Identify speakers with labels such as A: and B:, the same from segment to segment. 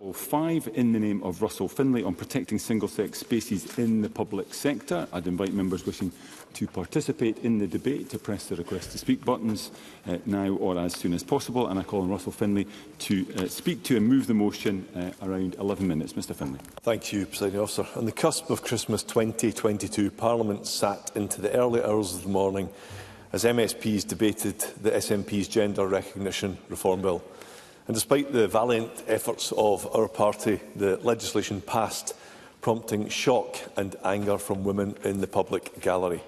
A: 5 in the name of Russell Finlay on protecting single-sex spaces in the public sector. I'd invite members wishing to participate in the debate to press the request to speak buttons now or as soon as possible. And I call on Russell Finlay to speak to and move the motion around 11 minutes. Mr Finlay.
B: Thank you, Presiding Officer. On the cusp of Christmas 2022, Parliament sat into the early hours of the morning as MSPs debated the SNP's Gender Recognition Reform Bill. And despite the valiant efforts of our party, the legislation passed, prompting shock and anger from women in the public gallery.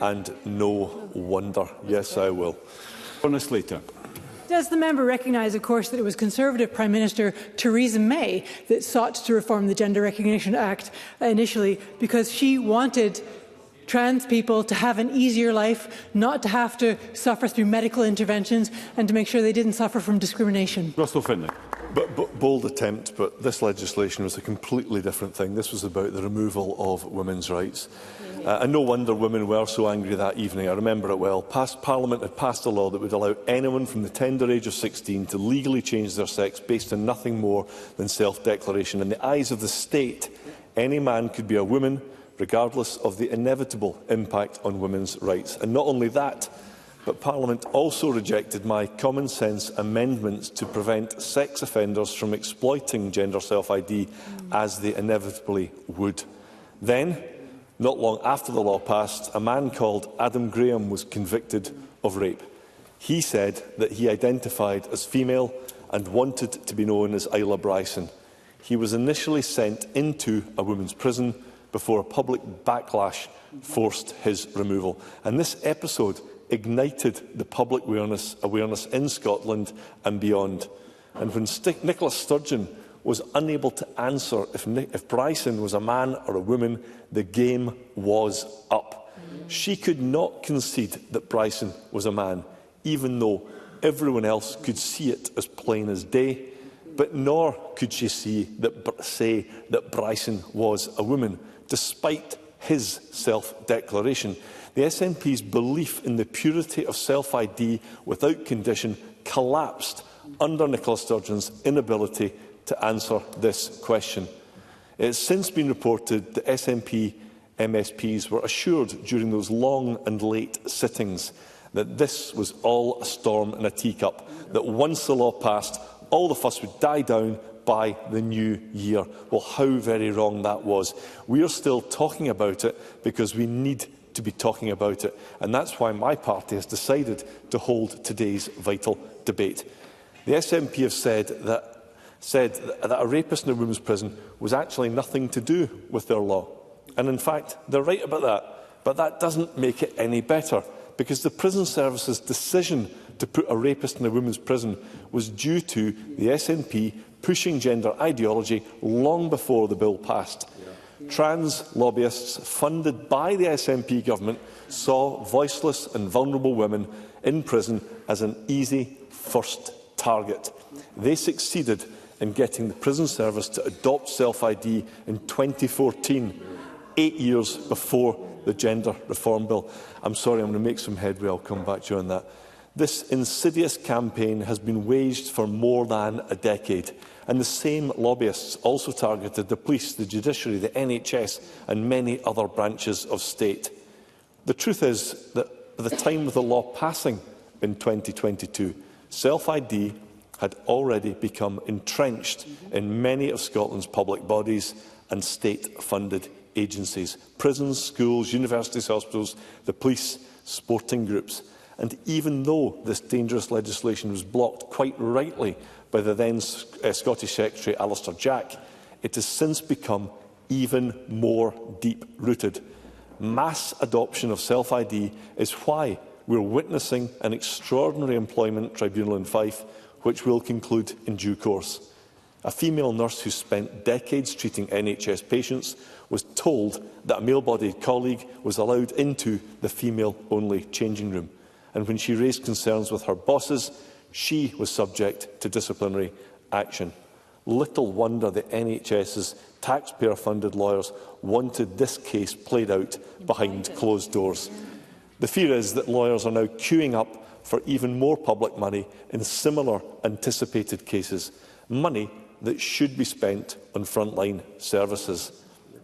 B: And no wonder. Yes, I will.
A: Honest later.
C: Does the member recognise, of course, that it was Conservative Prime Minister Theresa May that sought to reform the Gender Recognition Act initially because she wanted trans people to have an easier life, not to have to suffer through medical interventions, and to make sure they didn't suffer from discrimination?
A: Russell Finlay.
B: Bold attempt, but this legislation was a completely different thing. This was about the removal of women's rights. And no wonder women were so angry that evening. I remember it well. Parliament had passed a law that would allow anyone from the tender age of 16 to legally change their sex based on nothing more than self-declaration. In the eyes of the state, any man could be a woman, regardless of the inevitable impact on women's rights. And not only that, but Parliament also rejected my common-sense amendments to prevent sex offenders from exploiting gender self-ID as they inevitably would. Then, not long after the law passed, a man called Adam Graham was convicted of rape. He said that he identified as female and wanted to be known as Isla Bryson. He was initially sent into a women's prison before a public backlash forced his removal. And this episode ignited the public awareness in Scotland and beyond. And when Nicola Sturgeon was unable to answer if Bryson was a man or a woman, the game was up. She could not concede that Bryson was a man, even though everyone else could see it as plain as day, but nor could she say that Bryson was a woman, despite his self-declaration. The SNP's belief in the purity of self-ID without condition collapsed under Nicola Sturgeon's inability to answer this question. It has since been reported that SNP MSPs were assured during those long and late sittings that this was all a storm in a teacup, that once the law passed, all the fuss would die down by the new year. Well, how very wrong that was. We are still talking about it because we need to be talking about it, and that's why my party has decided to hold today's vital debate. The SNP have said that a rapist in a women's prison was actually nothing to do with their law. And in fact, they're right about that. But that doesn't make it any better, because the Prison Service's decision to put a rapist in a women's prison was due to the SNP pushing gender ideology long before the bill passed. Trans lobbyists funded by the SNP government saw voiceless and vulnerable women in prison as an easy first target. They succeeded in getting the Prison Service to adopt self-ID in 2014, 8 years before the Gender Reform Bill. I'm sorry, I'm going to make some headway. I'll come back to you on that. This insidious campaign has been waged for more than a decade, and the same lobbyists also targeted the police, the judiciary, the NHS and many other branches of state. The truth is that by the time of the law passing in 2022, self-ID had already become entrenched in many of Scotland's public bodies and state-funded agencies: prisons, schools, universities, hospitals, the police, sporting groups. And even though this dangerous legislation was blocked quite rightly by the then Scottish Secretary Alistair Jack, it has since become even more deep-rooted. Mass adoption of self-ID is why we are witnessing an extraordinary employment tribunal in Fife, which will conclude in due course. A female nurse who spent decades treating NHS patients was told that a male-bodied colleague was allowed into the female-only changing room. And when she raised concerns with her bosses, she was subject to disciplinary action. Little wonder the NHS's taxpayer-funded lawyers wanted this case played out behind closed doors. The fear is that lawyers are now queuing up for even more public money in similar anticipated cases, money that should be spent on frontline services.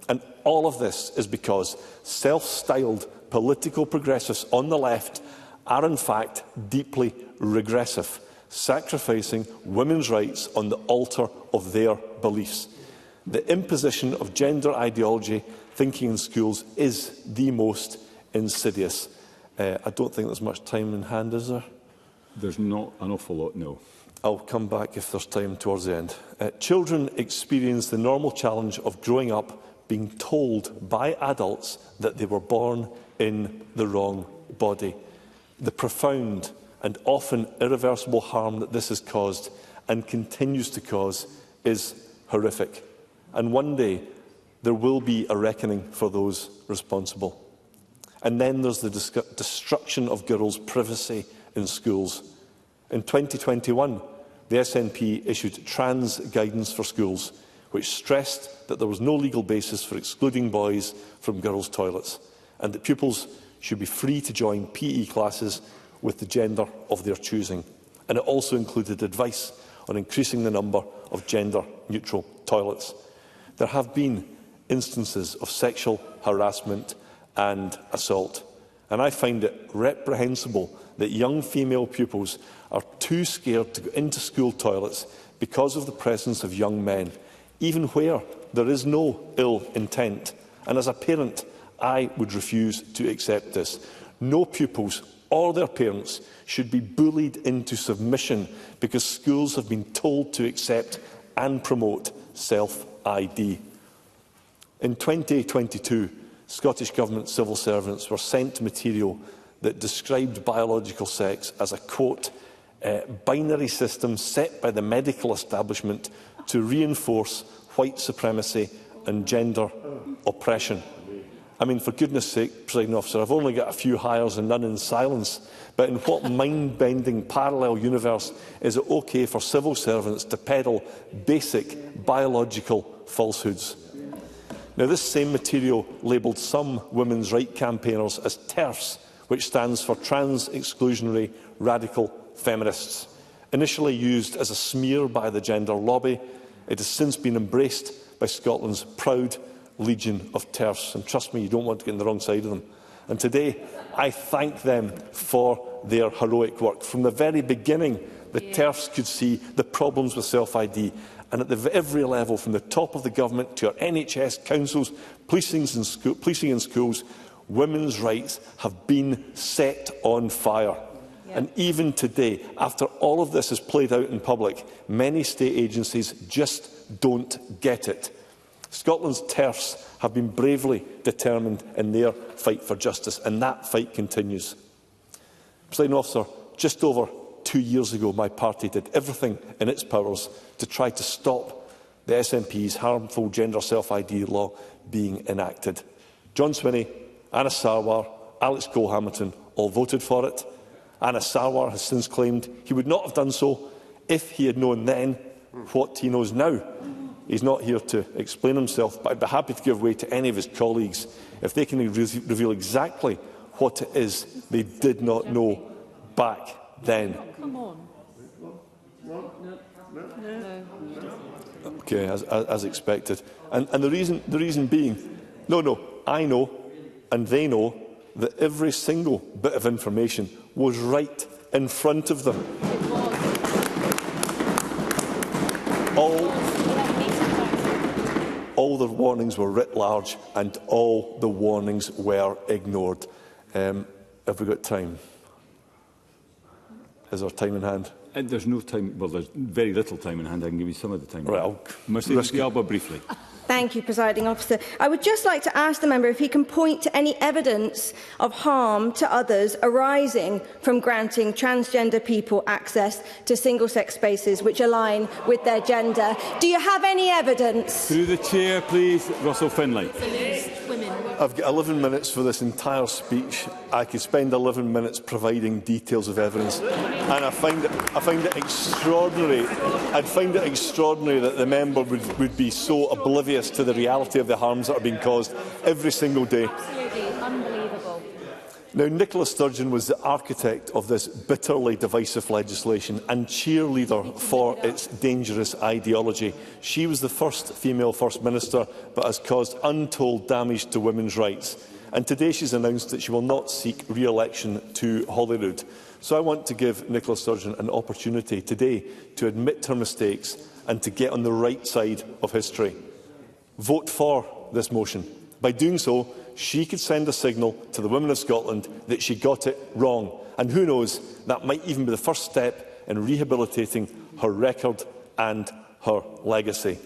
B: And all of this is because self-styled political progressives on the left are in fact deeply regressive, sacrificing women's rights on the altar of their beliefs. The imposition of gender ideology thinking in schools is the most insidious. I don't think there's much time in hand, is there?
A: There's not an awful lot, no.
B: I'll come back if there's time towards the end. Children experience the normal challenge of growing up being told by adults that they were born in the wrong body. The profound and often irreversible harm that this has caused and continues to cause is horrific. And one day there will be a reckoning for those responsible. And then there's the destruction of girls' privacy in schools. In 2021, the SNP issued trans guidance for schools, which stressed that there was no legal basis for excluding boys from girls' toilets, and that pupils should be free to join PE classes with the gender of their choosing. And it also included advice on increasing the number of gender-neutral toilets. There have been instances of sexual harassment and assault, and I find it reprehensible that young female pupils are too scared to go into school toilets because of the presence of young men, even where there is no ill intent. And as a parent, I would refuse to accept this. No pupils or their parents should be bullied into submission because schools have been told to accept and promote self-ID. In 2022, Scottish Government civil servants were sent material that described biological sex as a, quote, binary system set by the medical establishment to reinforce white supremacy and gender oppression. I mean, for goodness sake, Presiding Officer, I've only got a few hires and none in silence, but in what mind-bending parallel universe is it okay for civil servants to peddle basic biological falsehoods? Now, this same material labelled some women's rights campaigners as TERFs, which stands for Trans Exclusionary Radical Feminists. Initially used as a smear by the gender lobby, it has since been embraced by Scotland's proud legion of TERFs. And trust me, you don't want to get on the wrong side of them. And today, I thank them for their heroic work. From the very beginning, the TERFs could see the problems with self-ID. And at every level, from the top of the government to our NHS, councils, policing in schools, women's rights have been set on fire. And even today, after all of this has played out in public, many state agencies just don't get it. Scotland's TERFs have been bravely determined in their fight for justice, and that fight continues. Presiding Officer, just over 2 years ago, my party did everything in its powers to try to stop the SNP's harmful gender self-ID law being enacted. John Swinney, Anas Sarwar, Alex Cole-Hamilton all voted for it. Anas Sarwar has since claimed he would not have done so if he had known then what he knows now. He's not here to explain himself, but I'd be happy to give way to any of his colleagues if they can reveal exactly what it is they did not know back then.
C: Come on.
B: Okay, as expected. And the reason being, I know and they know that every single bit of information was right in front of them. All the warnings were writ large and all the warnings were ignored. Have we got time? Is there time in hand?
A: There's no time. Well, there's very little time in hand. I can give you some of the time.
B: Right, I'll
A: Mercedes Galba, briefly.
D: Thank you, Presiding Officer. I would just like to ask the member if he can point to any evidence of harm to others arising from granting transgender people access to single-sex spaces which align with their gender. Do you have any evidence?
A: Through the chair, please. Russell Finlay.
B: I've got 11 minutes for this entire speech. I could spend 11 minutes providing details of evidence, and I find it extraordinary. I'd find it extraordinary that the member would be so oblivious to the reality of the harms that are being caused every single day.
D: Absolutely unbelievable.
B: Now, Nicola Sturgeon was the architect of this bitterly divisive legislation and cheerleader for its dangerous ideology. She was the first female First Minister, but has caused untold damage to women's rights. And today she's announced that she will not seek re-election to Holyrood. So I want to give Nicola Sturgeon an opportunity today to admit her mistakes and to get on the right side of history. Vote for this motion. By doing so, she could send a signal to the women of Scotland that she got it wrong. And who knows, that might even be the first step in rehabilitating her record and her legacy.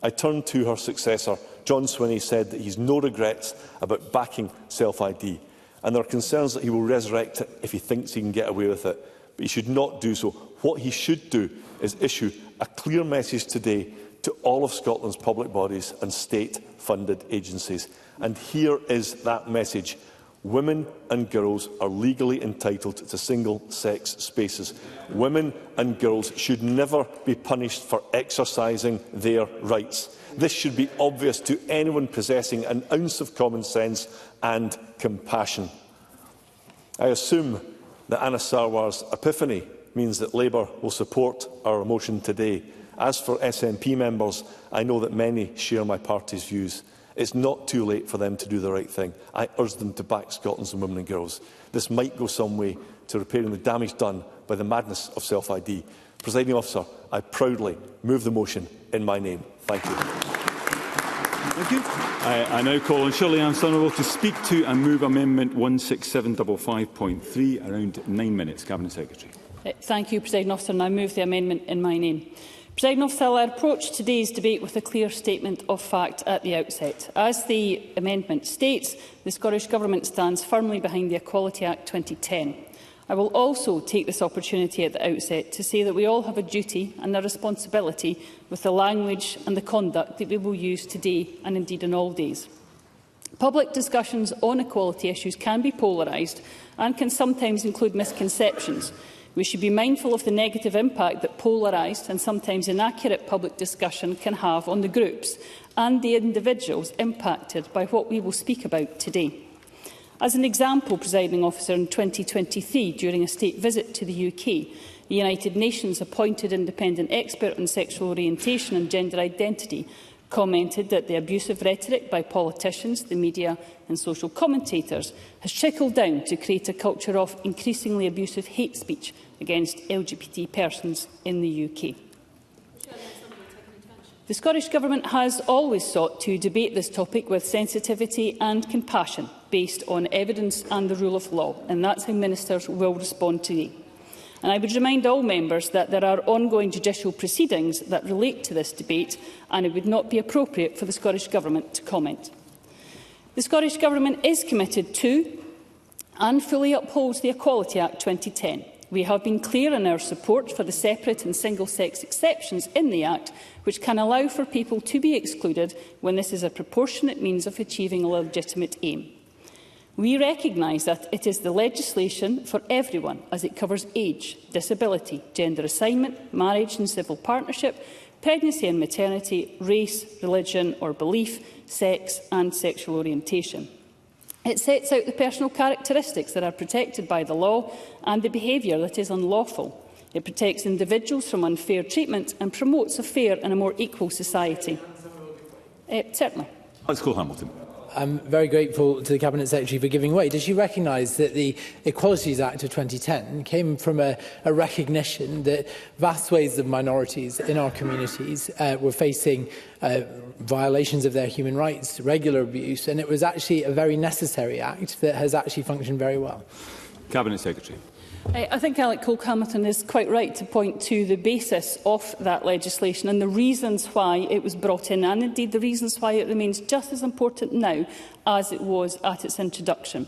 B: I turn to her successor. John Swinney said that he has no regrets about backing self-ID, and there are concerns that he will resurrect it if he thinks he can get away with it. But he should not do so. What he should do is issue a clear message today to all of Scotland's public bodies and state-funded agencies. And here is that message. Women and girls are legally entitled to single-sex spaces. Women and girls should never be punished for exercising their rights. This should be obvious to anyone possessing an ounce of common sense and compassion. I assume that Anna Sarwar's epiphany means that Labour will support our motion today. As for SNP members, I know that many share my party's views. It's not too late for them to do the right thing. I urge them to back Scotland's women and girls. This might go some way to repairing the damage done by the madness of self-ID. Presiding Officer, I proudly move the motion in my name. Thank you.
A: Thank you. I now call on Shirley-Ann Somerville to speak to and move Amendment 16755.3. Around 9 minutes. Cabinet Secretary.
E: Thank you, Presiding Officer, and I move the amendment in my name. Presiding Officer, I approach today's debate with a clear statement of fact at the outset. As the amendment states, the Scottish Government stands firmly behind the Equality Act 2010. I will also take this opportunity at the outset to say that we all have a duty and a responsibility with the language and the conduct that we will use today and indeed on all days. Public discussions on equality issues can be polarised and can sometimes include misconceptions. We should be mindful of the negative impact that polarised and sometimes inaccurate public discussion can have on the groups and the individuals impacted by what we will speak about today. As an example, Presiding Officer, in 2023, during a state visit to the UK, the United Nations appointed independent expert on sexual orientation and gender identity commented that the abusive rhetoric by politicians, the media and social commentators has trickled down to create a culture of increasingly abusive hate speech against LGBT persons in the UK. The Scottish Government has always sought to debate this topic with sensitivity and compassion based on evidence and the rule of law, and that's how ministers will respond today. And I would remind all members that there are ongoing judicial proceedings that relate to this debate, and it would not be appropriate for the Scottish Government to comment. The Scottish Government is committed to and fully upholds the Equality Act 2010. We have been clear in our support for the separate and single-sex exceptions in the Act, which can allow for people to be excluded when this is a proportionate means of achieving a legitimate aim. We recognise that it is the legislation for everyone, as it covers age, disability, gender assignment, marriage and civil partnership, pregnancy and maternity, race, religion or belief, sex and sexual orientation. It sets out the personal characteristics that are protected by the law and the behaviour that is unlawful. It protects individuals from unfair treatment and promotes a fair and a more equal society. Certainly.
A: Let's call Hamilton.
F: I'm very grateful to the Cabinet Secretary for giving way. Does she recognise that the Equalities Act of 2010 came from a recognition that vast swathes of minorities in our communities were facing violations of their human rights, regular abuse, and it was actually a very necessary act that has actually functioned very well?
A: Cabinet Secretary.
E: I think Alec Cole-Hamilton is quite right to point to the basis of that legislation and the reasons why it was brought in, and indeed the reasons why it remains just as important now as it was at its introduction.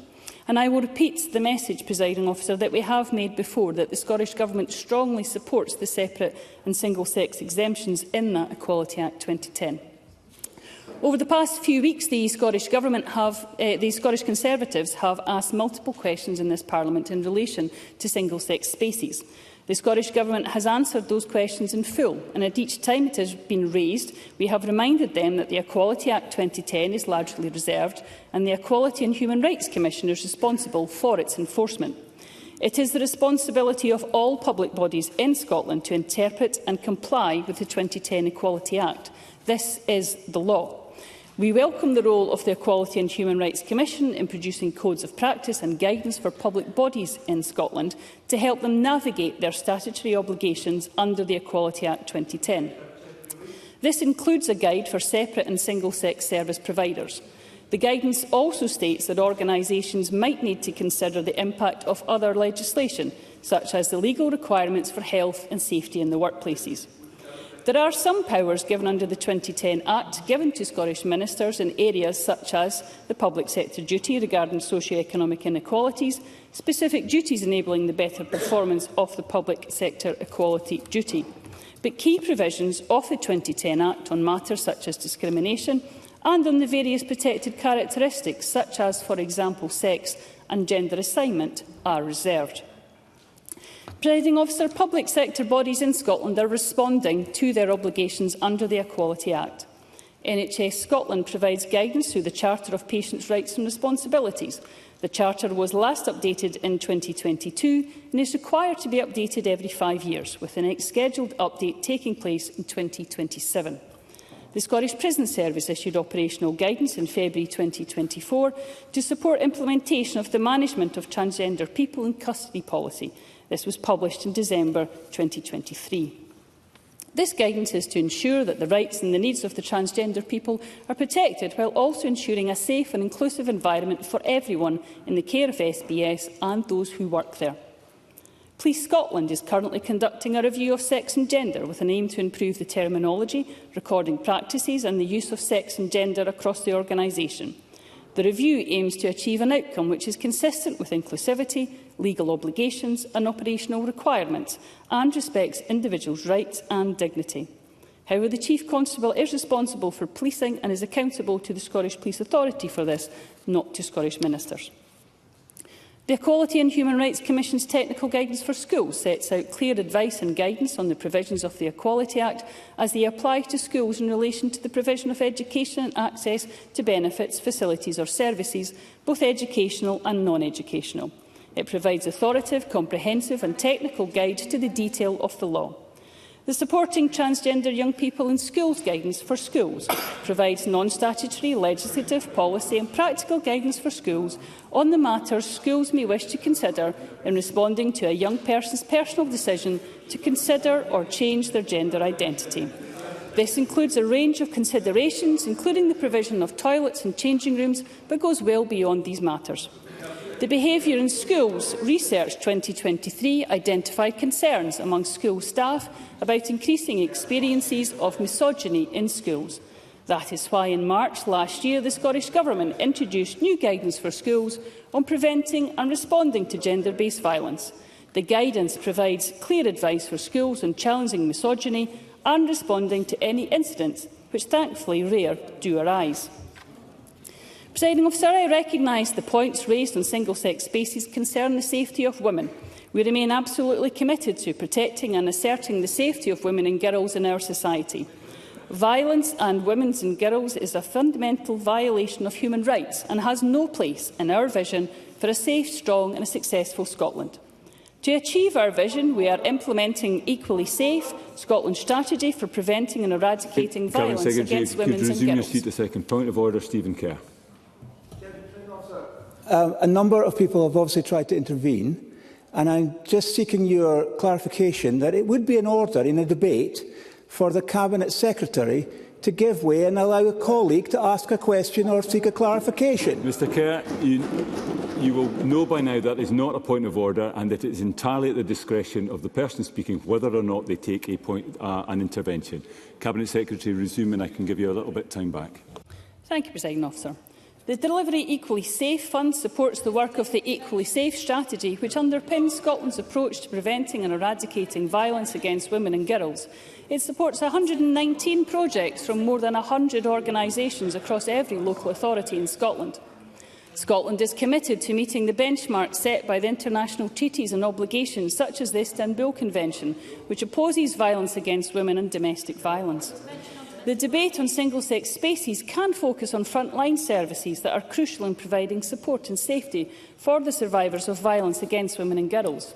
E: And I will repeat the message, Presiding Officer, that we have made before, that the Scottish Government strongly supports the separate and single-sex exemptions in that Equality Act 2010. Over the past few weeks, the Scottish Conservatives have asked multiple questions in this Parliament in relation to single-sex spaces. The Scottish Government has answered those questions in full, and at each time it has been raised, we have reminded them that the Equality Act 2010 is largely reserved, and the Equality and Human Rights Commission is responsible for its enforcement. It is the responsibility of all public bodies in Scotland to interpret and comply with the 2010 Equality Act. This is the law. We welcome the role of the Equality and Human Rights Commission in producing codes of practice and guidance for public bodies in Scotland to help them navigate their statutory obligations under the Equality Act 2010. This includes a guide for separate and single-sex service providers. The guidance also states that organisations might need to consider the impact of other legislation, such as the legal requirements for health and safety in the workplaces. There are some powers given under the 2010 Act given to Scottish ministers in areas such as the public sector duty regarding socio-economic inequalities, specific duties enabling the better performance of the public sector equality duty. But key provisions of the 2010 Act on matters such as discrimination and on the various protected characteristics such as, for example, sex and gender assignment are reserved. Presiding Officer, public sector bodies in Scotland are responding to their obligations under the Equality Act. NHS Scotland provides guidance through the Charter of Patients' Rights and Responsibilities. The Charter was last updated in 2022 and is required to be updated every 5 years, with the next scheduled update taking place in 2027. The Scottish Prison Service issued operational guidance in February 2024 to support implementation of the management of transgender people in custody policy. This was published in December 2023. This guidance is to ensure that the rights and the needs of the transgender people are protected, while also ensuring a safe and inclusive environment for everyone in the care of SBS and those who work there. Police Scotland is currently conducting a review of sex and gender with an aim to improve the terminology, recording practices and the use of sex and gender across the organisation. The review aims to achieve an outcome which is consistent with inclusivity, legal obligations and operational requirements, and respects individuals' rights and dignity. However, the Chief Constable is responsible for policing and is accountable to the Scottish Police Authority for this, not to Scottish ministers. The Equality and Human Rights Commission's technical guidance for schools sets out clear advice and guidance on the provisions of the Equality Act as they apply to schools in relation to the provision of education and access to benefits, facilities or services, both educational and non-educational. It provides authoritative, comprehensive and technical guide to the detail of the law. The Supporting Transgender Young People in Schools guidance for schools provides non-statutory, legislative, policy and practical guidance for schools on the matters schools may wish to consider in responding to a young person's personal decision to consider or change their gender identity. This includes a range of considerations, including the provision of toilets and changing rooms, but goes well beyond these matters. The Behaviour in Schools Research 2023 identified concerns among school staff about increasing experiences of misogyny in schools. That is why in March last year the Scottish Government introduced new guidance for schools on preventing and responding to gender-based violence. The guidance provides clear advice for schools on challenging misogyny and responding to any incidents, which thankfully rare do arise. Presiding Officer, I recognise the points raised on single-sex spaces concern the safety of women. We remain absolutely committed to protecting and asserting the safety of women and girls in our society. Violence on women and girls is a fundamental violation of human rights and has no place in our vision for a safe, strong and a successful Scotland. To achieve our vision, we are implementing Equally Safe, Scotland's strategy for preventing and eradicating violence against women and girls.
A: Resume your seat a second. Point of order, Stephen Kerr.
G: A number of people have obviously tried to intervene, and I'm just seeking your clarification that it would be in order in a debate for the Cabinet Secretary to give way and allow a colleague to ask a question or seek a clarification.
A: Mr Kerr, you will know by now that is not a point of order and that it is entirely at the discretion of the person speaking whether or not they take an intervention. Cabinet Secretary, resume and I can give you a little bit of time back.
E: Thank you, Presiding Officer. The Delivery Equally Safe Fund supports the work of the Equally Safe strategy, which underpins Scotland's approach to preventing and eradicating violence against women and girls. It supports 119 projects from more than 100 organisations across every local authority in Scotland. Scotland is committed to meeting the benchmarks set by the international treaties and obligations such as the Istanbul Convention, which opposes violence against women and domestic violence. The debate on single-sex spaces can focus on frontline services that are crucial in providing support and safety for the survivors of violence against women and girls.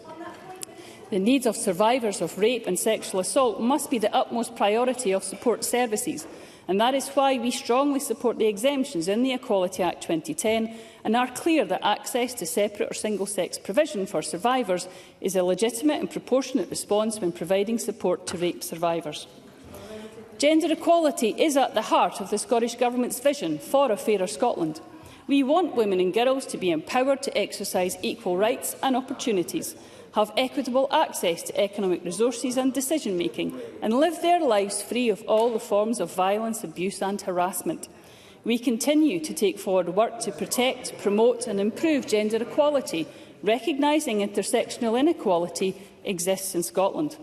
E: The needs of survivors of rape and sexual assault must be the utmost priority of support services, and that is why we strongly support the exemptions in the Equality Act 2010 and are clear that access to separate or single-sex provision for survivors is a legitimate and proportionate response when providing support to rape survivors. Gender equality is at the heart of the Scottish Government's vision for a fairer Scotland. We want women and girls to be empowered to exercise equal rights and opportunities, have equitable access to economic resources and decision-making, and live their lives free of all the forms of violence, abuse and harassment. We continue to take forward work to protect, promote and improve gender equality, recognising intersectional inequality exists in Scotland.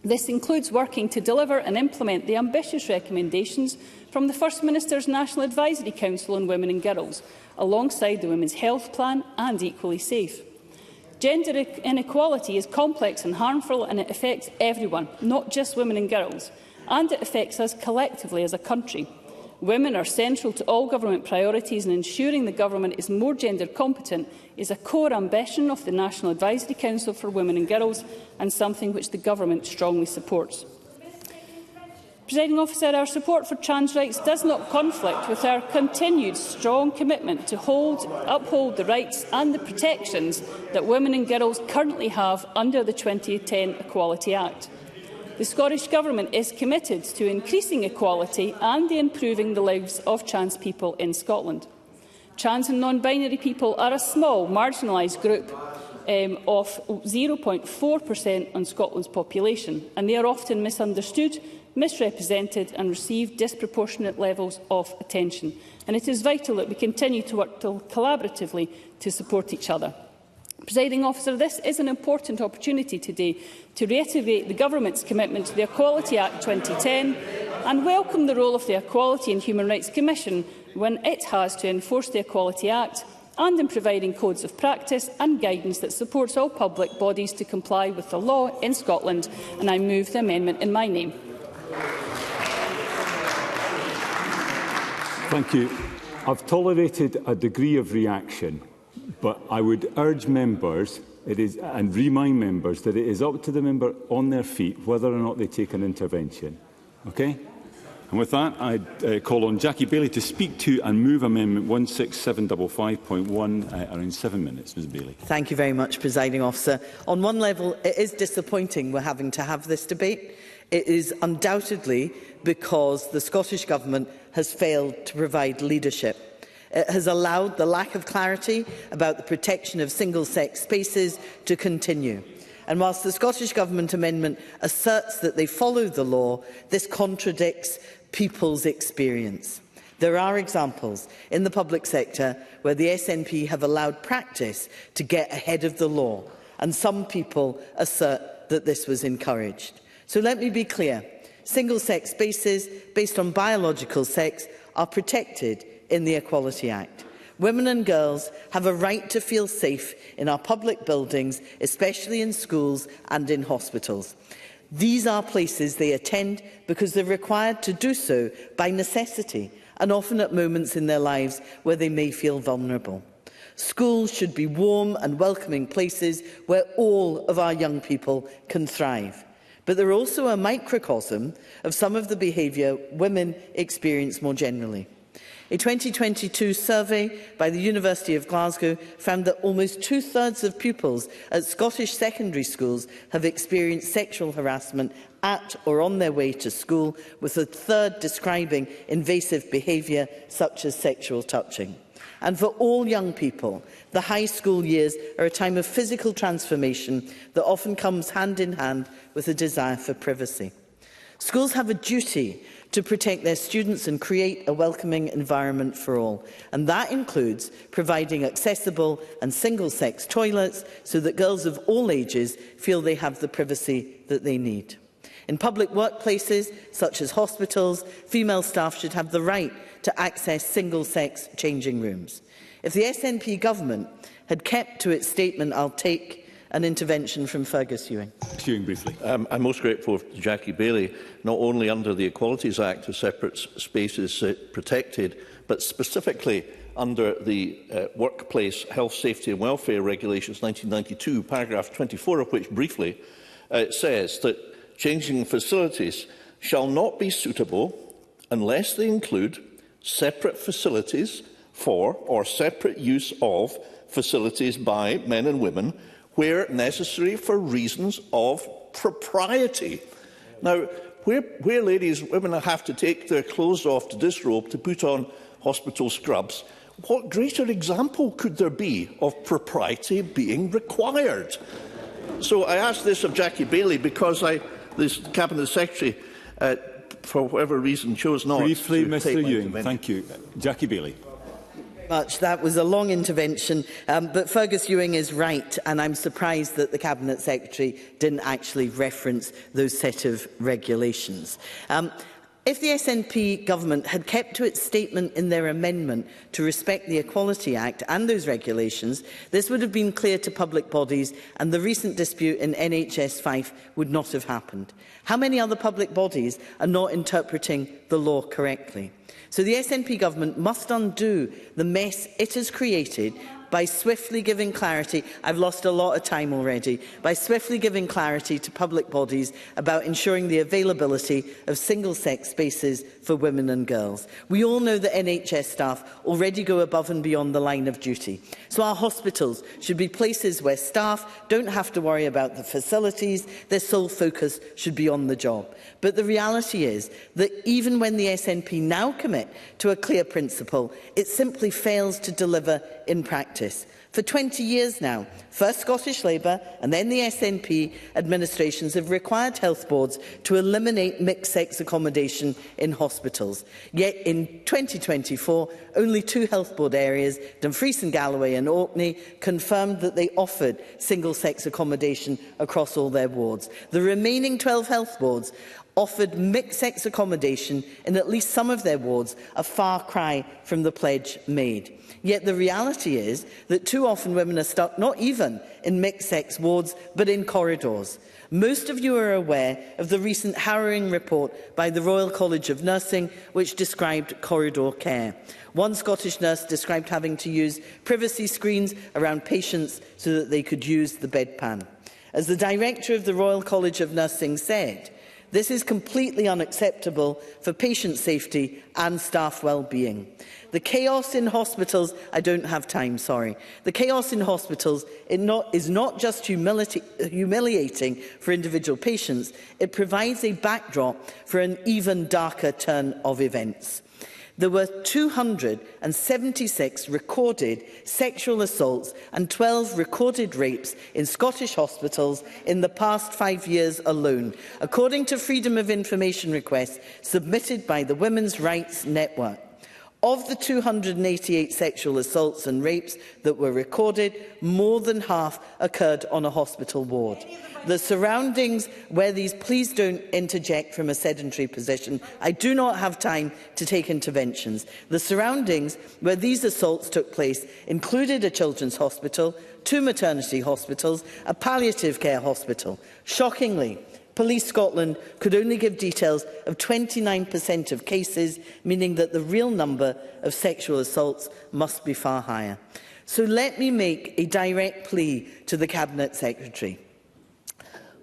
E: This includes working to deliver and implement the ambitious recommendations from the First Minister's National Advisory Council on Women and Girls, alongside the Women's Health Plan and Equally Safe. Gender inequality is complex and harmful, and it affects everyone, not just women and girls, and it affects us collectively as a country. Women are central to all government priorities, and ensuring the government is more gender competent is a core ambition of the National Advisory Council for Women and Girls, and something which the government strongly supports. Presiding Officer, our support for trans rights does not conflict with our continued strong commitment to uphold the rights and the protections that women and girls currently have under the 2010 Equality Act. The Scottish Government is committed to increasing equality and improving the lives of trans people in Scotland. Trans and non-binary people are a small, marginalised group of 0.4% on Scotland's population, and they are often misunderstood, misrepresented and receive disproportionate levels of attention. And it is vital that we continue to work collaboratively to support each other. Presiding Officer, this is an important opportunity today to reiterate the Government's commitment to the Equality Act 2010 and welcome the role of the Equality and Human Rights Commission when it has to enforce the Equality Act and in providing codes of practice and guidance that supports all public bodies to comply with the law in Scotland. And I move the amendment in my name.
A: Thank you. I've tolerated a degree of reaction, but I would urge members and remind members that it is up to the member on their feet whether or not they take an intervention. Okay? And with that, I call on Jackie Baillie to speak to and move Amendment 16755.1 around 7 minutes. Ms Baillie.
H: Thank you very much, Presiding Officer. On one level, it is disappointing we're having to have this debate. It is undoubtedly because the Scottish Government has failed to provide leadership. It has allowed the lack of clarity about the protection of single-sex spaces to continue. And whilst the Scottish Government amendment asserts that they follow the law, this contradicts people's experience. There are examples in the public sector where the SNP have allowed practice to get ahead of the law, and some people assert that this was encouraged. So let me be clear. Single-sex spaces based on biological sex are protected in the Equality Act. Women and girls have a right to feel safe in our public buildings, especially in schools and in hospitals. These are places they attend because they're required to do so by necessity, and often at moments in their lives where they may feel vulnerable. Schools should be warm and welcoming places where all of our young people can thrive. But they're also a microcosm of some of the behaviour women experience more generally. A 2022 survey by the University of Glasgow found that almost two-thirds of pupils at Scottish secondary schools have experienced sexual harassment at or on their way to school, with a third describing invasive behaviour such as sexual touching. And for all young people, the high school years are a time of physical transformation that often comes hand in hand with a desire for privacy. Schools have a duty to protect their students and create a welcoming environment for all, and that includes providing accessible and single-sex toilets so that girls of all ages feel they have the privacy that they need. In public workplaces, such as hospitals, female staff should have the right to access single-sex changing rooms. If the SNP government had kept to its statement, I'll take an intervention from Fergus Ewing.
A: Ewing, briefly.
I: I'm most grateful to Jackie Bailey, not only under the Equalities Act of separate spaces protected, but specifically under the Workplace Health, Safety and Welfare Regulations 1992, paragraph 24 of which briefly says that changing facilities shall not be suitable unless they include separate facilities for or separate use of facilities by men and women where necessary for reasons of propriety. Now, where ladies, women have to take their clothes off to disrobe to put on hospital scrubs, what greater example could there be of propriety being required? So I ask this of Jackie Bailey because the Cabinet Secretary, for whatever reason, chose not
A: briefly,
I: to
A: Mr.
I: take my
A: Ewing.
I: intervention.
A: Thank you. Jackie Bailey.
H: That was a long intervention, but Fergus Ewing is right, and I'm surprised that the Cabinet Secretary didn't actually reference those set of regulations. If the SNP government had kept to its statement in their amendment to respect the Equality Act and those regulations, this would have been clear to public bodies and the recent dispute in NHS Fife would not have happened. How many other public bodies are not interpreting the law correctly? So the SNP government must undo the mess it has created by swiftly giving clarity. I've lost a lot of time already. By swiftly giving clarity to public bodies about ensuring the availability of single-sex spaces for women and girls. We all know that NHS staff already go above and beyond the line of duty. So our hospitals should be places where staff don't have to worry about the facilities. Their sole focus should be on the job. But the reality is that even when the SNP now commit to a clear principle, it simply fails to deliver in practice. For 20 years now, first Scottish Labour and then the SNP administrations have required health boards to eliminate mixed-sex accommodation in hospitals. Yet in 2024, only 2 health board areas, Dumfries and Galloway and Orkney, confirmed that they offered single-sex accommodation across all their wards. The remaining 12 health boards offered mixed-sex accommodation in at least some of their wards, a far cry from the pledge made. Yet the reality is that too often women are stuck not even in mixed-sex wards, but in corridors. Most of you are aware of the recent harrowing report by the Royal College of Nursing, which described corridor care. One Scottish nurse described having to use privacy screens around patients so that they could use the bedpan. As the director of the Royal College of Nursing said, this is completely unacceptable for patient safety and staff well-being. The chaos in hospitals, I don't have time, sorry. The chaos in hospitals is not just humiliating for individual patients, it provides a backdrop for an even darker turn of events. There were 276 recorded sexual assaults and 12 recorded rapes in Scottish hospitals in the past 5 years alone, according to Freedom of Information requests submitted by the Women's Rights Network. Of the 288 sexual assaults and rapes that were recorded, more than half occurred on a hospital ward. The surroundings where these... Please don't interject from a sedentary position. I do not have time to take interventions. The surroundings where these assaults took place included a children's hospital, 2 maternity hospitals, a palliative care hospital. Shockingly, Police Scotland could only give details of 29% of cases, meaning that the real number of sexual assaults must be far higher. So let me make a direct plea to the Cabinet Secretary.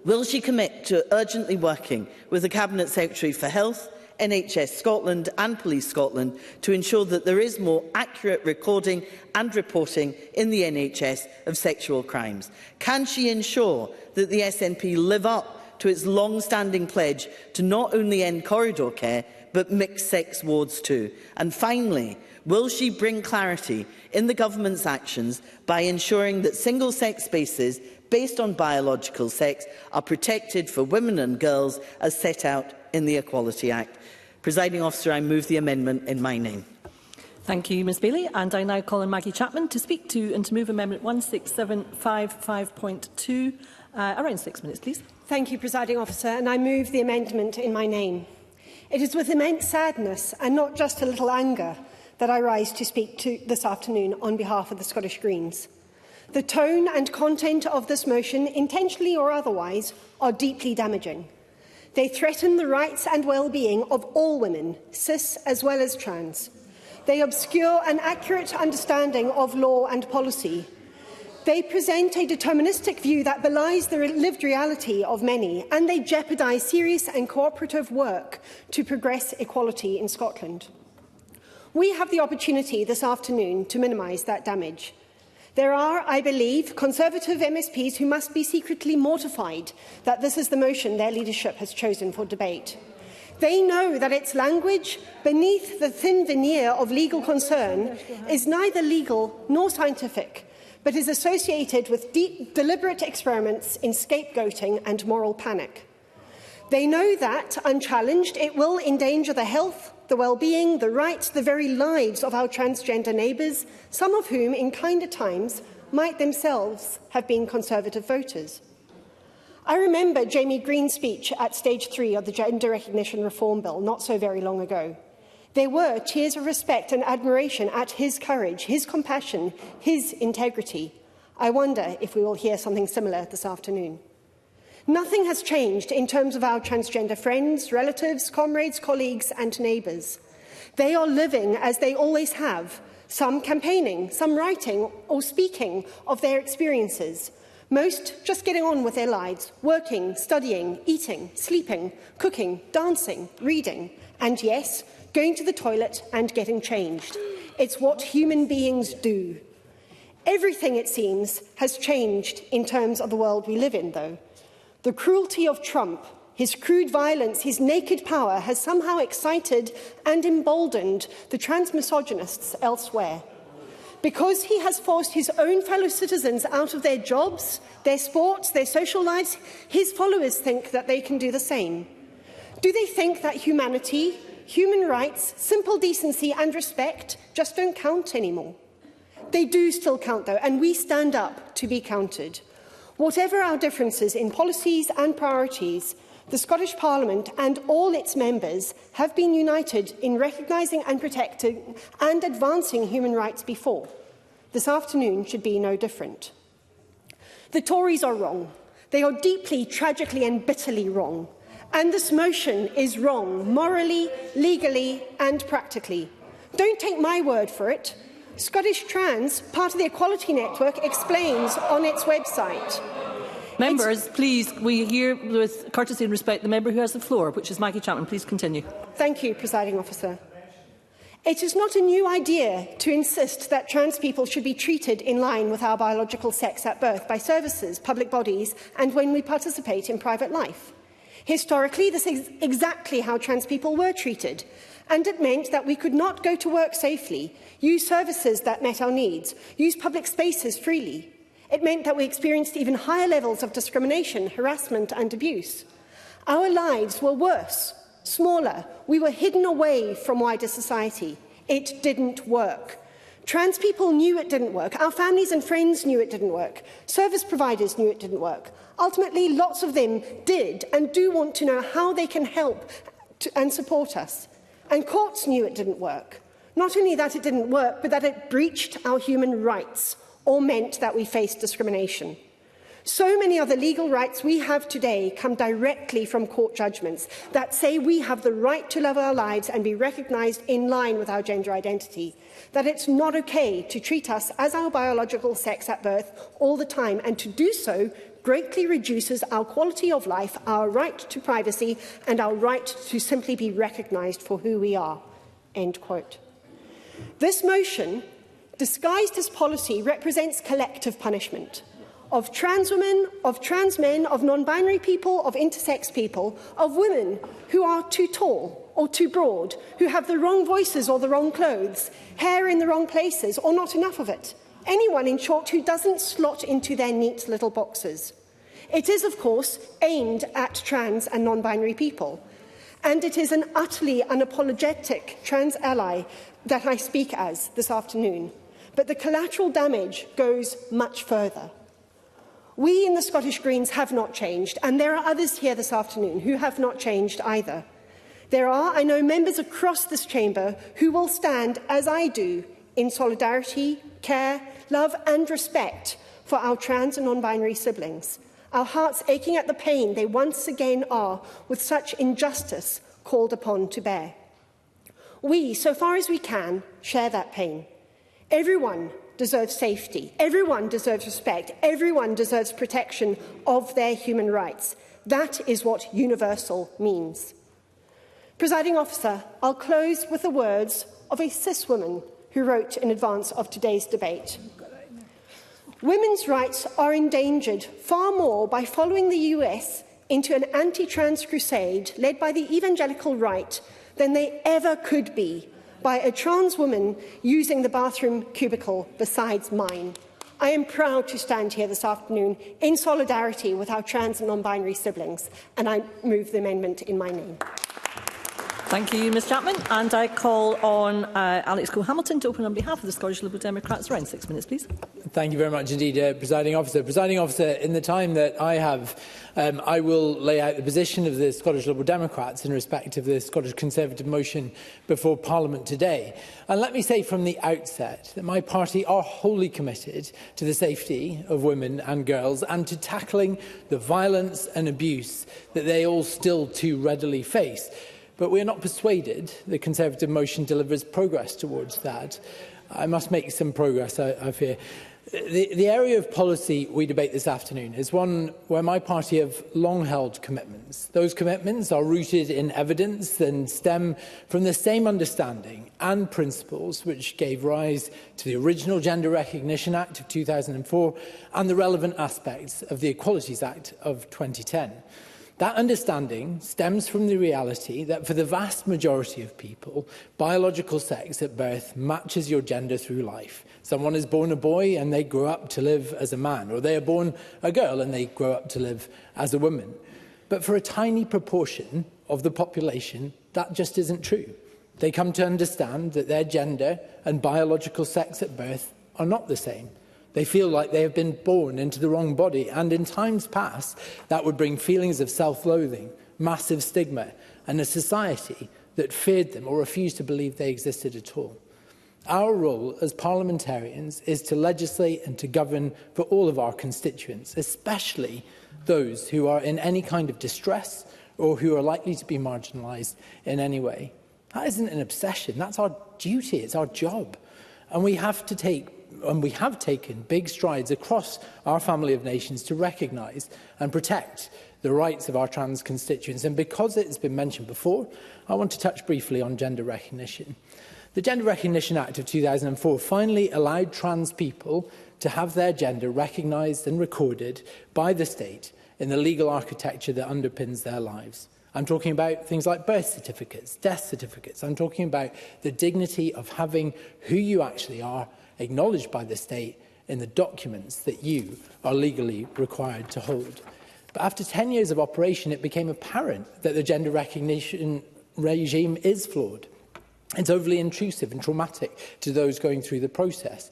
H: Will she commit to urgently working with the Cabinet Secretary for Health, NHS Scotland and Police Scotland to ensure that there is more accurate recording and reporting in the NHS of sexual crimes? Can she ensure that the SNP live up to its long-standing pledge to not only end corridor care, but mixed-sex wards too? And finally, will she bring clarity in the government's actions by ensuring that single-sex spaces based on biological sex are protected for women and girls as set out in the Equality Act? Presiding Officer, I move the amendment in my name.
J: Thank you, Ms Bailey. And I now call on Maggie Chapman to speak to and to move Amendment 16755.2. Around 6 minutes, please.
K: Thank you, Presiding Officer, and I move the amendment in my name. It is with immense sadness and not just a little anger that I rise to speak to this afternoon on behalf of the Scottish Greens. The tone and content of this motion, intentionally or otherwise, are deeply damaging. They threaten the rights and well-being of all women, cis as well as trans. They obscure an accurate understanding of law and policy. They present a deterministic view that belies the lived reality of many, and they jeopardise serious and cooperative work to progress equality in Scotland. We have the opportunity this afternoon to minimise that damage. There are, I believe, Conservative MSPs who must be secretly mortified that this is the motion their leadership has chosen for debate. They know that its language, beneath the thin veneer of legal concern, is neither legal nor scientific, but is associated with deep, deliberate experiments in scapegoating and moral panic. They know that, unchallenged, it will endanger the health, the well-being, the rights, the very lives of our transgender neighbours, some of whom, in kinder times, might themselves have been Conservative voters. I remember Jamie Green's speech at Stage 3 of the Gender Recognition Reform Bill not so very long ago. There were tears of respect and admiration at his courage, his compassion, his integrity. I wonder if we will hear something similar this afternoon. Nothing has changed in terms of our transgender friends, relatives, comrades, colleagues and neighbours. They are living as they always have, some campaigning, some writing or speaking of their experiences, most just getting on with their lives, working, studying, eating, sleeping, cooking, dancing, reading, and yes, going to the toilet and getting changed. It's what human beings do. Everything, it seems, has changed in terms of the world we live in, though. The cruelty of Trump, his crude violence, his naked power has somehow excited and emboldened the trans-misogynists elsewhere. Because he has forced his own fellow citizens out of their jobs, their sports, their social lives, his followers think that they can do the same. Do they think that humanity, human rights, simple decency and respect just don't count anymore? They do still count, though, and we stand up to be counted. Whatever our differences in policies and priorities, the Scottish Parliament and all its members have been united in recognising and protecting and advancing human rights before. This afternoon should be no different. The Tories are wrong. They are deeply, tragically and bitterly wrong. And this motion is wrong, morally, legally and practically. Don't take my word for it. Scottish Trans, part of the Equality Network, explains on its website.
J: Members, please, we hear with courtesy and respect the member who has the floor, which is Maggie Chapman. Please continue.
K: Thank you, Presiding Officer. It is not a new idea to insist that trans people should be treated in line with our biological sex at birth by services, public bodies and when we participate in private life. Historically, this is exactly how trans people were treated, and it meant that we could not go to work safely, use services that met our needs, use public spaces freely. It meant that we experienced even higher levels of discrimination, harassment and abuse. Our lives were worse, smaller. We were hidden away from wider society. It didn't work. Trans people knew it didn't work. Our families and friends knew it didn't work. Service providers knew it didn't work. Ultimately, lots of them did and do want to know how they can help and support us. And courts knew it didn't work. Not only that it didn't work, but that it breached our human rights or meant that we faced discrimination. So many other legal rights we have today come directly from court judgments that say we have the right to live our lives and be recognised in line with our gender identity, that it's not okay to treat us as our biological sex at birth all the time, and to do so greatly reduces our quality of life, our right to privacy and our right to simply be recognised for who we are." End quote. This motion, disguised as policy, represents collective punishment of trans women, of trans men, of non-binary people, of intersex people, of women who are too tall or too broad, who have the wrong voices or the wrong clothes, hair in the wrong places or not enough of it. Anyone, in short, who doesn't slot into their neat little boxes. It is, of course, aimed at trans and non-binary people. And it is an utterly unapologetic trans ally that I speak as this afternoon. But the collateral damage goes much further. We in the Scottish Greens have not changed, and there are others here this afternoon who have not changed either. There are, I know, members across this chamber who will stand, as I do, in solidarity, care, love and respect for our trans and non-binary siblings, our hearts aching at the pain they once again are, with such injustice, called upon to bear. We, so far as we can, share that pain. Everyone deserves safety. Everyone deserves respect. Everyone deserves protection of their human rights. That is what universal means. Presiding Officer, I'll close with the words of a cis woman who wrote in advance of today's debate. Women's rights are endangered far more by following the US into an anti-trans crusade led by the evangelical right than they ever could be by a trans woman using the bathroom cubicle besides mine. I am proud to stand here this afternoon in solidarity with our trans and non-binary siblings, and I move the amendment in my name.
J: Thank you, Ms Chapman. And I call on Alex Cole-Hamilton to open on behalf of the Scottish Liberal Democrats. Around 6 minutes, please.
F: Thank you very much indeed, Presiding Officer. Presiding Officer, in the time that I have, I will lay out the position of the Scottish Liberal Democrats in respect of the Scottish Conservative motion before Parliament today. And let me say from the outset that my party are wholly committed to the safety of women and girls and to tackling the violence and abuse that they all still too readily face. But we are not persuaded the Conservative motion delivers progress towards that. I must make some progress, I fear. The area of policy we debate this afternoon is one where my party have long held commitments. Those commitments are rooted in evidence and stem from the same understanding and principles which gave rise to the original Gender Recognition Act of 2004 and the relevant aspects of the Equalities Act of 2010. That understanding stems from the reality that for the vast majority of people, biological sex at birth matches your gender through life. Someone is born a boy and they grow up to live as a man, or they are born a girl and they grow up to live as a woman. But for a tiny proportion of the population, that just isn't true. They come to understand that their gender and biological sex at birth are not the same. They feel like they have been born into the wrong body, and in times past, that would bring feelings of self-loathing, massive stigma, and a society that feared them or refused to believe they existed at all. Our role as parliamentarians is to legislate and to govern for all of our constituents, especially those who are in any kind of distress or who are likely to be marginalised in any way. That isn't an obsession, that's our duty, it's our job. And we have taken big strides across our family of nations to recognise and protect the rights of our trans constituents. And because it's been mentioned before, I want to touch briefly on gender recognition. The Gender Recognition Act of 2004 finally allowed trans people to have their gender recognised and recorded by the state in the legal architecture that underpins their lives. I'm talking about things like birth certificates, death certificates. I'm talking about the dignity of having who you actually are acknowledged by the state in the documents that you are legally required to hold. But after 10 years of operation, it became apparent that the gender recognition regime is flawed. It's overly intrusive and traumatic to those going through the process.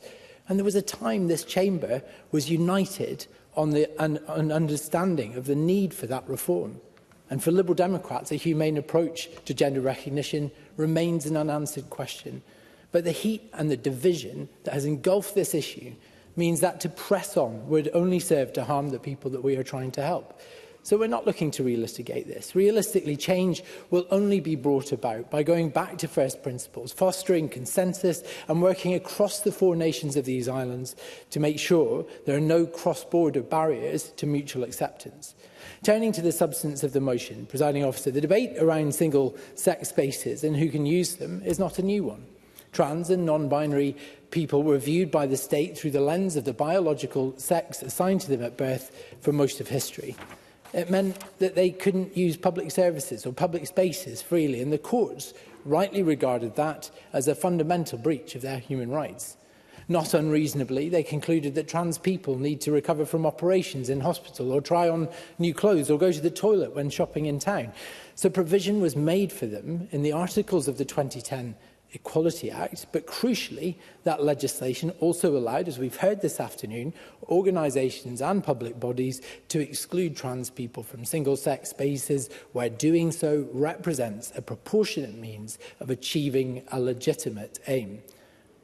F: And there was a time this chamber was united on an understanding of the need for that reform. And for Liberal Democrats, a humane approach to gender recognition remains an unanswered question. But the heat and the division that has engulfed this issue means that to press on would only serve to harm the people that we are trying to help. So we're not looking to relitigate this. Realistically, change will only be brought about by going back to first principles, fostering consensus and working across the 4 nations of these islands to make sure there are no cross-border barriers to mutual acceptance. Turning to the substance of the motion, Presiding Officer, the debate around single-sex spaces and who can use them is not a new one. Trans and non-binary people were viewed by the state through the lens of the biological sex assigned to them at birth for most of history. It meant that they couldn't use public services or public spaces freely, and the courts rightly regarded that as a fundamental breach of their human rights. Not unreasonably, they concluded that trans people need to recover from operations in hospital or try on new clothes or go to the toilet when shopping in town. So provision was made for them in the articles of the 2010 Equality Act, but crucially, that legislation also allowed, as we've heard this afternoon, organisations and public bodies to exclude trans people from single-sex spaces where doing so represents a proportionate means of achieving a legitimate aim.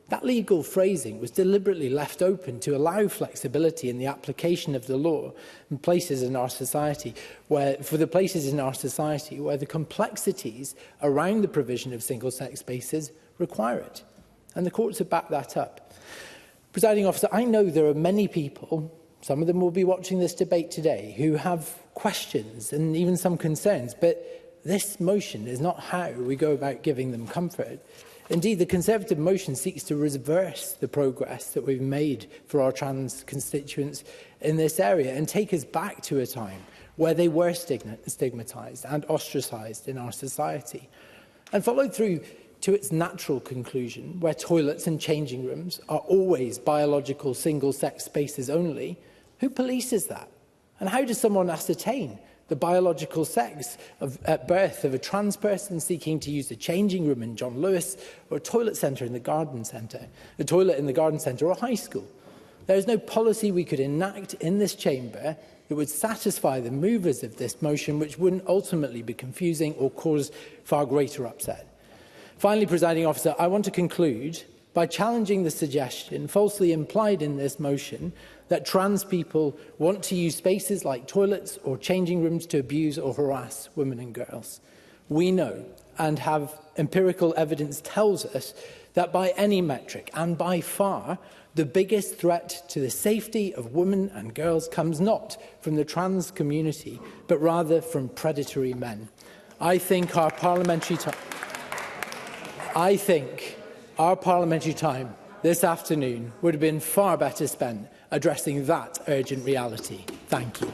F: That legal phrasing was deliberately left open to allow flexibility in the application of the law in places in our society where the complexities around the provision of single-sex spaces require it. And the courts have backed that up. Presiding Officer, I know there are many people, some of them will be watching this debate today, who have questions and even some concerns, but this motion is not how we go about giving them comfort. Indeed, the Conservative motion seeks to reverse the progress that we've made for our trans constituents in this area and take us back to a time where they were stigmatised and ostracised in our society, and followed through to its natural conclusion, where toilets and changing rooms are always biological single-sex spaces only. Who polices that? And how does someone ascertain the biological sex at birth of a trans person seeking to use a changing room in John Lewis or a toilet centre in the garden centre, a toilet in the garden centre or high school? There is no policy we could enact in this chamber that would satisfy the movers of this motion, which wouldn't ultimately be confusing or cause far greater upset. Finally, Presiding Officer, I want to conclude by challenging the suggestion falsely implied in this motion that trans people want to use spaces like toilets or changing rooms to abuse or harass women and girls. We know and have empirical evidence tells us that by any metric and by far the biggest threat to the safety of women and girls comes not from the trans community but rather from predatory men. I think our parliamentary time this afternoon would have been far better spent addressing that urgent reality. Thank you.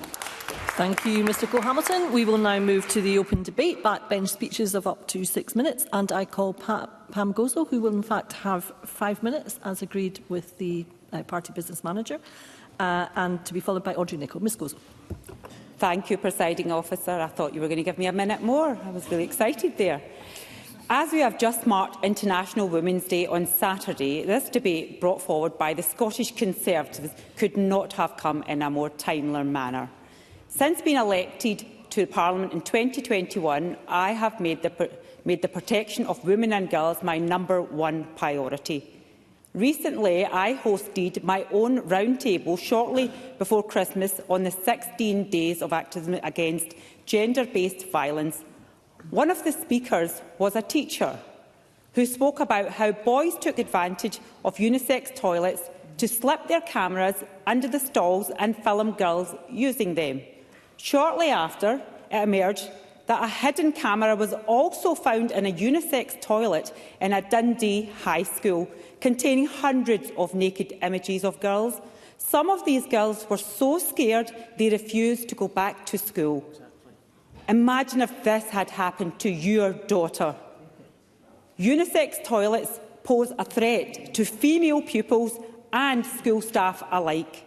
J: Thank you, Mr Cole-Hamilton. We will now move to the open debate, backbench speeches of up to 6 minutes, and I call Pam Gozo, who will in fact have 5 minutes, as agreed with the party business manager, and to be followed by Audrey Nicholl. Ms Gozo.
L: Thank you, Presiding Officer. I thought you were going to give me a minute more. I was really excited there. As we have just marked International Women's Day on Saturday, this debate brought forward by the Scottish Conservatives could not have come in a more timely manner. Since being elected to Parliament in 2021, I have made the protection of women and girls my #1 priority. Recently, I hosted my own roundtable shortly before Christmas on the 16 days of activism against gender-based violence. One of the speakers was a teacher who spoke about how boys took advantage of unisex toilets to slip their cameras under the stalls and film girls using them. Shortly after, it emerged that a hidden camera was also found in a unisex toilet in a Dundee high school, containing hundreds of naked images of girls. Some of these girls were so scared they refused to go back to school. Imagine if this had happened to your daughter. Unisex toilets pose a threat to female pupils and school staff alike.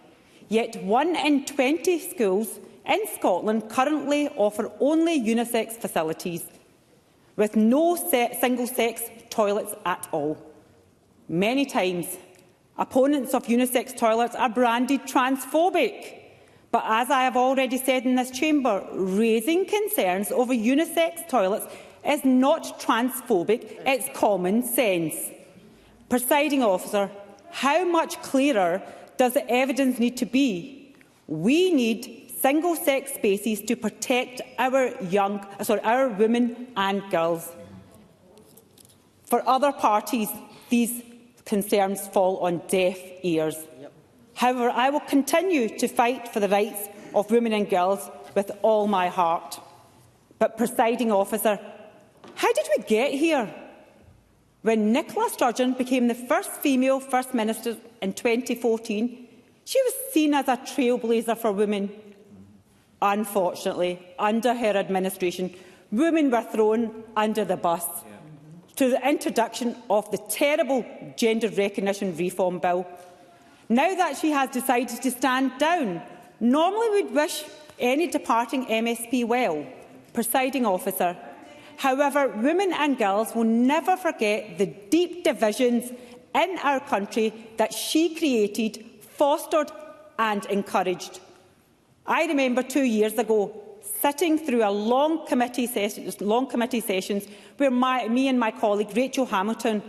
L: Yet 1 in 20 schools in Scotland currently offer only unisex facilities, with no single-sex toilets at all. Many times, opponents of unisex toilets are branded transphobic. But as I have already said in this chamber, raising concerns over unisex toilets is not transphobic, it's common sense. Presiding Officer, how much clearer does the evidence need to be? We need single-sex spaces to protect our women and girls. For other parties, these concerns fall on deaf ears. However, I will continue to fight for the rights of women and girls with all my heart. But, Presiding Officer, how did we get here? When Nicola Sturgeon became the first female First Minister in 2014, she was seen as a trailblazer for women. Unfortunately, under her administration, women were thrown under the bus to the introduction of the terrible Gender Recognition Reform Bill. Now that she has decided to stand down, normally we'd wish any departing MSP well. Presiding Officer, However, women and girls will never forget the deep divisions in our country that she created, fostered and encouraged. I remember 2 years ago sitting through a long committee sessions where me and my colleague Rachel Hamilton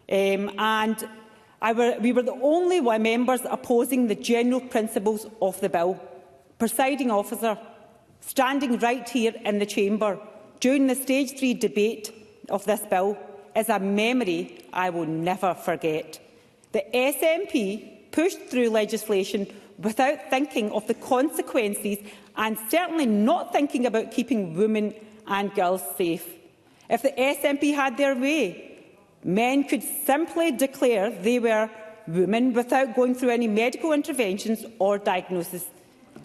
L: we were the only members opposing the general principles of the bill. Presiding officer, standing right here in the chamber during the Stage 3 debate of this bill is a memory I will never forget. The SNP pushed through legislation without thinking of the consequences and certainly not thinking about keeping women and girls safe. If the SNP had their way, men could simply declare they were women without going through any medical interventions or diagnosis.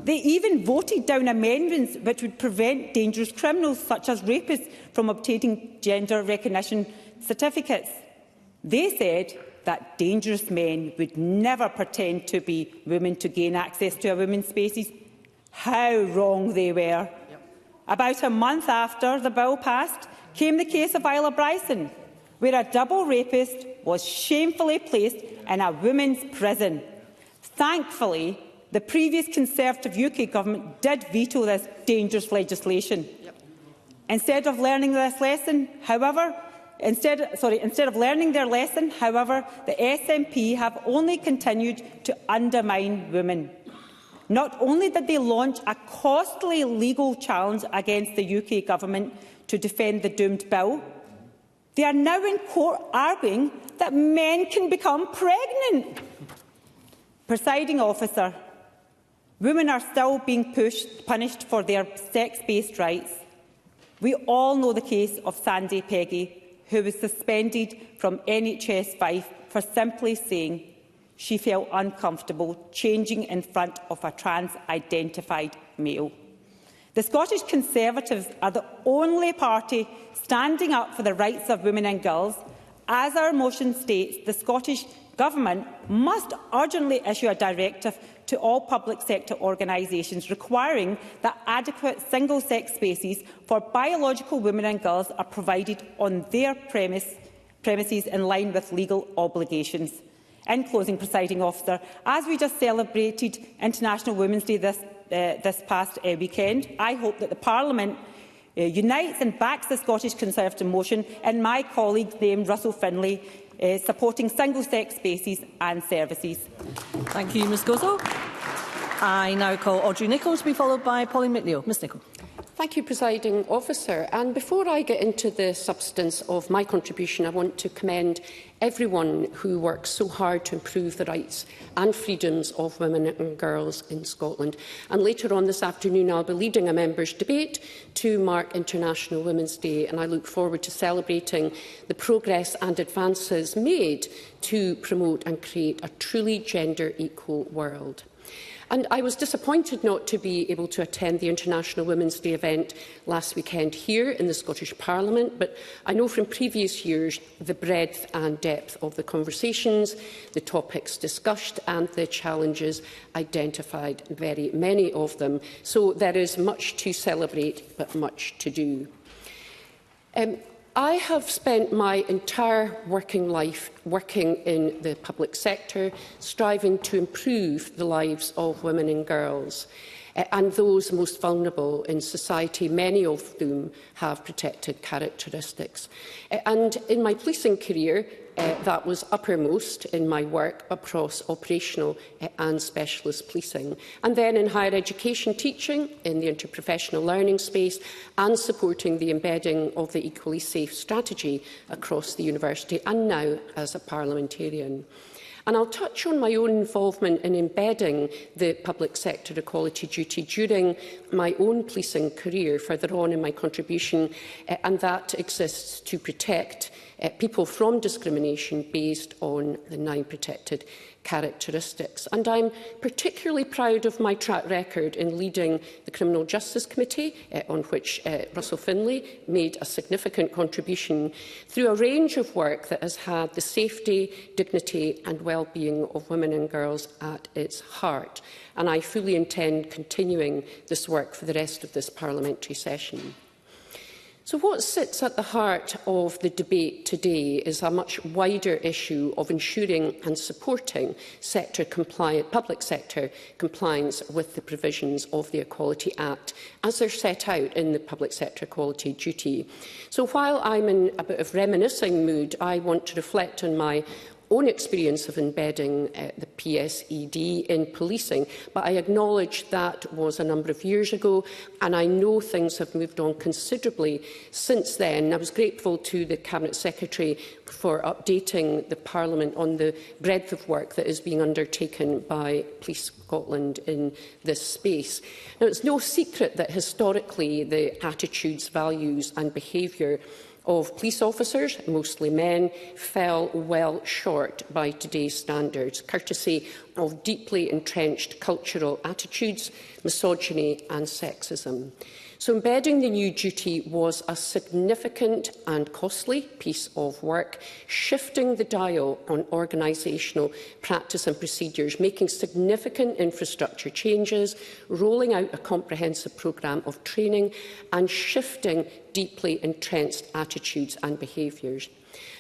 L: They even voted down amendments which would prevent dangerous criminals such as rapists from obtaining gender recognition certificates. They said that dangerous men would never pretend to be women to gain access to a women's spaces. How wrong they were. About a month after the bill passed came the case of Isla Bryson, where a double rapist was shamefully placed in a women's prison. Thankfully, the previous Conservative UK government did veto this dangerous legislation. Instead of learning their lesson, however, the SNP have only continued to undermine women. Not only did they launch a costly legal challenge against the UK government to defend the doomed bill, they are now in court arguing that men can become pregnant. Presiding officer, women are still being punished for their sex-based rights. We all know the case of Sandy Peggy, who was suspended from NHS Fife for simply saying she felt uncomfortable changing in front of a trans-identified male. The Scottish Conservatives are the only party standing up for the rights of women and girls. As our motion states, the Scottish Government must urgently issue a directive to all public sector organisations requiring that adequate single-sex spaces for biological women and girls are provided on their premises in line with legal obligations. In closing, presiding officer, as we just celebrated International Women's Day this past weekend, I hope that the Parliament unites and backs the Scottish Conservative motion and my colleague's name, Russell Finlay, supporting single-sex spaces and services.
J: Thank you, Ms Gozo. I now call Audrey Nicholl to be followed by Pauline McNeill. Ms Nicholl.
M: Thank you, Presiding Officer. And before I get into the substance of my contribution, I want to commend everyone who works so hard to improve the rights and freedoms of women and girls in Scotland. And later on this afternoon, I'll be leading a members' debate to mark International Women's Day, and I look forward to celebrating the progress and advances made to promote and create a truly gender-equal world. And I was disappointed not to be able to attend the International Women's Day event last weekend here in the Scottish Parliament, but I know from previous years the breadth and depth of the conversations, the topics discussed and the challenges identified, very many of them. So there is much to celebrate, but much to do. I have spent my entire working life working in the public sector, striving to improve the lives of women and girls and those most vulnerable in society, many of whom have protected characteristics. And in my policing career, that was uppermost in my work across operational and specialist policing. And then in higher education teaching, in the interprofessional learning space, and supporting the embedding of the Equally Safe strategy across the university, and now as a parliamentarian. And I'll touch on my own involvement in embedding the public sector equality duty during my own policing career further on in my contribution, and that exists to protect people from discrimination based on the 9 protected characteristics. And I'm particularly proud of my track record in leading the Criminal Justice Committee, on which Russell Finlay made a significant contribution, through a range of work that has had the safety, dignity and well-being of women and girls at its heart. And I fully intend continuing this work for the rest of this parliamentary session. So what sits at the heart of the debate today is a much wider issue of ensuring and supporting public sector compliance with the provisions of the Equality Act as they're set out in the Public Sector Equality Duty. So while I'm in a bit of reminiscing mood, I want to reflect on my own experience of embedding the PSED in policing, but I acknowledge that was a number of years ago, and I know things have moved on considerably since then. I was grateful to the Cabinet Secretary for updating the Parliament on the breadth of work that is being undertaken by Police Scotland in this space. Now, it's no secret that historically the attitudes, values and behaviour of police officers, mostly men, fell well short by today's standards, courtesy of deeply entrenched cultural attitudes, misogyny and sexism. So embedding the new duty was a significant and costly piece of work, shifting the dial on organisational practice and procedures, making significant infrastructure changes, rolling out a comprehensive programme of training and shifting deeply entrenched attitudes and behaviours.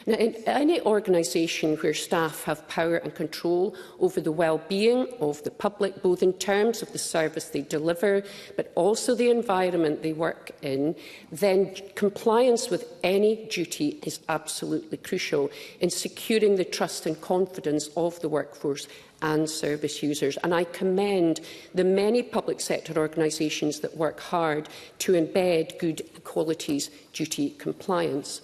M: Now, in any organisation where staff have power and control over the well-being of the public, both in terms of the service they deliver, but also the environment they work in, then compliance with any duty is absolutely crucial in securing the trust and confidence of the workforce and service users. And I commend the many public sector organisations that work hard to embed good equalities duty compliance.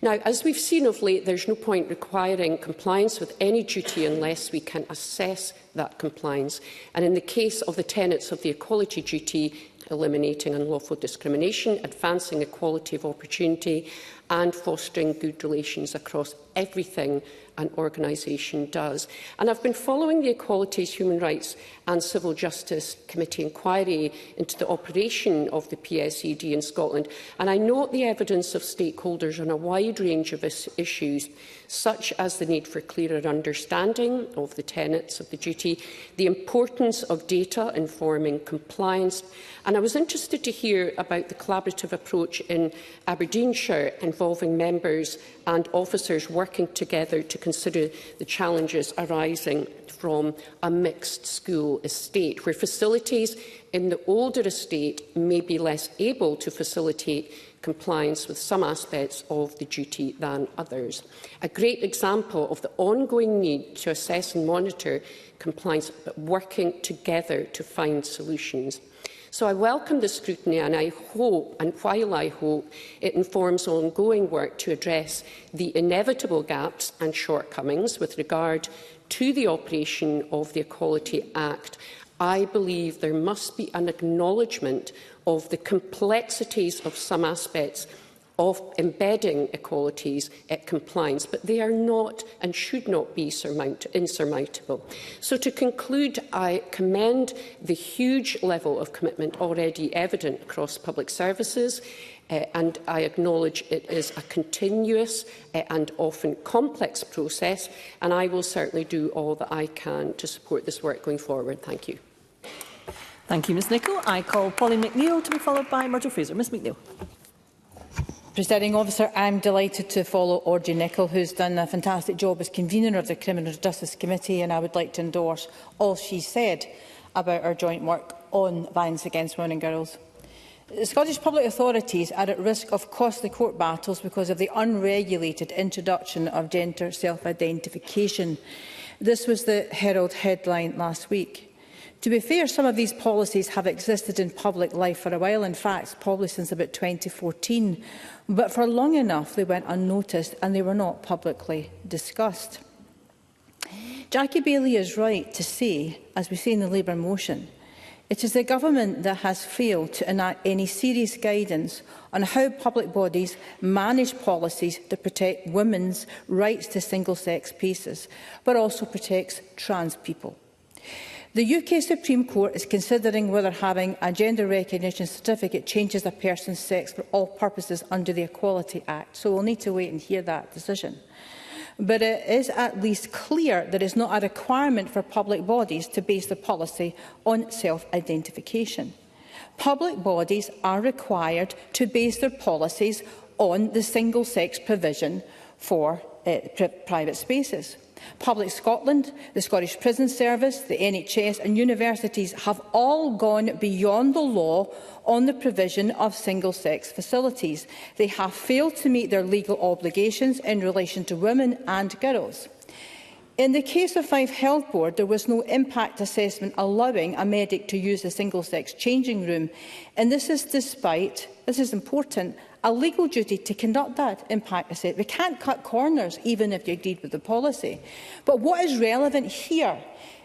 M: Now, as we've seen of late, there's no point requiring compliance with any duty unless we can assess that compliance. And in the case of the tenets of the equality duty, eliminating unlawful discrimination, advancing equality of opportunity and fostering good relations across everything an organisation does. And I've been following the Equalities, Human Rights and Civil Justice Committee inquiry into the operation of the PSED in Scotland, and I note the evidence of stakeholders on a wide range of issues, such as the need for clearer understanding of the tenets of the duty, the importance of data informing compliance, and I was interested to hear about the collaborative approach in Aberdeenshire involving members and officers working together to consider the challenges arising from a mixed school estate, where facilities in the older estate may be less able to facilitate compliance with some aspects of the duty than others. A great example of the ongoing need to assess and monitor compliance, but working together to find solutions. So I welcome the scrutiny, and I hope, and while I hope, it informs ongoing work to address the inevitable gaps and shortcomings with regard to the operation of the Equality Act, I believe there must be an acknowledgement of the complexities of some aspects of embedding equalities at compliance, but they are not and should not be insurmountable. So to conclude, I commend the huge level of commitment already evident across public services, and I acknowledge it is a continuous and often complex process, and I will certainly do all that I can to support this work going forward. Thank you.
J: Thank you, Ms Nicholl. I call Pauline McNeill to be followed by Myrtle Fraser. Ms McNeill.
N: Presiding Officer, I am delighted to follow Audrey Nicholl, who has done a fantastic job as convener of the Criminal Justice Committee, and I would like to endorse all she said about our joint work on violence against women and girls. The Scottish public authorities are at risk of costly court battles because of the unregulated introduction of gender self-identification. This was the Herald headline last week. To be fair, some of these policies have existed in public life for a while, in fact, probably since about 2014, but for long enough they went unnoticed and they were not publicly discussed. Jackie Baillie is right to say, as we say in the Labour motion, it is the government that has failed to enact any serious guidance on how public bodies manage policies that protect women's rights to single-sex spaces, but also protects trans people. The UK Supreme Court is considering whether having a gender recognition certificate changes a person's sex for all purposes under the Equality Act, so we'll need to wait and hear that decision. But it is at least clear that it is not a requirement for public bodies to base their policy on self-identification. Public bodies are required to base their policies on the single-sex provision for private spaces. Public Scotland, the Scottish Prison Service, the NHS and universities have all gone beyond the law on the provision of single-sex facilities. They have failed to meet their legal obligations in relation to women and girls. In the case of Fife Health Board, there was no impact assessment allowing a medic to use the single-sex changing room, and this is despite, this is important, a legal duty to conduct that impact assessment. We can't cut corners, even if you agreed with the policy. But what is relevant here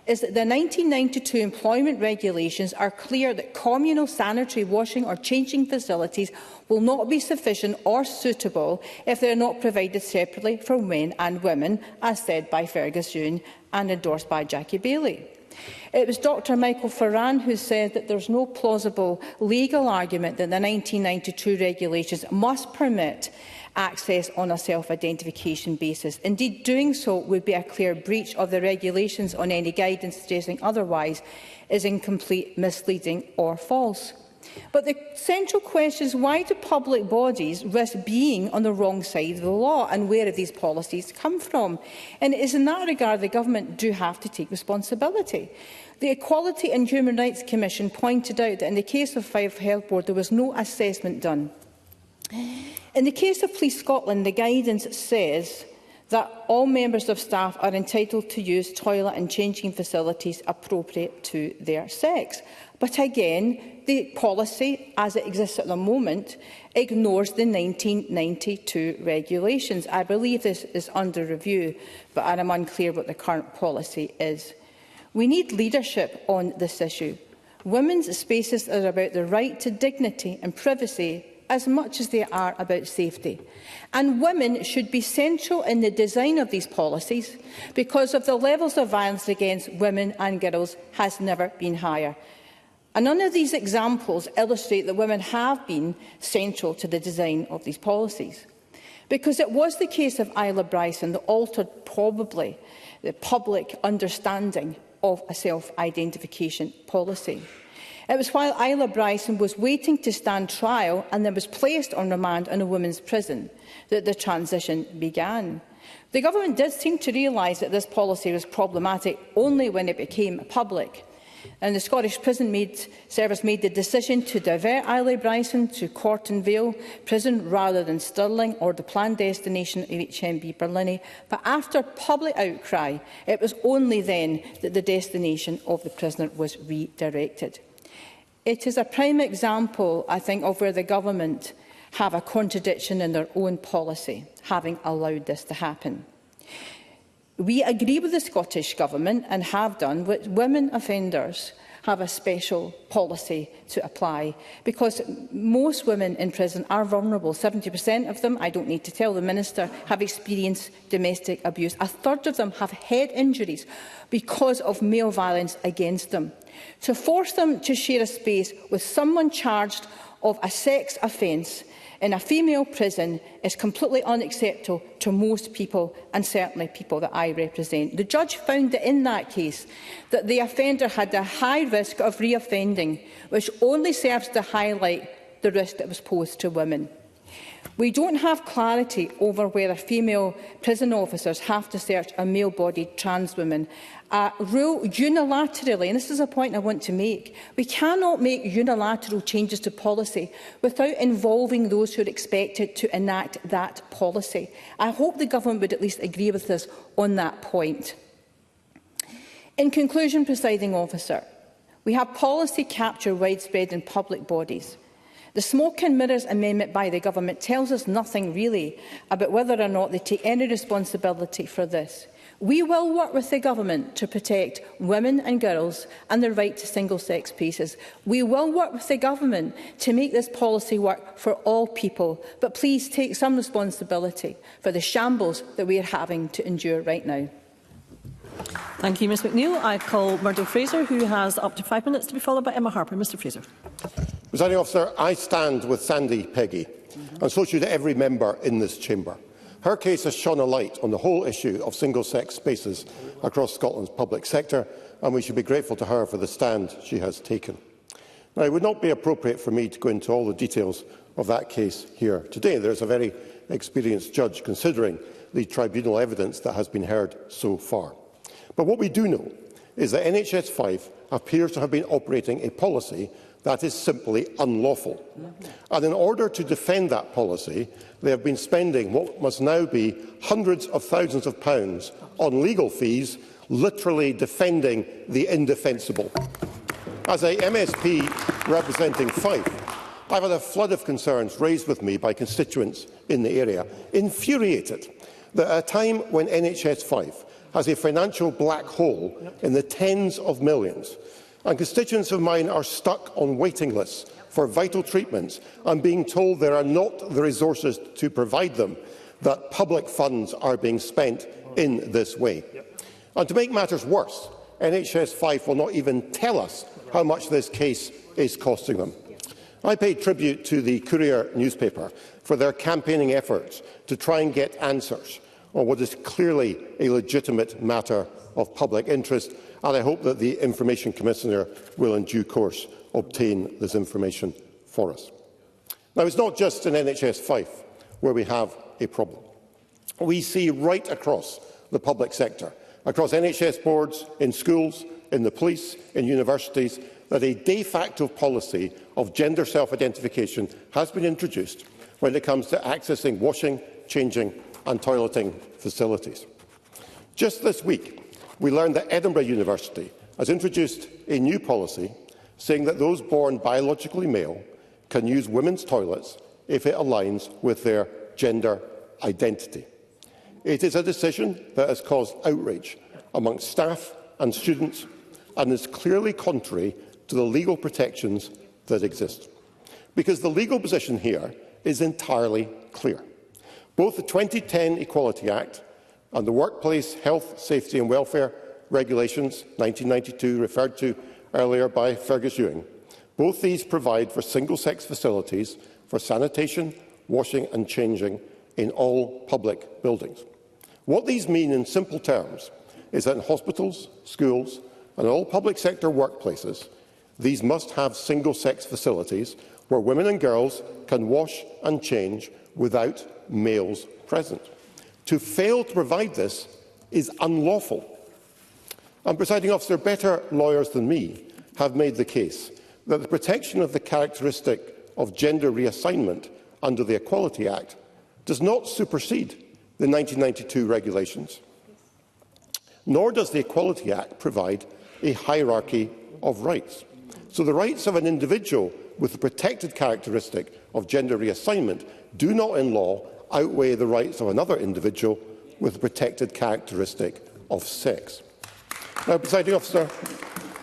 N: is that the 1992 employment regulations are clear that communal sanitary washing or changing facilities will not be sufficient or suitable if they are not provided separately for men and women, as said by Fergus Ewing and endorsed by Jackie Bailey. It was Dr Michael Ferran who said that there is no plausible legal argument that the 1992 regulations must permit access on a self-identification basis. Indeed, doing so would be a clear breach of the regulations on any guidance suggesting otherwise is incomplete, misleading or false. But the central question is, why do public bodies risk being on the wrong side of the law, and where have these policies come from? And it is in that regard the Government do have to take responsibility. The Equality and Human Rights Commission pointed out that in the case of Fife Health Board there was no assessment done. In the case of Police Scotland, the guidance says that all members of staff are entitled to use toilet and changing facilities appropriate to their sex. But again, the policy, as it exists at the moment, ignores the 1992 regulations. I believe this is under review, but I am unclear what the current policy is. We need leadership on this issue. Women's spaces are about the right to dignity and privacy as much as they are about safety. And women should be central in the design of these policies because of the levels of violence against women and girls has never been higher. And none of these examples illustrate that women have been central to the design of these policies. Because it was the case of Isla Bryson that altered probably the public understanding of a self-identification policy. It was while Isla Bryson was waiting to stand trial and then was placed on remand in a women's prison that the transition began. The Government did seem to realise that this policy was problematic only when it became public. And the Scottish Prison Service made the decision to divert Isla Bryson to Corton Vale Prison rather than Stirling or the planned destination of HMP Barlinnie. But after public outcry, it was only then that the destination of the prisoner was redirected. It is a prime example, I think, of where the Government have a contradiction in their own policy, having allowed this to happen. We agree with the Scottish Government, and have done, that women offenders have a special policy to apply, because most women in prison are vulnerable. 70% of them, I don't need to tell the Minister, have experienced domestic abuse. A third of them have head injuries because of male violence against them. To force them to share a space with someone charged of a sex offence in a female prison is completely unacceptable to most people, and certainly people that I represent. The judge found that in that case that the offender had a high risk of reoffending, which only serves to highlight the risk that was posed to women. We don't have clarity over whether female prison officers have to search a male-bodied trans woman. Rule unilaterally, and this is a point I want to make, we cannot make unilateral changes to policy without involving those who are expected to enact that policy. I hope the Government would at least agree with us on that point. In conclusion, Presiding Officer, we have policy capture widespread in public bodies. The Smoke and Mirrors amendment by the Government tells us nothing really about whether or not they take any responsibility for this. We will work with the Government to protect women and girls and their right to single-sex spaces. We will work with the Government to make this policy work for all people, but please take some responsibility for the shambles that we are having to endure right now.
J: Thank you, Ms McNeill. I call Murdo Fraser, who has up to 5 minutes, to be followed by Emma Harper. Mr Fraser.
O: Presiding Officer, I stand with Sandy Peggy, and so should every member in this chamber. Her case has shone a light on the whole issue of single-sex spaces across Scotland's public sector, and we should be grateful to her for the stand she has taken. Now, it would not be appropriate for me to go into all the details of that case here today. There is a very experienced judge considering the tribunal evidence that has been heard so far. But what we do know is that NHS 5 appears to have been operating a policy that is simply unlawful. And in order to defend that policy, they have been spending what must now be hundreds of thousands of pounds on legal fees, literally defending the indefensible. As a MSP representing Fife, I've had a flood of concerns raised with me by constituents in the area, infuriated that at a time when NHS 5 has a financial black hole in the tens of millions, and constituents of mine are stuck on waiting lists for vital treatments and being told there are not the resources to provide them, that public funds are being spent in this way. And to make matters worse, NHS 5 will not even tell us how much this case is costing them. I pay tribute to the Courier newspaper for their campaigning efforts to try and get answers on what is clearly a legitimate matter of public interest, and I hope that the Information Commissioner will in due course obtain this information for us. Now, it's not just in NHS 5 where we have a problem. We see right across the public sector, across NHS boards, in schools, in the police, in universities, that a de facto policy of gender self-identification has been introduced when it comes to accessing washing, changing and toileting facilities. Just this week, we learned that Edinburgh University has introduced a new policy saying that those born biologically male can use women's toilets if it aligns with their gender identity. It is a decision that has caused outrage amongst staff and students and is clearly contrary to the legal protections that exist. Because the legal position here is entirely clear. Both the 2010 Equality Act and the Workplace Health, Safety and Welfare Regulations 1992, referred to earlier by Fergus Ewing, both these provide for single-sex facilities for sanitation, washing and changing in all public buildings. What these mean in simple terms is that in hospitals, schools and all public sector workplaces, these must have single-sex facilities where women and girls can wash and change without males present. To fail to provide this is unlawful. And, Presiding Officer, better lawyers than me have made the case that the protection of the characteristic of gender reassignment under the Equality Act does not supersede the 1992 regulations, nor does the Equality Act provide a hierarchy of rights. So the rights of an individual with the protected characteristic of gender reassignment do not in law outweigh the rights of another individual with the protected characteristic of sex. Now, Presiding Officer,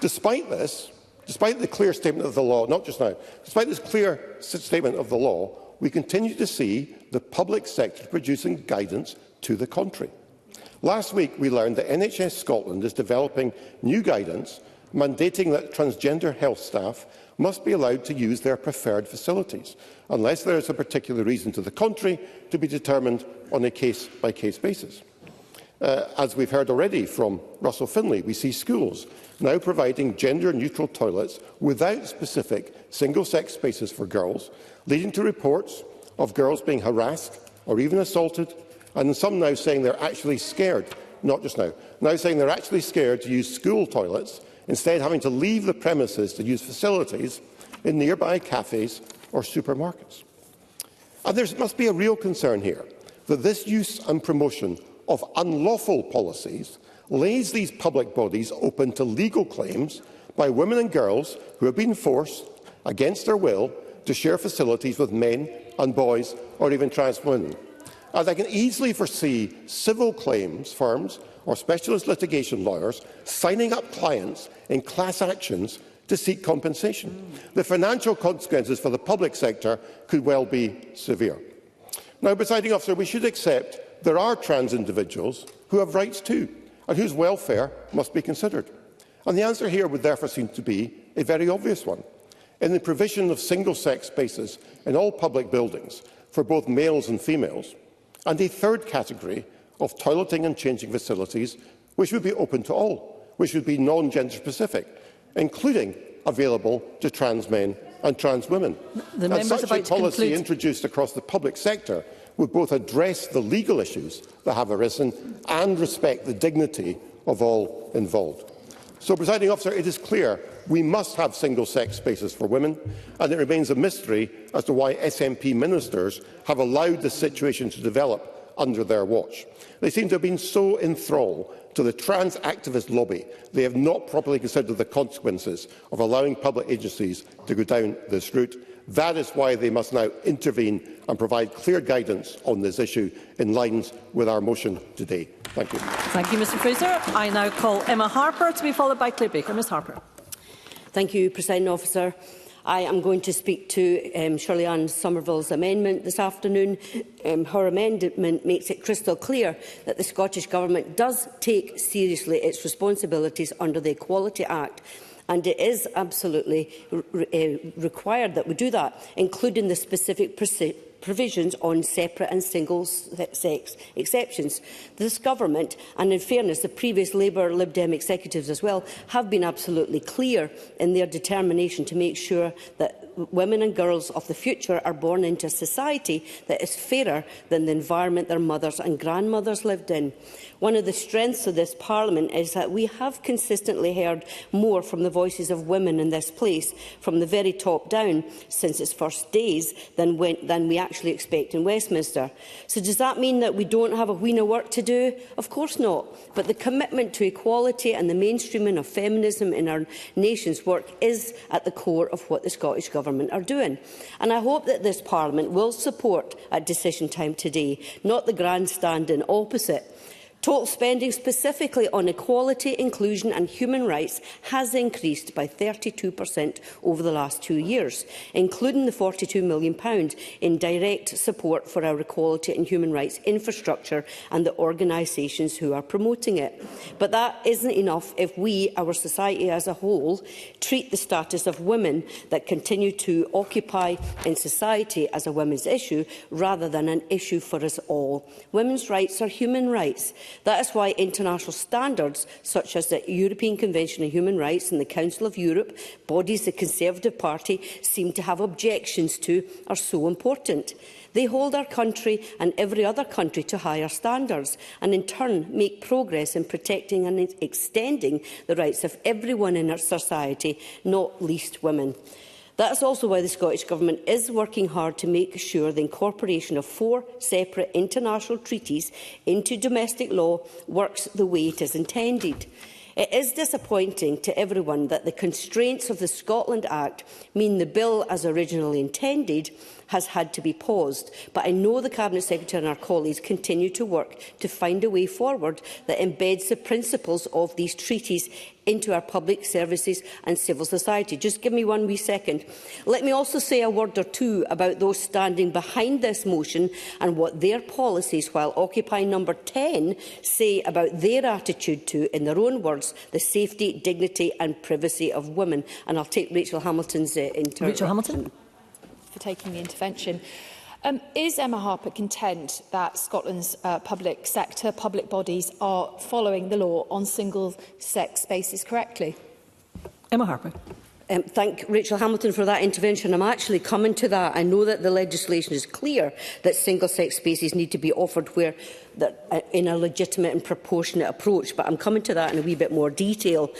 O: despite the clear statement of the law, not just now, despite this clear statement of the law, we continue to see the public sector producing guidance to the contrary. Last week, we learned that NHS Scotland is developing new guidance mandating that transgender health staff must be allowed to use their preferred facilities, unless there is a particular reason to the contrary to be determined on a case-by-case basis. As we've heard already from Russell Finlay, we see schools now providing gender-neutral toilets without specific single-sex spaces for girls, leading to reports of girls being harassed or even assaulted, and some now saying they're actually scared, not just now saying they're actually scared to use school toilets, instead having to leave the premises to use facilities in nearby cafes or supermarkets. And there must be a real concern here that this use and promotion of unlawful policies lays these public bodies open to legal claims by women and girls who have been forced, against their will, to share facilities with men and boys or even trans women. As I can easily foresee civil claims firms or specialist litigation lawyers signing up clients in class actions to seek compensation. The financial consequences for the public sector could well be severe. Now, Presiding Officer, we should accept there are trans individuals who have rights too, and whose welfare must be considered. And the answer here would therefore seem to be a very obvious one. In the provision of single-sex spaces in all public buildings for both males and females, and a third category of toileting and changing facilities which would be open to all, which would be non-gender specific, including available to trans men and trans women. Such a policy introduced across the public sector would both address the legal issues that have arisen and respect the dignity of all involved. So, Presiding Officer, it is clear we must have single-sex spaces for women, and it remains a mystery as to why SNP ministers have allowed this situation to develop under their watch. They seem to have been so enthralled to the trans activist lobby, they have not properly considered the consequences of allowing public agencies to go down this route. That is why they must now intervene and provide clear guidance on this issue in line with our motion today. Thank you.
J: Thank you, Mr Fraser. I now call Emma Harper to be followed by Claire Baker. Ms Harper.
P: Thank you, Presiding Officer. I am going to speak to Shirley Ann Somerville's amendment this afternoon. Her amendment makes it crystal clear that the Scottish Government does take seriously its responsibilities under the Equality Act, and it is absolutely required that we do that, including the specific provisions on separate and single-sex exceptions. This Government, and in fairness, the previous Labour Lib Dem executives as well, have been absolutely clear in their determination to make sure that women and girls of the future are born into a society that is fairer than the environment their mothers and grandmothers lived in. One of the strengths of this Parliament is that we have consistently heard more from the voices of women in this place, from the very top down, since its first days, than we actually expect in Westminster. So does that mean that we don't have a wheen of work to do? Of course not. But the commitment to equality and the mainstreaming of feminism in our nation's work is at the core of what the Scottish Government are doing. And I hope that this Parliament will support at decision time today, not the grandstanding opposite. Total spending specifically on equality, inclusion and human rights has increased by 32% over the last 2 years, including the £42 million in direct support for our equality and human rights infrastructure and the organisations who are promoting it. But that isn't enough if we, our society as a whole, treat the status of women that continue to occupy in society as a women's issue rather than an issue for us all. Women's rights are human rights. That is why international standards such as the European Convention on Human Rights and the Council of Europe, bodies the Conservative Party seem to have objections to, are so important. They hold our country and every other country to higher standards and in turn make progress in protecting and extending the rights of everyone in our society, not least women. That is also why the Scottish Government is working hard to make sure the incorporation of 4 separate international treaties into domestic law works the way it is intended. It is disappointing to everyone that the constraints of the Scotland Act mean the bill, as originally intended, has had to be paused. But I know the Cabinet Secretary and our colleagues continue to work to find a way forward that embeds the principles of these treaties into our public services and civil society. Just give me 1 wee second. Let me also say a word or two about those standing behind this motion and what their policies, while occupying number 10, say about their attitude to, in their own words, the safety, dignity and privacy of women. And I'll take Rachel Hamilton's intervention.
J: Rachel Hamilton.
Q: For taking the intervention. Is Emma Harper content that Scotland's public sector, public bodies are following the law on single-sex spaces correctly?
J: Emma Harper.
P: Thank Rachel Hamilton for that intervention. I'm actually coming to that. I know that the legislation is clear that single-sex spaces need to be offered in a legitimate and proportionate approach, but I'm coming to that in a wee bit more detail.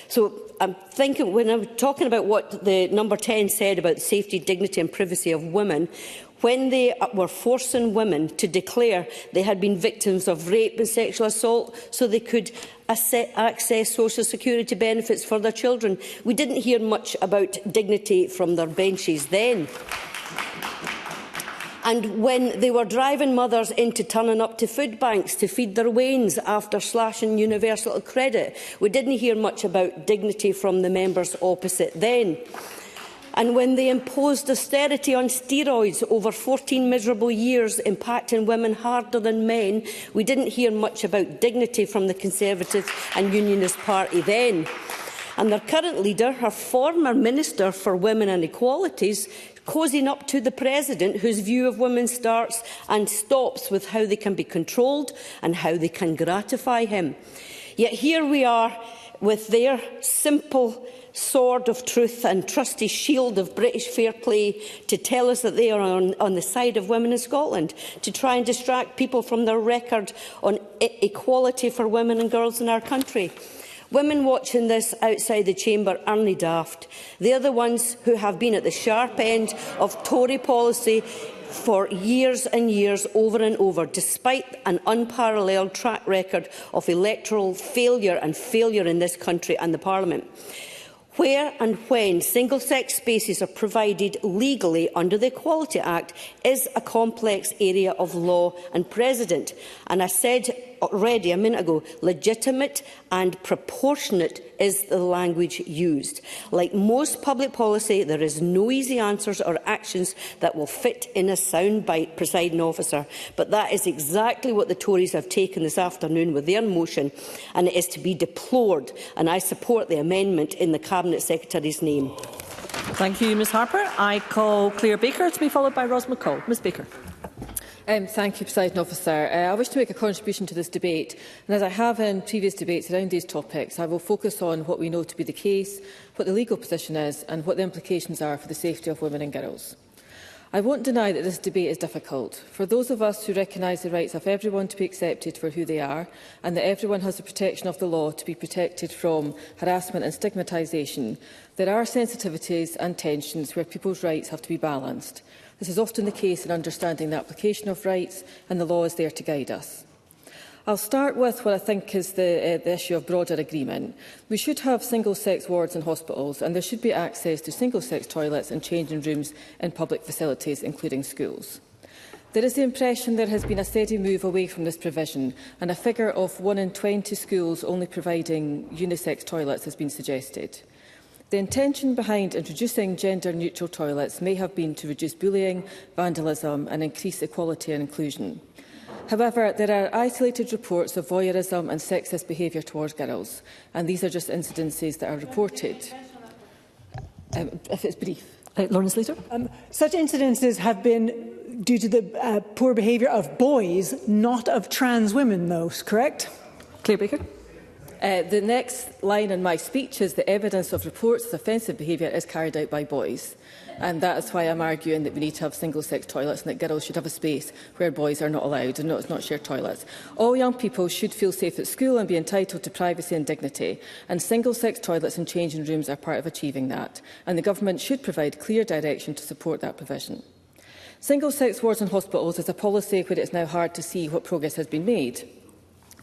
P: So I'm thinking, when I'm talking about what the number 10 said about the safety, dignity and privacy of women, when they were forcing women to declare they had been victims of rape and sexual assault so they could access social security benefits for their children, we didn't hear much about dignity from their benches then. And when they were driving mothers into turning up to food banks to feed their wains after slashing universal credit, we didn't hear much about dignity from the members opposite then. And when they imposed austerity on steroids over 14 miserable years, impacting women harder than men, we didn't hear much about dignity from the Conservative and Unionist Party then. And their current leader, her former Minister for Women and Equalities, cozying up to the President, whose view of women starts and stops with how they can be controlled and how they can gratify him. Yet here we are with their simple sword of truth and trusty shield of British fair play to tell us that they are on the side of women in Scotland, to try and distract people from their record on equality for women and girls in our country. Women watching this outside the chamber are only daft. They are the ones who have been at the sharp end of Tory policy for years and years, over and over, despite an unparalleled track record of electoral failure and failure in this country and the Parliament. Where and when single-sex spaces are provided legally under the Equality Act is a complex area of law and precedent. And I said already a minute ago, legitimate and proportionate is the language used. Like most public policy, there is no easy answers or actions that will fit in a soundbite, presiding officer. But that is exactly what the Tories have taken this afternoon with their motion, and it is to be deplored. And I support the amendment in the Cabinet Secretary's name.
J: Thank you, Ms Harper. I call Claire Baker to be followed by Ros McCall. Ms Baker.
R: Thank you, Presiding Officer. I wish to make a contribution to this debate, and as I have in previous debates around these topics, I will focus on what we know to be the case, what the legal position is, and what the implications are for the safety of women and girls. I won't deny that this debate is difficult. For those of us who recognise the rights of everyone to be accepted for who they are, and that everyone has the protection of the law to be protected from harassment and stigmatisation, there are sensitivities and tensions where people's rights have to be balanced. This is often the case in understanding the application of rights, and the law is there to guide us. I'll start with what I think is the issue of broader agreement. We should have single-sex wards in hospitals, and there should be access to single-sex toilets and changing rooms in public facilities, including schools. There is the impression there has been a steady move away from this provision, and a figure of 1 in 20 schools only providing unisex toilets has been suggested. The intention behind introducing gender-neutral toilets may have been to reduce bullying, vandalism and increase equality and inclusion. However, there are isolated reports of voyeurism and sexist behaviour towards girls, and these are just incidences that are reported. If it's brief.
J: Lawrence Leader.
C: Such incidences have been due to the poor behaviour of boys, not of trans women, though, correct?
J: Claire Baker.
R: The next line in my speech is the evidence of reports of offensive behaviour is carried out by boys. And that is why I'm arguing that we need to have single-sex toilets and that girls should have a space where boys are not allowed and not shared toilets. All young people should feel safe at school and be entitled to privacy and dignity. And single-sex toilets and changing rooms are part of achieving that. And the government should provide clear direction to support that provision. Single-sex wards in hospitals is a policy where it is now hard to see what progress has been made.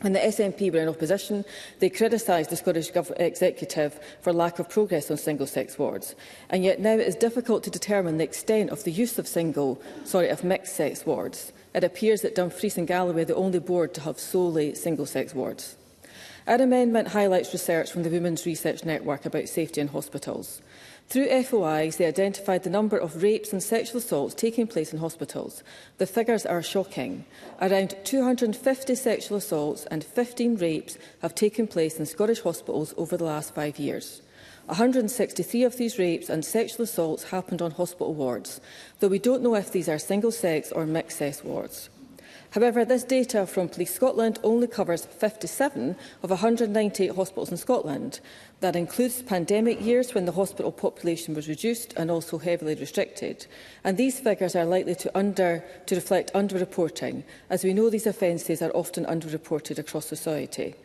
R: When the SNP were in opposition, they criticised the Scottish Executive for lack of progress on single-sex wards. And yet now it is difficult to determine the extent of the use of mixed-sex wards. It appears that Dumfries and Galloway are the only board to have solely single-sex wards. Our amendment highlights research from the Women's Research Network about safety in hospitals. Through FOIs, they identified the number of rapes and sexual assaults taking place in hospitals. The figures are shocking. Around 250 sexual assaults and 15 rapes have taken place in Scottish hospitals over the last 5 years. 163 of these rapes and sexual assaults happened on hospital wards, though we don't know if these are single-sex or mixed-sex wards. However, this data from Police Scotland only covers 57 of 198 hospitals in Scotland. That includes pandemic years when the hospital population was reduced and also heavily restricted. And these figures are likely to reflect underreporting, as we know these offences are often underreported across society.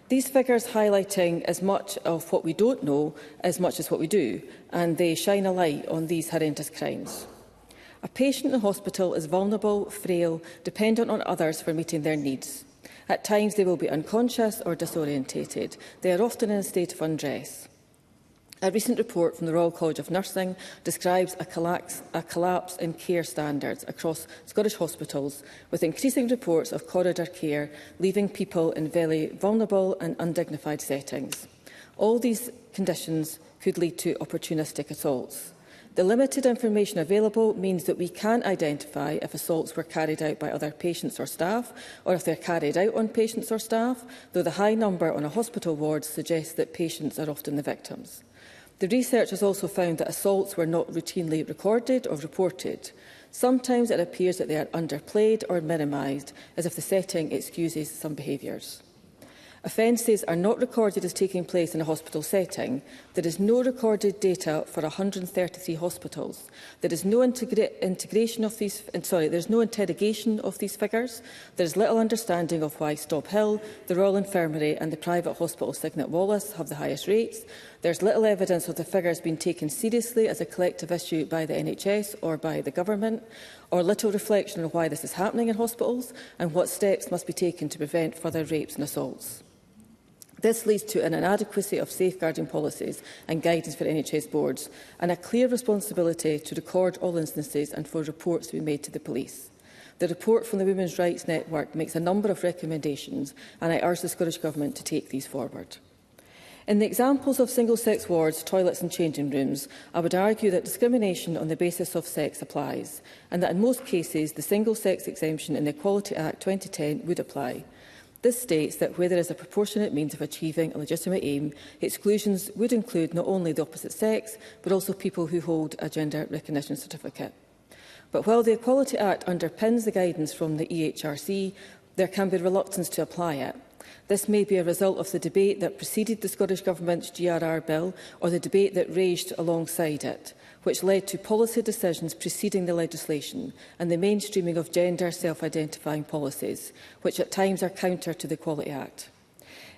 R: These figures highlighting as much of what we don't know as much as what we do, and they shine a light on these horrendous crimes. A patient in hospital is vulnerable, frail, dependent on others for meeting their needs. At times they will be unconscious or disorientated. They are often in a state of undress. A recent report from the Royal College of Nursing describes a collapse in care standards across Scottish hospitals, with increasing reports of corridor care leaving people in very vulnerable and undignified settings. All these conditions could lead to opportunistic assaults. The limited information available means that we can't identify if assaults were carried out by other patients or staff, or if they are carried out on patients or staff, though the high number on a hospital ward suggests that patients are often the victims. The research has also found that assaults were not routinely recorded or reported. Sometimes it appears that they are underplayed or minimised, as if the setting excuses some behaviours. Offences are not recorded as taking place in a hospital setting. There is no recorded data for 133 hospitals. There is no interrogation of these figures. There is little understanding of why Stop Hill, the Royal Infirmary and the private hospital Signet Wallace have the highest rates. There is little evidence of the figures being taken seriously as a collective issue by the NHS or by the government, or little reflection on why this is happening in hospitals and what steps must be taken to prevent further rapes and assaults. This leads to an inadequacy of safeguarding policies and guidance for NHS boards, and a clear responsibility to record all instances and for reports to be made to the police. The report from the Women's Rights Network makes a number of recommendations, and I urge the Scottish Government to take these forward. In the examples of single-sex wards, toilets and changing rooms, I would argue that discrimination on the basis of sex applies, and that in most cases the single-sex exemption in the Equality Act 2010 would apply. This states that where there is a proportionate means of achieving a legitimate aim, exclusions would include not only the opposite sex, but also people who hold a gender recognition certificate. But while the Equality Act underpins the guidance from the EHRC, there can be reluctance to apply it. This may be a result of the debate that preceded the Scottish Government's GRR bill, or the debate that raged alongside it, which led to policy decisions preceding the legislation and the mainstreaming of gender self-identifying policies, which at times are counter to the Equality Act.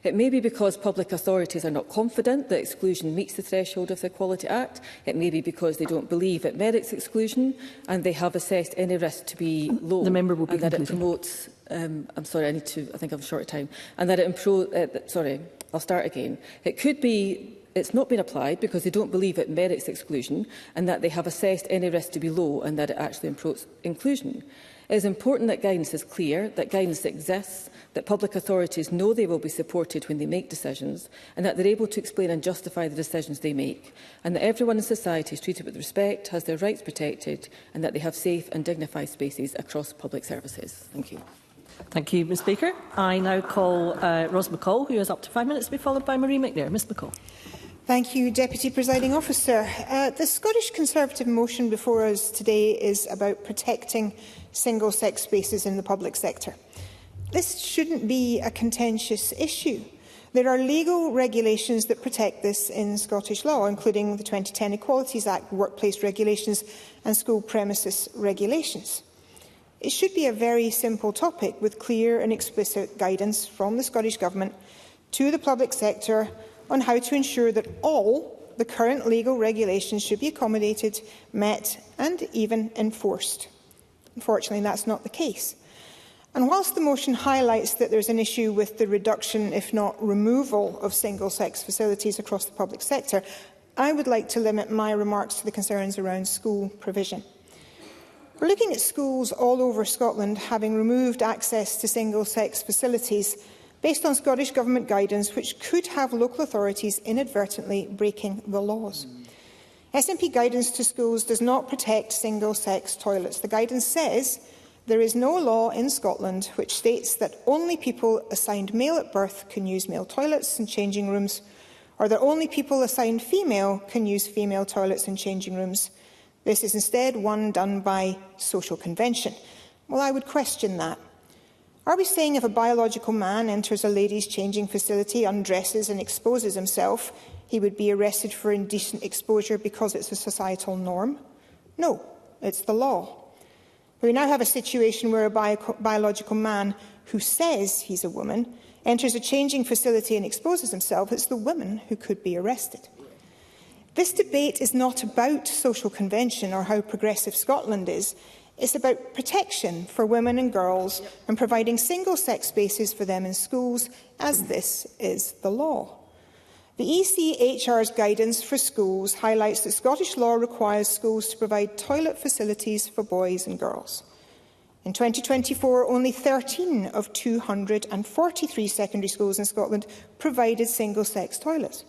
R: It may be because public authorities are not confident that exclusion meets the threshold of the Equality Act. It may be because they don't believe it merits exclusion and they have assessed any risk to be low.
J: The member will be
R: and that
J: concluding.
R: it promotes. I'm sorry, I think I'm short of time. And that it I'll start again. It could be it's not been applied because they don't believe it merits exclusion, and that they have assessed any risk to be low and that it actually improves inclusion. It is important that guidance is clear, that guidance exists, that public authorities know they will be supported when they make decisions, and that they're able to explain and justify the decisions they make, and that everyone in society is treated with respect, has their rights protected, and that they have safe and dignified spaces across public services. Thank you.
J: Thank you, Ms Baker. I now call Ros McCall, who has up to 5 minutes, to be followed by Marie McNair. Ms McCall.
S: Thank you, Deputy Presiding Officer. The Scottish Conservative motion before us today is about protecting single-sex spaces in the public sector. This shouldn't be a contentious issue. There are legal regulations that protect this in Scottish law, including the 2010 Equalities Act, workplace regulations and school premises regulations. It should be a very simple topic with clear and explicit guidance from the Scottish Government to the public sector on how to ensure that all the current legal regulations should be accommodated, met and even enforced. Unfortunately, that's not the case. And whilst the motion highlights that there is an issue with the reduction, if not removal, of single-sex facilities across the public sector, I would like to limit my remarks to the concerns around school provision. We're looking at schools all over Scotland having removed access to single-sex facilities based on Scottish Government guidance, which could have local authorities inadvertently breaking the laws. SNP guidance to schools does not protect single-sex toilets. The guidance says there is no law in Scotland which states that only people assigned male at birth can use male toilets and changing rooms, or that only people assigned female can use female toilets and changing rooms. This is instead one done by social convention. Well, I would question that. Are we saying if a biological man enters a ladies' changing facility, undresses and exposes himself, he would be arrested for indecent exposure because it's a societal norm? No, it's the law. We now have a situation where a biological man who says he's a woman enters a changing facility and exposes himself. It's the woman who could be arrested. This debate is not about social convention or how progressive Scotland is. It's about protection for women and girls and providing single-sex spaces for them in schools, as this is the law. The ECHR's guidance for schools highlights that Scottish law requires schools to provide toilet facilities for boys and girls. In 2024, only 13 of 243 secondary schools in Scotland provided single-sex toilets.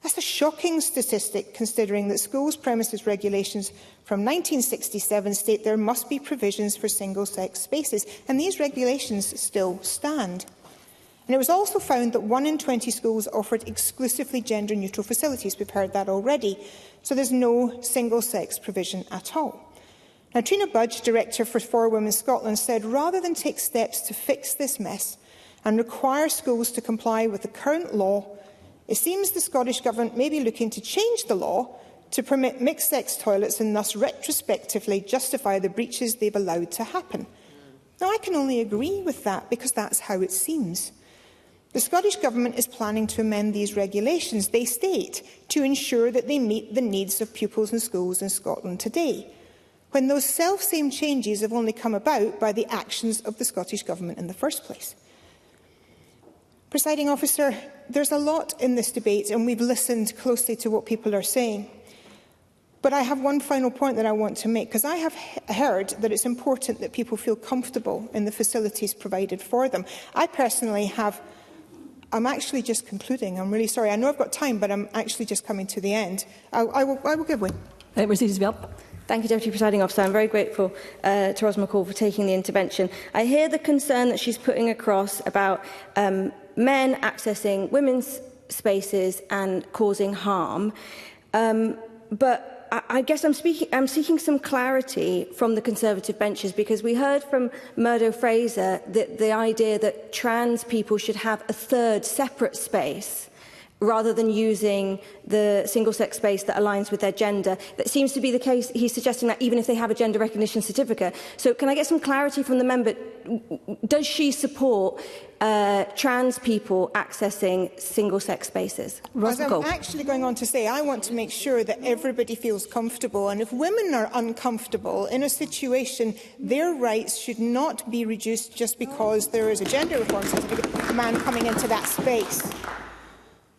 S: That's a shocking statistic, considering that schools' premises regulations from 1967 state there must be provisions for single-sex spaces, and these regulations still stand. And it was also found that 1 in 20 schools offered exclusively gender-neutral facilities. We've heard that already. So there's no single-sex provision at all. Now, Trina Budge, Director for Women Scotland, said rather than take steps to fix this mess, and require schools to comply with the current law, it seems the Scottish Government may be looking to change the law to permit mixed-sex toilets and thus retrospectively justify the breaches they've allowed to happen. Now, I can only agree with that because that's how it seems. The Scottish Government is planning to amend these regulations, they state, to ensure that they meet the needs of pupils in schools in Scotland today, when those self-same changes have only come about by the actions of the Scottish Government in the first place. Presiding Officer, there's a lot in this debate and we've listened closely to what people are saying. But I have one final point that I want to make, because I have heard that it's important that people feel comfortable in the facilities provided for them. I personally have... I'm actually just concluding. I'm really sorry. I know I've got time, but I'm actually just coming to the end. I will give way.
J: Mercedes Verp.
D: Thank you, Deputy Presiding Officer. I'm very grateful to Ros McCall for taking the intervention. I hear the concern that she's putting across about men accessing women's spaces and causing harm. But I guess I'm seeking some clarity from the Conservative benches, because we heard from Murdo Fraser that the idea that trans people should have a third separate space rather than using the single-sex space that aligns with their gender. That seems to be the case. He's suggesting that even if they have a gender recognition certificate. So can I get some clarity from the member? Does she support trans people accessing single-sex spaces?
S: As I'm actually going on to say, I want to make sure that everybody feels comfortable. And if women are uncomfortable in a situation, their rights should not be reduced just because there is a gender reform certificate, a man coming into that space.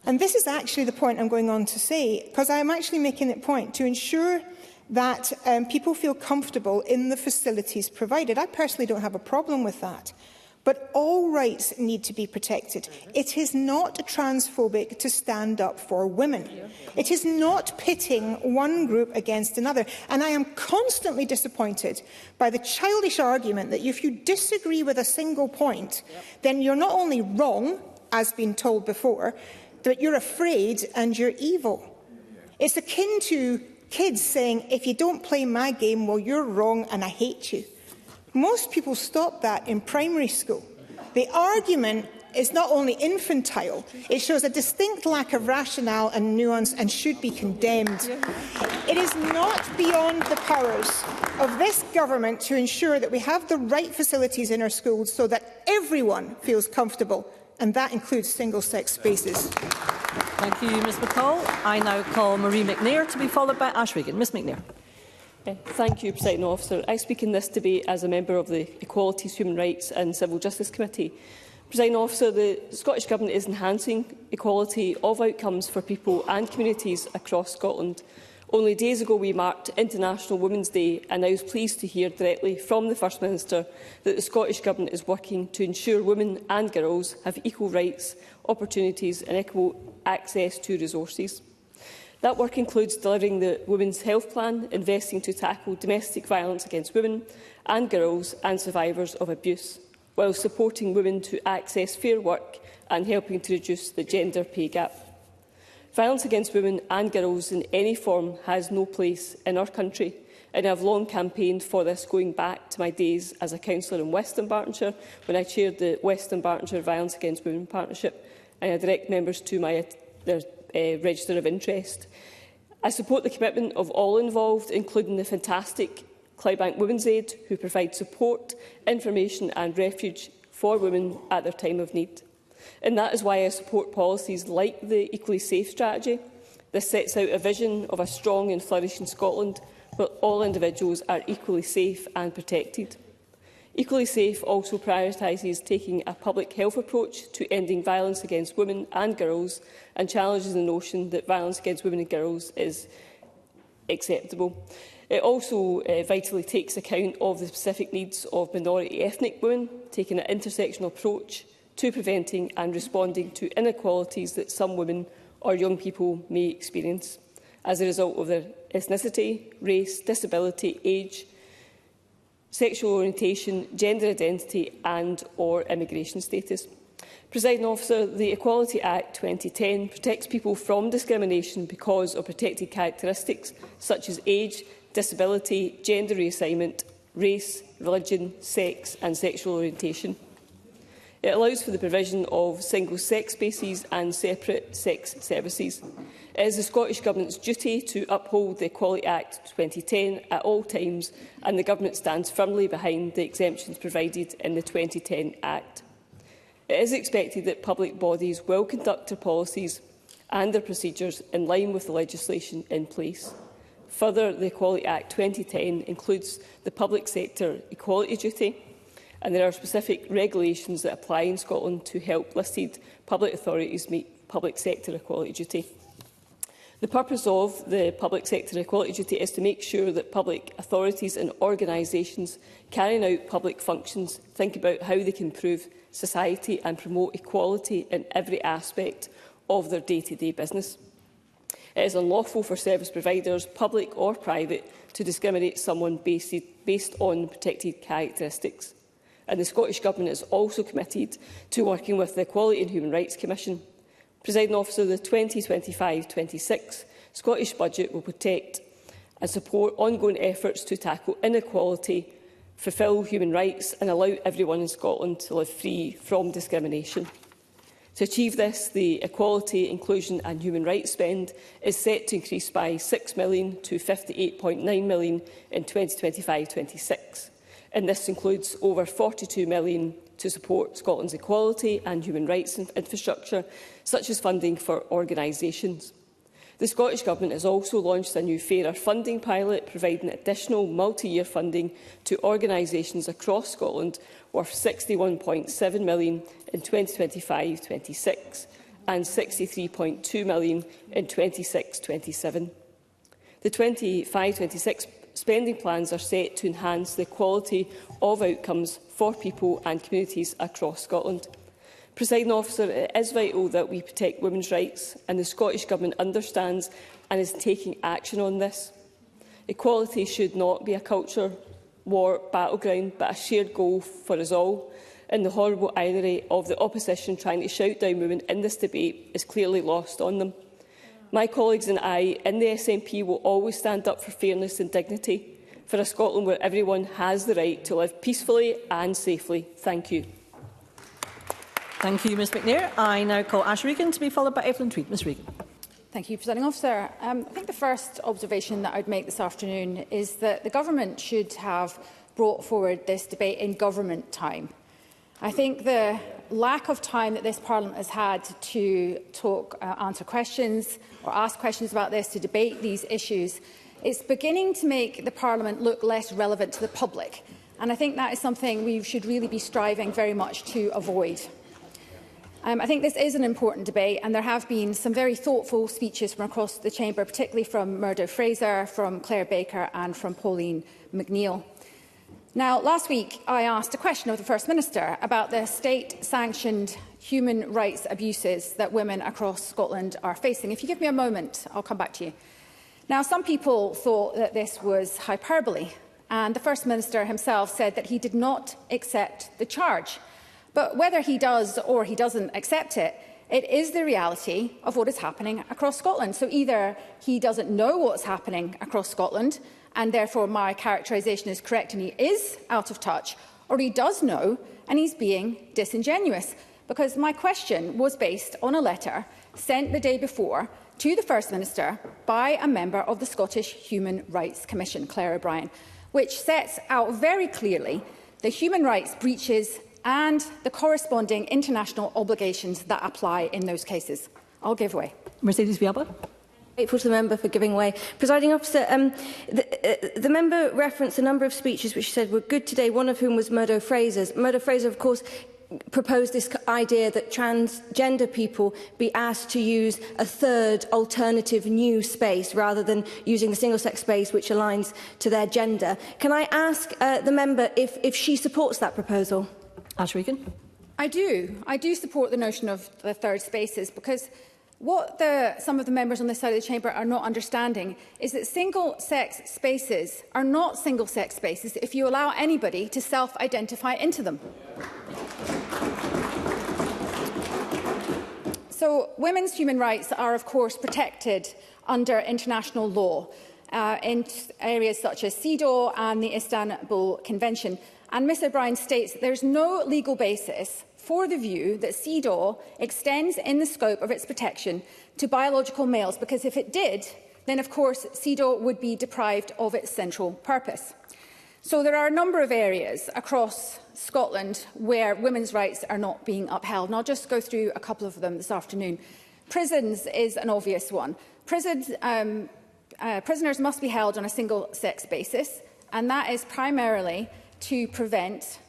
S: And this is actually the point I'm going on to say, because I'm actually making the point to ensure that people feel comfortable in the facilities provided. I personally don't have a problem with that. But all rights need to be protected. It is not transphobic to stand up for women. It is not pitting one group against another. And I am constantly disappointed by the childish argument that if you disagree with a single point, then you're not only wrong, as been told before, that you're afraid and you're evil. It's akin to kids saying, if you don't play my game, well, you're wrong and I hate you. Most people stop that in primary school. The argument is not only infantile, it shows a distinct lack of rationale and nuance and should be condemned. It is not beyond the powers of this government to ensure that we have the right facilities in our schools so that everyone feels comfortable, and that includes single-sex spaces.
J: Thank you, Ms McCall. I now call Marie McNair to be followed by Ash Regan. Ms McNair.
T: Thank you, Presiding Officer. I speak in this debate as a member of the Equalities, Human Rights and Civil Justice Committee. Presiding Officer, the Scottish Government is enhancing equality of outcomes for people and communities across Scotland. Only days ago we marked International Women's Day, and I was pleased to hear directly from the First Minister that the Scottish Government is working to ensure women and girls have equal rights, opportunities and equal access to resources. That work includes delivering the Women's Health Plan, investing to tackle domestic violence against women and girls and survivors of abuse, while supporting women to access fair work and helping to reduce the gender pay gap. Violence against women and girls in any form has no place in our country, and I have long campaigned for this, going back to my days as a councillor in Western Bartonshire, when I chaired the Western Bartonshire Violence Against Women Partnership, and I direct members to their register of interest. I support the commitment of all involved, including the fantastic Clydebank Women's Aid, who provide support, information and refuge for women at their time of need. And that is why I support policies like the Equally Safe strategy. This sets out a vision of a strong and flourishing Scotland, where all individuals are equally safe and protected. Equally Safe also prioritises taking a public health approach to ending violence against women and girls, and challenges the notion that violence against women and girls is acceptable. It also vitally takes account of the specific needs of minority ethnic women, taking an intersectional approach to preventing and responding to inequalities that some women or young people may experience as a result of their ethnicity, race, disability, age, sexual orientation, gender identity and/or immigration status. Presiding Officer, the Equality Act 2010 protects people from discrimination because of protected characteristics such as age, disability, gender reassignment, race, religion, sex and sexual orientation. It allows for the provision of single-sex spaces and separate sex services. It is the Scottish Government's duty to uphold the Equality Act 2010 at all times, and the Government stands firmly behind the exemptions provided in the 2010 Act. It is expected that public bodies will conduct their policies and their procedures in line with the legislation in place. Further, the Equality Act 2010 includes the public sector equality duty, and there are specific regulations that apply in Scotland to help listed public authorities meet public sector equality duty. The purpose of the public sector equality duty is to make sure that public authorities and organisations carrying out public functions think about how they can improve society and promote equality in every aspect of their day-to-day business. It is unlawful for service providers, public or private, to discriminate someone based on protected characteristics. And the Scottish Government is also committed to working with the Equality and Human Rights Commission. Presiding Officer, the 2025-26 Scottish Budget will protect and support ongoing efforts to tackle inequality, fulfil human rights and allow everyone in Scotland to live free from discrimination. To achieve this, the Equality, Inclusion and Human Rights spend is set to increase by £6 million to £58.9 million in 2025-26. And this includes over £42 million to support Scotland's equality and human rights infrastructure, such as funding for organisations. The Scottish Government has also launched a new fairer funding pilot, providing additional multi-year funding to organisations across Scotland worth £61.7 million in 2025-26 and £63.2 million in 26-27. The 25-26 spending plans are set to enhance the quality of outcomes for people and communities across Scotland. Presiding Officer, it is vital that we protect women's rights, and the Scottish Government understands and is taking action on this. Equality should not be a culture war battleground, but a shared goal for us all, and the horrible irony of the opposition trying to shout down women in this debate is clearly lost on them. My colleagues and I in the SNP will always stand up for fairness and dignity, for a Scotland where everyone has the right to live peacefully and safely. Thank you.
J: Thank you, Ms McNair. I now call Ash Regan to be followed by Evelyn Tweed. Ms Regan.
U: Thank you, Presiding Officer. I think the first observation that I would make this afternoon is that the Government should have brought forward this debate in government time. I think the lack of time that this Parliament has had to answer questions or ask questions about this, to debate these issues, is beginning to make the Parliament look less relevant to the public. And I think that is something we should really be striving very much to avoid. I think this is an important debate, and there have been some very thoughtful speeches from across the chamber, particularly from Murdo Fraser, from Claire Baker and from Pauline McNeill. Now, last week I asked a question of the First Minister about the state-sanctioned human rights abuses that women across Scotland are facing. If you give me a moment, I'll come back to you. Now, some people thought that this was hyperbole, and the First Minister himself said that he did not accept the charge. But whether he does or he doesn't accept it, it is the reality of what is happening across Scotland. So either he doesn't know what's happening across Scotland, and therefore my characterisation is correct and he is out of touch, or he does know and he's being disingenuous. Because my question was based on a letter sent the day before to the First Minister by a member of the Scottish Human Rights Commission, Claire O'Brien, which sets out very clearly the human rights breaches and the corresponding international obligations that apply in those cases. I'll give way.
J: Mercedes Viaba.
D: Grateful to the member for giving way. Presiding Officer, the member referenced a number of speeches which she said were good today, one of whom was Murdo Fraser's. Murdo Fraser, of course, proposed this idea that transgender people be asked to use a third alternative new space rather than using the single-sex space which aligns to their gender. Can I ask the member if she supports that proposal?
J: Ash Regan.
U: I do support the notion of the third spaces, because what some of the members on this side of the chamber are not understanding is that single-sex spaces are not single-sex spaces if you allow anybody to self-identify into them. So women's human rights are, of course, protected under international law in areas such as CEDAW and the Istanbul Convention. And Ms O'Brien states that there is no legal basis for the view that CEDAW extends in the scope of its protection to biological males, because if it did, then of course CEDAW would be deprived of its central purpose. So there are a number of areas across Scotland where women's rights are not being upheld, and I'll just go through a couple of them this afternoon. Prisons is an obvious one. Prisoners must be held on a single-sex basis, and that is primarily to prevent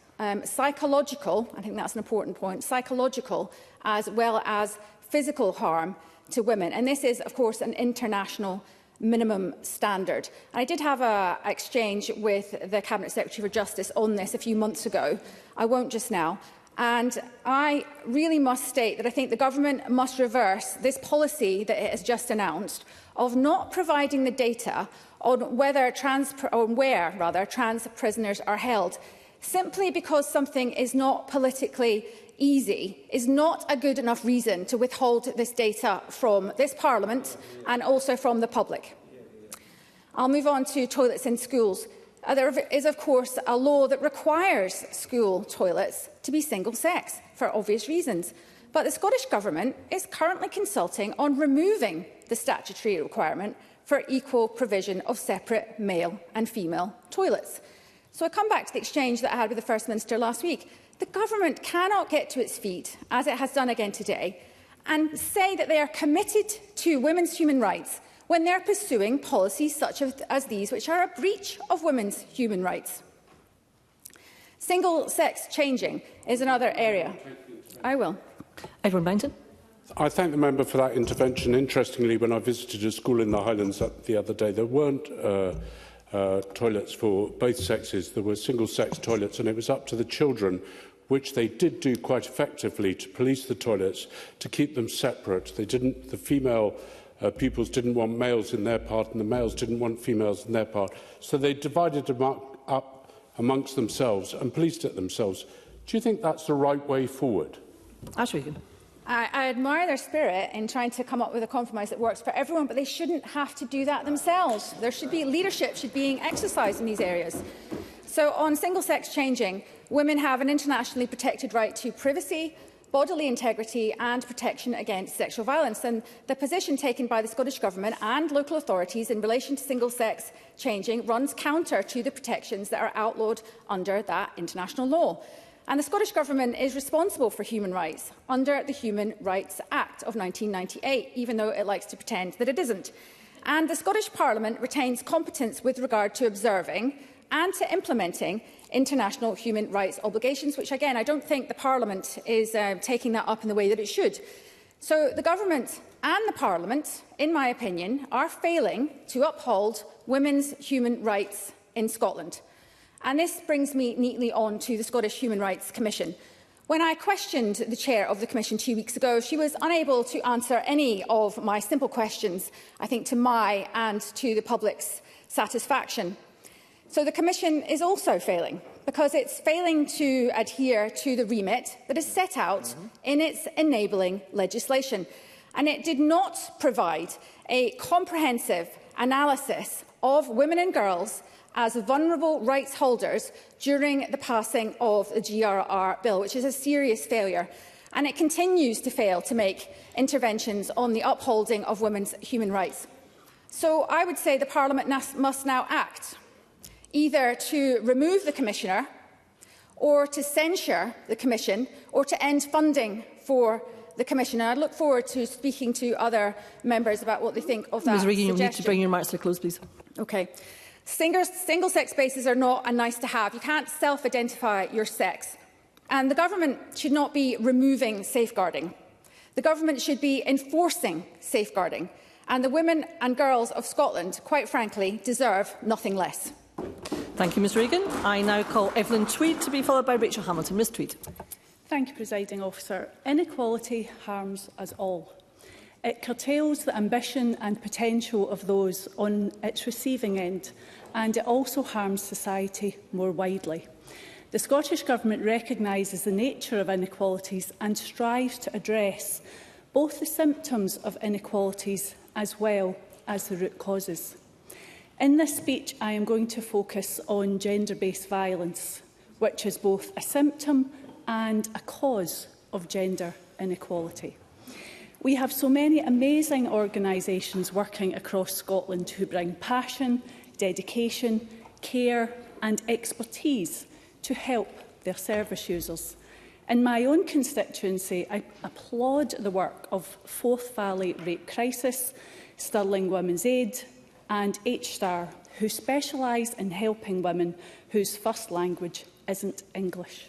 U: psychological, I think that's an important point, psychological as well as physical harm to women. And this is, of course, an international minimum standard. And I did have an exchange with the Cabinet Secretary for Justice on this a few months ago. I won't just now. And I really must state that I think the government must reverse this policy that it has just announced of not providing the data on where trans prisoners are held, simply because something is not politically easy is not a good enough reason to withhold this data from this Parliament and also from the public. I'll move on to toilets in schools. There is, of course, a law that requires school toilets to be single-sex for obvious reasons. But the Scottish Government is currently consulting on removing the statutory requirement for equal provision of separate male and female toilets. So I come back to the exchange that I had with the First Minister last week. The Government cannot get to its feet, as it has done again today, and say that they are committed to women's human rights when they're pursuing policies such as these, which are a breach of women's human rights. Single-sex changing is another area. I will.
J: Edward Bainton.
B: I thank the member for that intervention. Interestingly, when I visited a school in the Highlands the other day, there weren't toilets for both sexes. There were single-sex toilets, and it was up to the children, which they did do quite effectively, to police the toilets, to keep them separate. The female pupils didn't want males in their part, and the males didn't want females in their part. So they divided them up amongst themselves and policed it themselves. Do you think that's the right way forward?
J: Ashwin.
U: I admire their spirit in trying to come up with a compromise that works for everyone, but they shouldn't have to do that themselves. There should be leadership being exercised in these areas. So on single-sex changing, women have an internationally protected right to privacy, bodily integrity and protection against sexual violence. And the position taken by the Scottish Government and local authorities in relation to single-sex changing runs counter to the protections that are outlawed under that international law. And the Scottish Government is responsible for human rights under the Human Rights Act of 1998, even though it likes to pretend that it isn't. And the Scottish Parliament retains competence with regard to observing and to implementing international human rights obligations, which, again, I don't think the Parliament is taking that up in the way that it should. So the Government and the Parliament, in my opinion, are failing to uphold women's human rights in Scotland. And this brings me neatly on to the Scottish Human Rights Commission. When I questioned the chair of the Commission 2 weeks ago, she was unable to answer any of my simple questions, I think to my and to the public's satisfaction. So the Commission is also failing, because it's failing to adhere to the remit that is set out in its enabling legislation. And it did not provide a comprehensive analysis of women and girls as vulnerable rights holders during the passing of the GRR bill, which is a serious failure. And it continues to fail to make interventions on the upholding of women's human rights. So I would say the Parliament must now act, either to remove the Commissioner, or to censure the Commission, or to end funding for the Commission. And I look forward to speaking to other members about what they think of that
J: Ms Regan,
U: suggestion.
J: you need to bring your remarks to a close, please.
U: Okay. Single-sex spaces are not a nice-to-have. You can't self-identify your sex. And the Government should not be removing safeguarding. The Government should be enforcing safeguarding. And the women and girls of Scotland, quite frankly, deserve nothing less.
J: Thank you, Ms Regan. I now call Evelyn Tweed to be followed by Rachel Hamilton. Ms Tweed.
V: Thank you, Presiding Officer. Inequality harms us all. It curtails the ambition and potential of those on its receiving end, and it also harms society more widely. The Scottish Government recognises the nature of inequalities and strives to address both the symptoms of inequalities as well as the root causes. In this speech, I am going to focus on gender-based violence, which is both a symptom and a cause of gender inequality. We have so many amazing organisations working across Scotland who bring passion, dedication, care and expertise to help their service users. In my own constituency, I applaud the work of Forth Valley Rape Crisis, Stirling Women's Aid and H-Star, who specialise in helping women whose first language isn't English.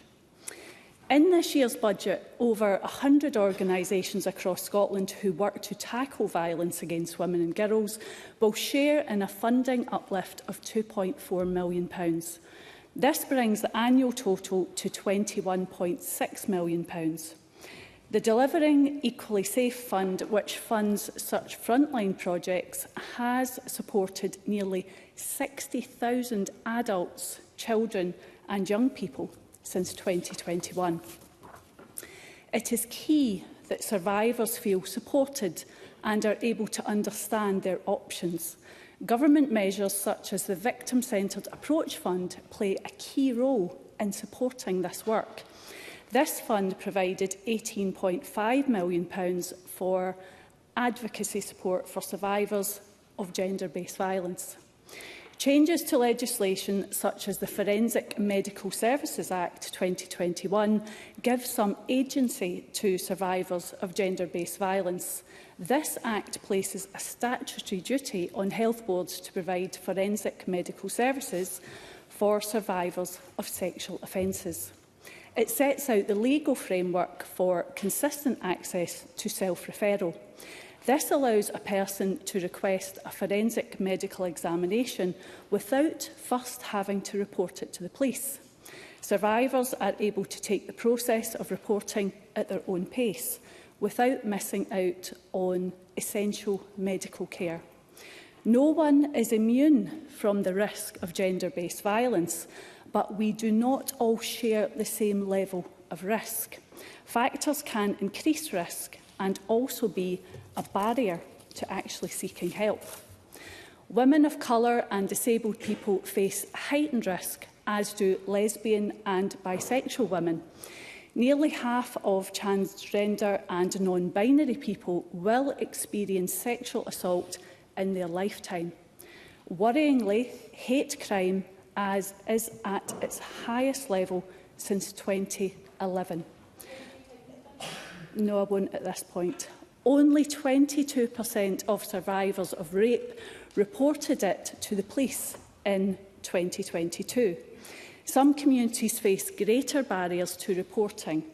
V: In this year's budget, over 100 organisations across Scotland who work to tackle violence against women and girls will share in a funding uplift of £2.4 million. This brings the annual total to £21.6 million. The Delivering Equally Safe Fund, which funds such frontline projects, has supported nearly 60,000 adults, children and young people since 2021. It is key that survivors feel supported and are able to understand their options. Government measures such as the Victim-Centred Approach Fund play a key role in supporting this work. This fund provided £18.5 million for advocacy support for survivors of gender-based violence. Changes to legislation such as the Forensic Medical Services Act 2021 give some agency to survivors of gender-based violence. This Act places a statutory duty on health boards to provide forensic medical services for survivors of sexual offences. It sets out the legal framework for consistent access to self-referral. This allows a person to request a forensic medical examination without first having to report it to the police. Survivors are able to take the process of reporting at their own pace, without missing out on essential medical care. No one is immune from the risk of gender-based violence, but we do not all share the same level of risk. Factors can increase risk and also be a barrier to actually seeking help. Women of colour and disabled people face heightened risk, as do lesbian and bisexual women. Nearly half of transgender and non-binary people will experience sexual assault in their lifetime. Worryingly, hate crime is at its highest level since 2011. No, I won't at this point. Only 22% of survivors of rape reported it to the police in 2022. Some communities face greater barriers to reporting.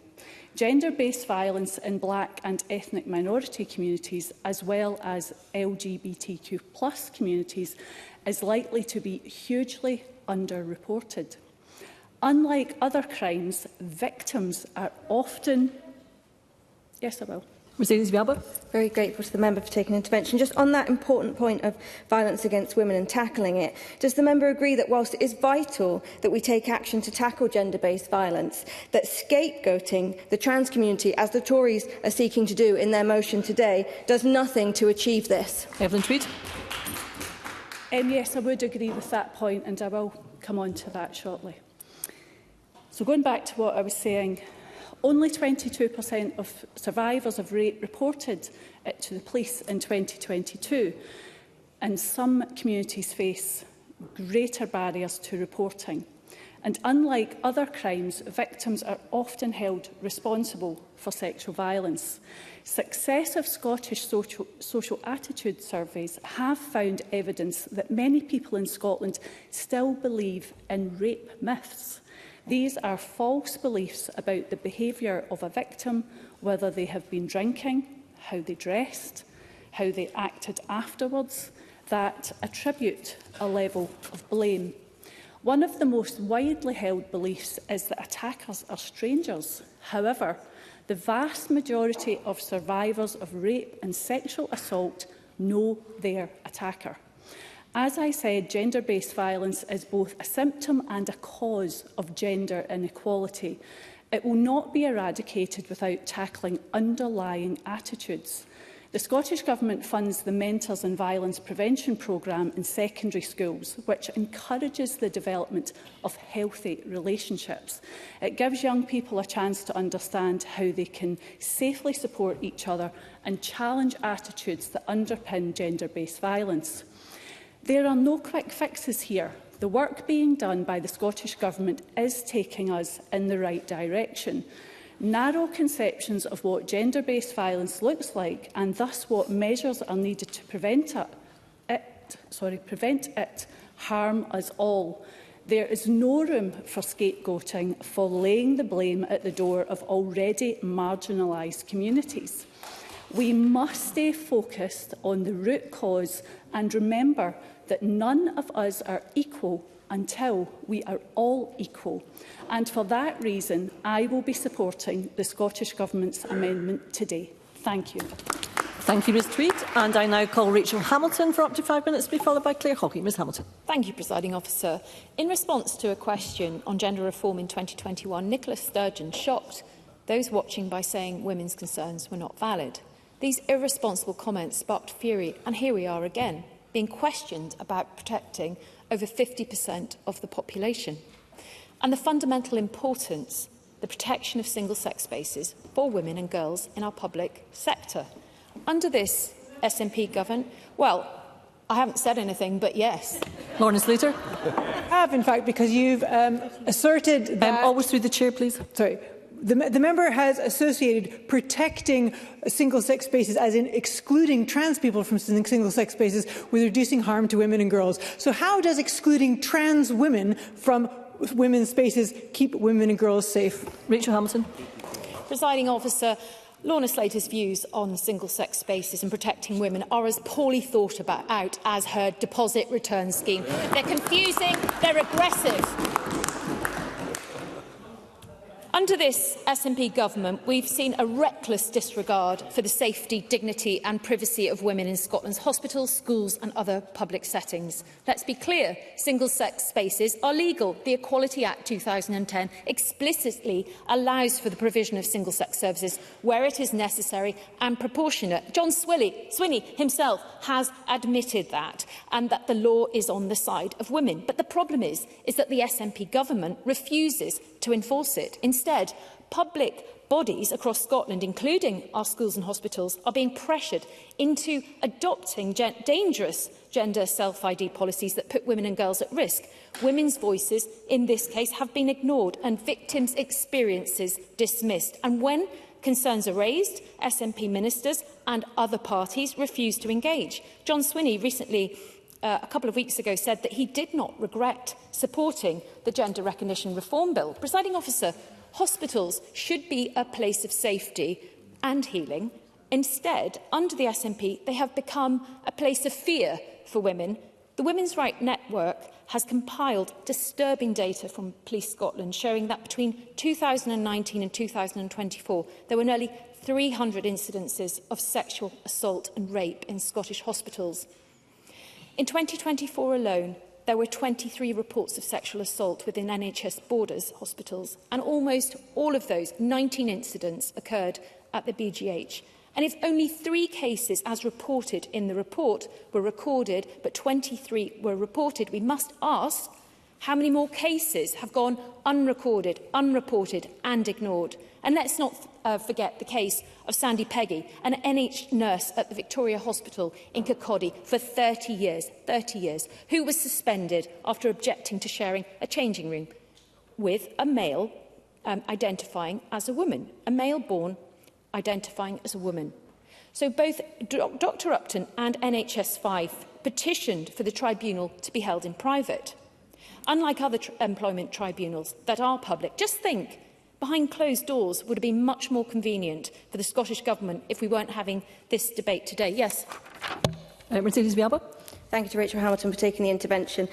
V: Gender-based violence in Black and ethnic minority communities, as well as LGBTQ+ communities, is likely to be hugely underreported. Unlike other crimes, victims are often... Yes, I will.
D: Very grateful to the member for taking intervention. Just on that important point of violence against women and tackling it, does the member agree that whilst it is vital that we take action to tackle gender-based violence, that scapegoating the trans community, as the Tories are seeking to do in their motion today, does nothing to achieve this?
J: Evelyn Tweed.
V: Yes, I would agree with that point, and I will come on to that shortly. So going back to what I was saying, only 22% of survivors of rape reported it to the police in 2022, and some communities face greater barriers to reporting. And unlike other crimes, victims are often held responsible for sexual violence. Successive Scottish social attitude surveys have found evidence that many people in Scotland still believe in rape myths. These are false beliefs about the behaviour of a victim, whether they have been drinking, how they dressed, how they acted afterwards, that attribute a level of blame. One of the most widely held beliefs is that attackers are strangers. However, the vast majority of survivors of rape and sexual assault know their attacker. As I said, gender-based violence is both a symptom and a cause of gender inequality. It will not be eradicated without tackling underlying attitudes. The Scottish Government funds the Mentors and Violence Prevention programme in secondary schools, which encourages the development of healthy relationships. It gives young people a chance to understand how they can safely support each other and challenge attitudes that underpin gender-based violence. There are no quick fixes here. The work being done by the Scottish Government is taking us in the right direction. Narrow conceptions of what gender-based violence looks like and thus what measures are needed to prevent it harm us all. There is no room for scapegoating, for laying the blame at the door of already marginalised communities. We must stay focused on the root cause and remember that none of us are equal until we are all equal. And for that reason, I will be supporting the Scottish Government's amendment today. Thank you.
J: Thank you, Ms Tweed. And I now call Rachel Hamilton for up to 5 minutes to be followed by Claire Hawkey. Ms Hamilton.
Q: Thank you, Presiding Officer. In response to a question on gender reform in 2021, Nicola Sturgeon shocked those watching by saying women's concerns were not valid. These irresponsible comments sparked fury, and here we are again, being questioned about protecting over 50% of the population, and the fundamental importance, the protection of single-sex spaces for women and girls in our public sector. Under this SNP government, well, I haven't said anything, but yes.
J: Lawrence Slater.
C: I have, in fact, because you've asserted that...
J: always through the chair, please.
C: Sorry. The member has associated protecting single-sex spaces, as in excluding trans people from single-sex spaces, with reducing harm to women and girls. So how does excluding trans women from women's spaces keep women and girls safe?
J: Rachel Hamilton.
Q: Presiding Officer, Lorna Slater's views on single-sex spaces and protecting women are as poorly thought out as her deposit return scheme. They're confusing, they're aggressive. Under this SNP government, we've seen a reckless disregard for the safety, dignity and privacy of women in Scotland's hospitals, schools and other public settings. Let's be clear, single-sex spaces are legal. The Equality Act 2010 explicitly allows for the provision of single-sex services where it is necessary and proportionate. John Swinney himself has admitted that, and that the law is on the side of women. But the problem is that the SNP government refuses to enforce it. Instead, public bodies across Scotland, including our schools and hospitals, are being pressured into adopting dangerous gender self-ID policies that put women and girls at risk. Women's voices, in this case, have been ignored and victims' experiences dismissed. And when concerns are raised, SNP ministers and other parties refuse to engage. John Swinney recently a couple of weeks ago said that he did not regret supporting the Gender Recognition Reform Bill. Presiding Officer, hospitals should be a place of safety and healing. Instead, under the SNP, they have become a place of fear for women. The Women's Rights Network has compiled disturbing data from Police Scotland showing that between 2019 and 2024, there were nearly 300 incidences of sexual assault and rape in Scottish hospitals. In 2024 alone, there were 23 reports of sexual assault within NHS Borders hospitals, and almost all of those 19 incidents occurred at the BGH. And if only 3 cases, as reported in the report, were recorded, but 23 were reported, we must ask how many more cases have gone unrecorded, unreported and ignored. And let's not forget the case of Sandy Peggy, an NH nurse at the Victoria Hospital in Kirkcaldy for 30 years, who was suspended after objecting to sharing a changing room with a male identifying as a woman, a male born identifying as a woman. So both Dr Upton and NHS Fife petitioned for the tribunal to be held in private. Unlike other employment tribunals that are public, just think, behind closed doors would have been much more convenient for the Scottish Government if we weren't having this debate today. Yes.
J: Mercedes Vialba.
D: Thank you to Rachel Hamilton for taking the intervention.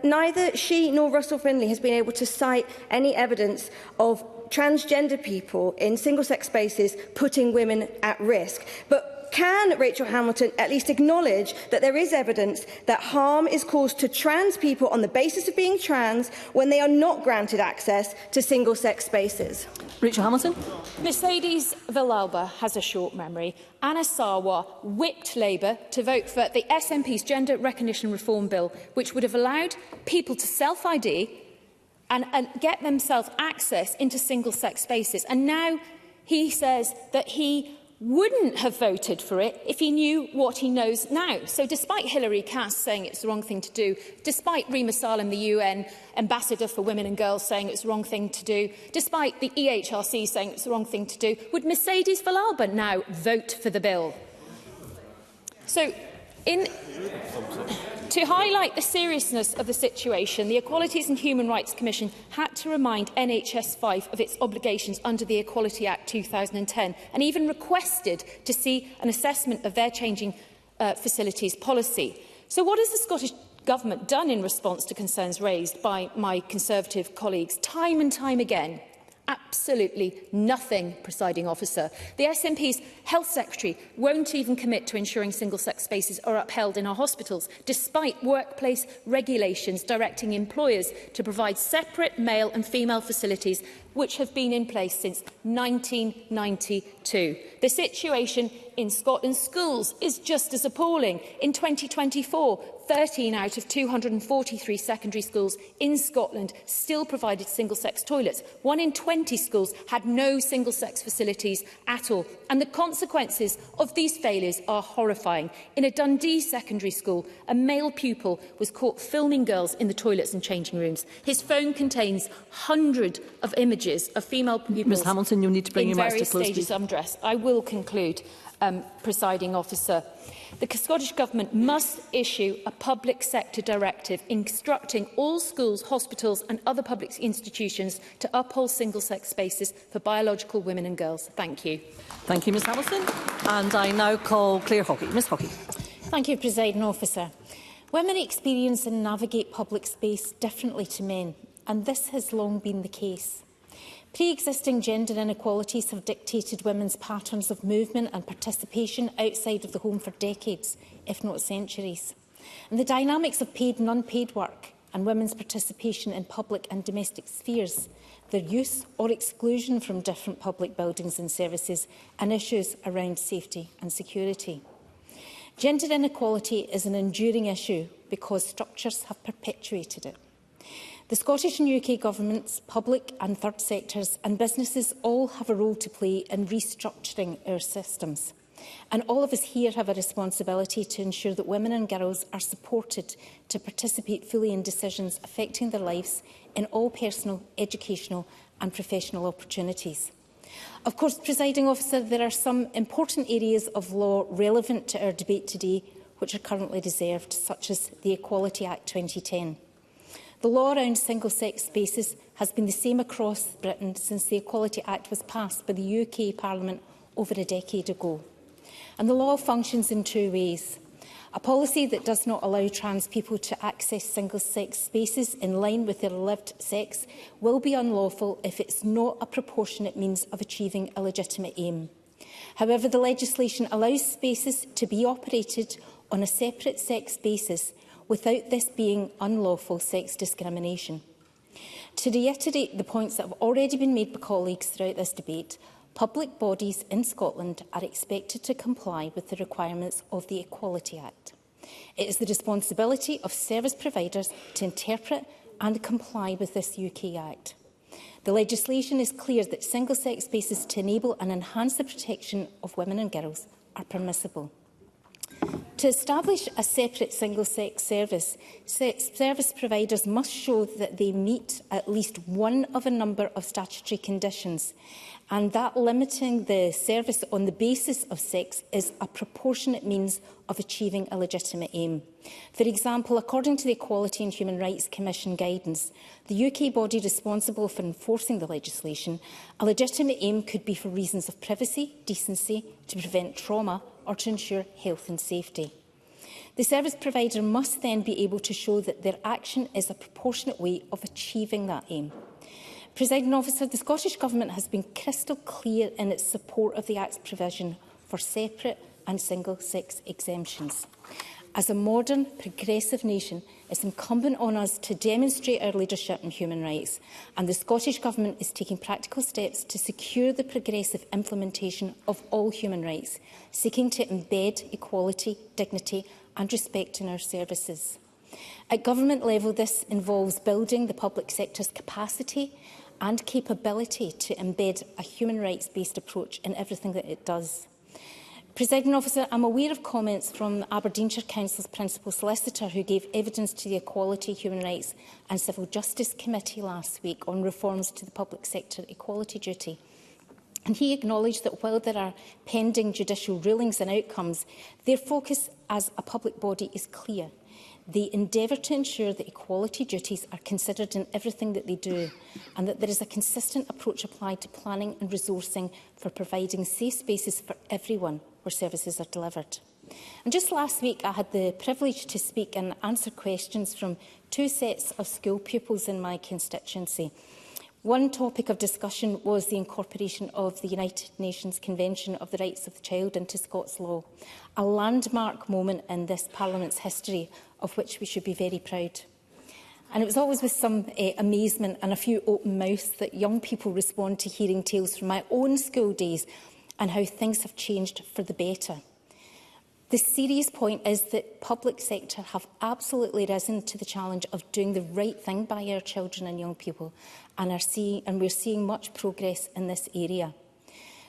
D: Neither she nor Russell Finlay has been able to cite any evidence of transgender people in single-sex spaces putting women at risk. But can Rachel Hamilton at least acknowledge that there is evidence that harm is caused to trans people on the basis of being trans when they are not granted access to single-sex spaces?
J: Rachel Hamilton.
Q: Mercedes Villalba has a short memory. Anna Sarwar whipped Labour to vote for the SNP's Gender Recognition Reform Bill, which would have allowed people to self-ID and get themselves access into single-sex spaces. And now he says that he wouldn't have voted for it if he knew what he knows now. So despite Hilary Cass saying it's the wrong thing to do, despite Rima Salem, the UN Ambassador for Women and Girls, saying it's the wrong thing to do, despite the EHRC saying it's the wrong thing to do, would Mercedes Villalba now vote for the bill? So, to highlight the seriousness of the situation, the Equalities and Human Rights Commission had to remind NHS 5 of its obligations under the Equality Act 2010 and even requested to see an assessment of their changing facilities policy. So what has the Scottish Government done in response to concerns raised by my Conservative colleagues time and time again? Absolutely nothing, Presiding Officer. The SNP's Health Secretary won't even commit to ensuring single-sex spaces are upheld in our hospitals, despite workplace regulations directing employers to provide separate male and female facilities, which have been in place since 1992. The situation in Scotland's schools is just as appalling. In 2024, 13 out of 243 secondary schools in Scotland still provided single-sex toilets. 1 in 20 schools had no single-sex facilities at all. And the consequences of these failures are horrifying. In a Dundee secondary school, a male pupil was caught filming girls in the toilets and changing rooms. His phone contains hundreds of images of female pupils
J: Ms Hamilton, you'll need to bring
Q: in
J: your mic to
Q: various
J: close,
Q: stages
J: please.
Q: of undress. I will conclude, Presiding Officer. The Scottish Government must issue a public sector directive instructing all schools, hospitals and other public institutions to uphold single-sex spaces for biological women and girls. Thank you.
J: Thank you, Ms Hamilton. And I now call Claire Hockey. Ms Hockey.
N: Thank you, Presiding Officer. Women experience and navigate public space differently to men, and this has long been the case. Pre-existing gender inequalities have dictated women's patterns of movement and participation outside of the home for decades, if not centuries. And the dynamics of paid and unpaid work and women's participation in public and domestic spheres, their use or exclusion from different public buildings and services, and issues around safety and security. Gender inequality is an enduring issue because structures have perpetuated it. The Scottish and UK governments, public and third sectors and businesses all have a role to play in restructuring our systems. And all of us here have a responsibility to ensure that women and girls are supported to participate fully in decisions affecting their lives in all personal, educational and professional opportunities. Of course, Presiding Officer, there are some important areas of law relevant to our debate today which are currently reserved, such as the Equality Act 2010. The law around single-sex spaces has been the same across Britain since the Equality Act was passed by the UK Parliament over a decade ago. And the law functions in two ways. A policy that does not allow trans people to access single-sex spaces in line with their lived sex will be unlawful if it's not a proportionate means of achieving a legitimate aim. However, the legislation allows spaces to be operated on a separate sex basis without this being unlawful sex discrimination. To reiterate the points that have already been made by colleagues throughout this debate, public bodies in Scotland are expected to comply with the requirements of the Equality Act. It is the responsibility of service providers to interpret and comply with this UK Act. The legislation is clear that single-sex spaces to enable and enhance the protection of women and girls are permissible. To establish a separate single-sex service, service providers must show that they meet at least one of a number of statutory conditions, and that limiting the service on the basis of sex is a proportionate means of achieving a legitimate aim. For example, according to the Equality and Human Rights Commission guidance, the UK body responsible for enforcing the legislation, a legitimate aim could be for reasons of privacy, decency, to prevent trauma, or to ensure health and safety. The service provider must then be able to show that their action is a proportionate way of achieving that aim. Presiding Officer, the Scottish Government has been crystal clear in its support of the Act's provision for separate,
E: and single-sex exemptions. As a modern, progressive nation, it's incumbent on us to demonstrate our leadership in human rights, and the Scottish Government is taking practical steps to secure the progressive implementation of all human rights, seeking to embed equality, dignity and respect in our services. At government level, this involves building the public sector's capacity and capability to embed a human rights-based approach in everything that it does. Presiding Officer, I'm aware of comments from Aberdeenshire Council's Principal Solicitor, who gave evidence to the Equality, Human Rights and Civil Justice Committee last week on reforms to the public sector equality duty. And he acknowledged that while there are pending judicial rulings and outcomes, their focus as a public body is clear. They endeavour to ensure that equality duties are considered in everything that they do, and that there is a consistent approach applied to planning and resourcing for providing safe spaces for everyone where services are delivered. And just last week, I had the privilege to speak and answer questions from 2 sets of school pupils in my constituency. One topic of discussion was the incorporation of the United Nations Convention of the Rights of the Child into Scots law, a landmark moment in this Parliament's history of which we should be very proud. And it was always with some amazement and a few open mouths that young people respond to hearing tales from my own school days and how things have changed for the better. The serious point is that public sector have absolutely risen to the challenge of doing the right thing by our children and young people, and we're seeing much progress in this area.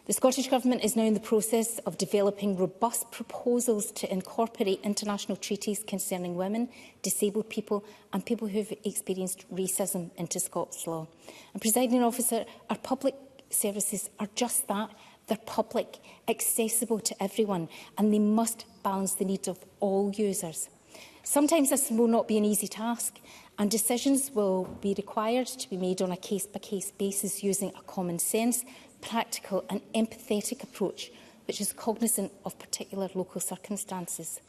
E: The Scottish Government is now in the process of developing robust proposals to incorporate international treaties concerning women, disabled people and people who have experienced racism into Scots law. And, Presiding Officer, our public services are just that. They're public, accessible to everyone, and they must balance the needs of all users. Sometimes this will not be an easy task, and decisions will be required to be made on a case-by-case basis using a common sense, practical and empathetic approach, which is cognizant of particular local circumstances.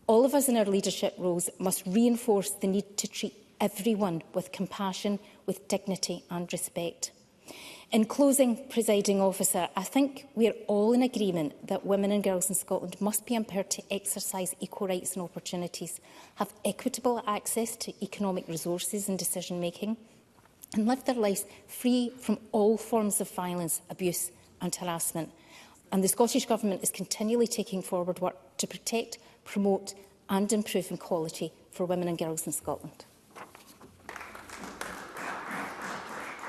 E: All of us in our leadership roles must reinforce the need to treat everyone with compassion, with dignity and respect. In closing, Presiding Officer, I think we are all in agreement that women and girls in Scotland must be empowered to exercise equal rights and opportunities, have equitable access to economic resources and decision-making, and live their lives free from all forms of violence, abuse and harassment. And the Scottish Government is continually taking forward work to protect, promote and improve equality for women and girls in Scotland.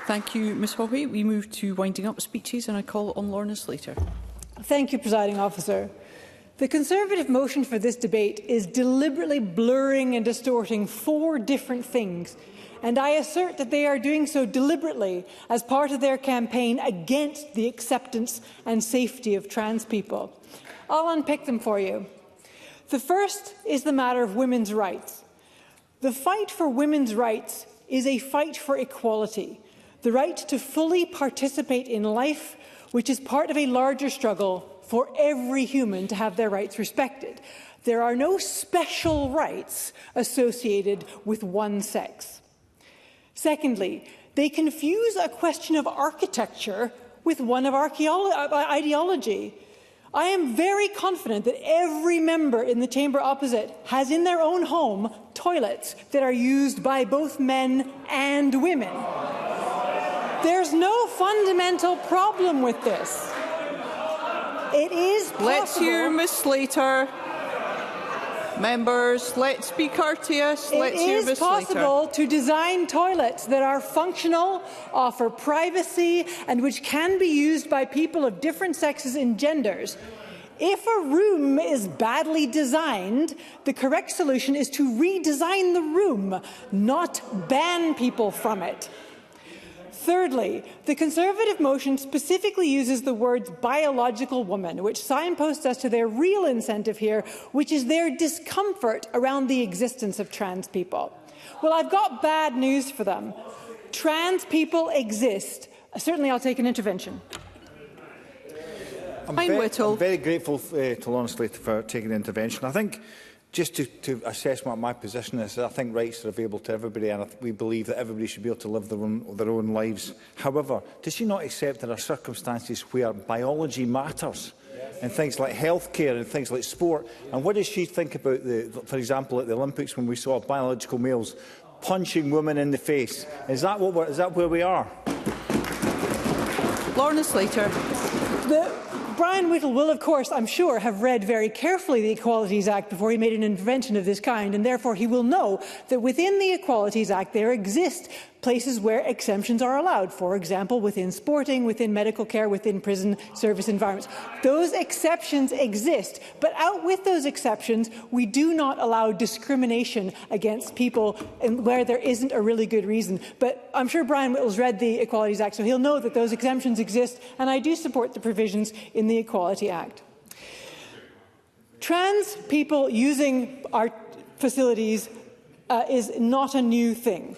G: Thank you, Ms Haughey. We move to winding up speeches and I call on Lorna Slater.
C: Thank you, Presiding Officer. The Conservative motion for this debate is deliberately blurring and distorting 4 different things, and I assert that they are doing so deliberately as part of their campaign against the acceptance and safety of trans people. I'll unpick them for you. The first is the matter of women's rights. The fight for women's rights is a fight for equality, the right to fully participate in life, which is part of a larger struggle for every human to have their rights respected. There are no special rights associated with one sex. Secondly, they confuse a question of architecture with one of ideology. I am very confident that every member in the chamber opposite has in their own home toilets that are used by both men and women. There's no fundamental problem with this. It is possible.
G: Let's hear Ms Slater. Members, let's be courteous. Let's hear Ms Slater. It is possible
C: to design toilets that are functional, offer privacy, and which can be used by people of different sexes and genders. If a room is badly designed, the correct solution is to redesign the room, not ban people from it. Thirdly, the Conservative motion specifically uses the words biological woman, which signposts us to their real incentive here, which is their discomfort around the existence of trans people. Well, I've got bad news for them. Trans people exist. Certainly, I'll take an intervention.
W: I'm very grateful to Lorna Slater for taking the intervention. I think, just to assess what my position is, I think rights are available to everybody, and we believe that everybody should be able to live their own lives. However, does she not accept there are circumstances where biology matters? Yes. in things like healthcare and things like sport. And what does she think about, for example, at the Olympics when we saw biological males punching women in the face? Is that where we are?
G: Lorna Slater.
C: Brian Whittle will, of course, I'm sure, have read very carefully the Equalities Act before he made an intervention of this kind, and therefore he will know that within the Equalities Act there exist places where exemptions are allowed, for example, within sporting, within medical care, within prison service environments. Those exceptions exist, but out with those exceptions, we do not allow discrimination against people where there isn't a really good reason. But I'm sure Brian Whittle's read the Equalities Act, so he'll know that those exemptions exist, and I do support the provisions in the Equality Act. Trans people using our facilities is not a new thing.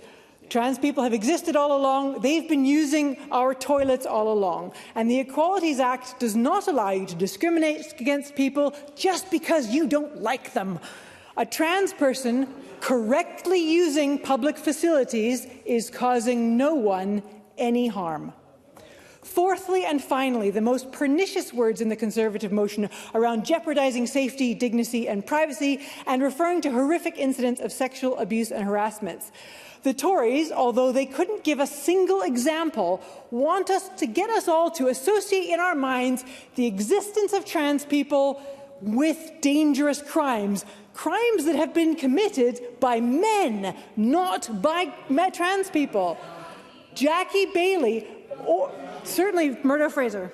C: Trans people have existed all along. They've been using our toilets all along. And the Equalities Act does not allow you to discriminate against people just because you don't like them. A trans person correctly using public facilities is causing no one any harm. Fourthly and finally, the most pernicious words in the Conservative motion around jeopardising safety, dignity and privacy and referring to horrific incidents of sexual abuse and harassment. The Tories, although they couldn't give a single example, want us to get us all to associate in our minds the existence of trans people with dangerous crimes. Crimes that have been committed by men, not by trans people. Jackie Bailey, or certainly Murdo Fraser.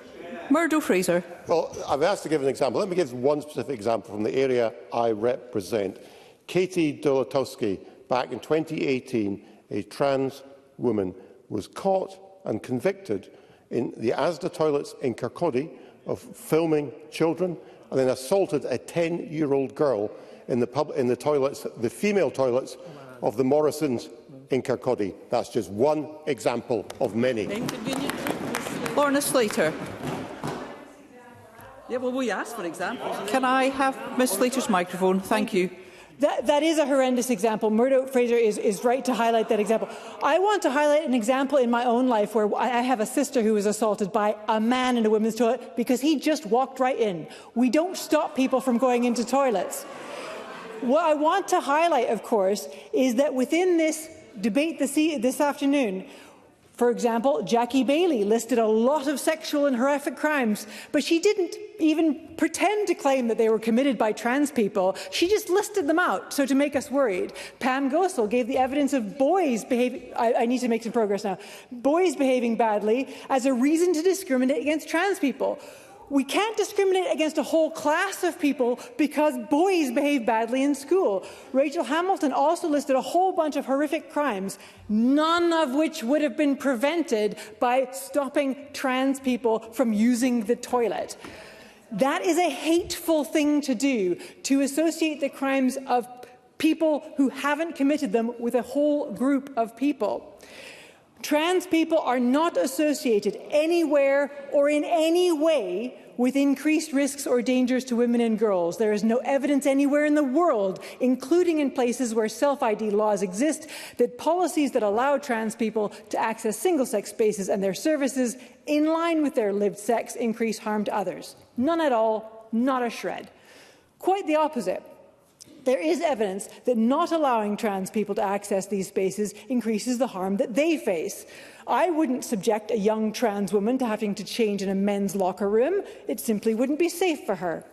G: Murdo Fraser.
O: Well, I've asked to give an example. Let me give one specific example from the area I represent. Katie Dolotowski, back in 2018, a trans woman was caught and convicted in the Asda toilets in Kirkcaldy of filming children and then assaulted a 10-year-old girl in the toilets, the female toilets of the Morrisons in Kirkcaldy. That's just one example of many.
G: Lorna Slater. Yeah, well, we asked for examples. Can I have Ms Slater's microphone? Thank you.
C: That is a horrendous example. Murdo Fraser is right to highlight that example. I want to highlight an example in my own life where I have a sister who was assaulted by a man in a women's toilet because he just walked right in. We don't stop people from going into toilets. What I want to highlight, of course, is that within this debate this afternoon, for example, Jackie Bailey listed a lot of sexual and horrific crimes, but she didn't even pretend to claim that they were committed by trans people. She just listed them out, so to make us worried. Pam Gosal gave the evidence of boys behaving... I need to make some progress now. Boys behaving badly as a reason to discriminate against trans people. We can't discriminate against a whole class of people because boys behave badly in school. Rachel Hamilton also listed a whole bunch of horrific crimes, none of which would have been prevented by stopping trans people from using the toilet. That is a hateful thing to do, to associate the crimes of people who haven't committed them with a whole group of people. Trans people are not associated anywhere or in any way with increased risks or dangers to women and girls. There is no evidence anywhere in the world, including in places where self-ID laws exist, that policies that allow trans people to access single-sex spaces and their services in line with their lived sex increase harm to others. None at all, not a shred. Quite the opposite. There is evidence that not allowing trans people to access these spaces increases the harm that they face. I wouldn't subject a young trans woman to having to change in a men's locker room. It simply wouldn't be safe for her.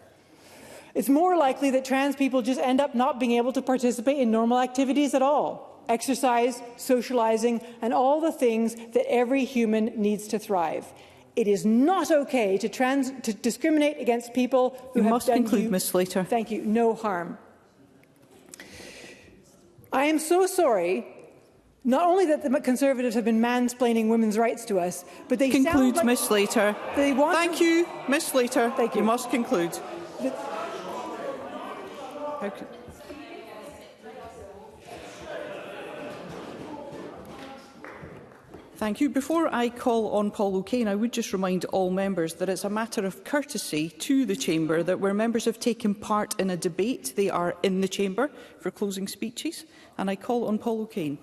C: It's more likely that trans people just end up not being able to participate in normal activities at all. Exercise, socialising, and all the things that every human needs to thrive. It is not okay to discriminate against people who have done
G: conclude, Ms Slater.
C: Thank you. No harm. I am so sorry, not only that the Conservatives have been mansplaining women's rights to us, but they
G: conclude,
C: like
G: Ms Slater.
C: They want
G: Thank you, Ms Slater.
C: Thank you.
G: You must conclude. Thank you. Before I call on Paul O'Kane, I would just remind all members that it's a matter of courtesy to the Chamber that where members have taken part in a debate, they are in the Chamber for closing speeches. And I call on Paul O'Kane.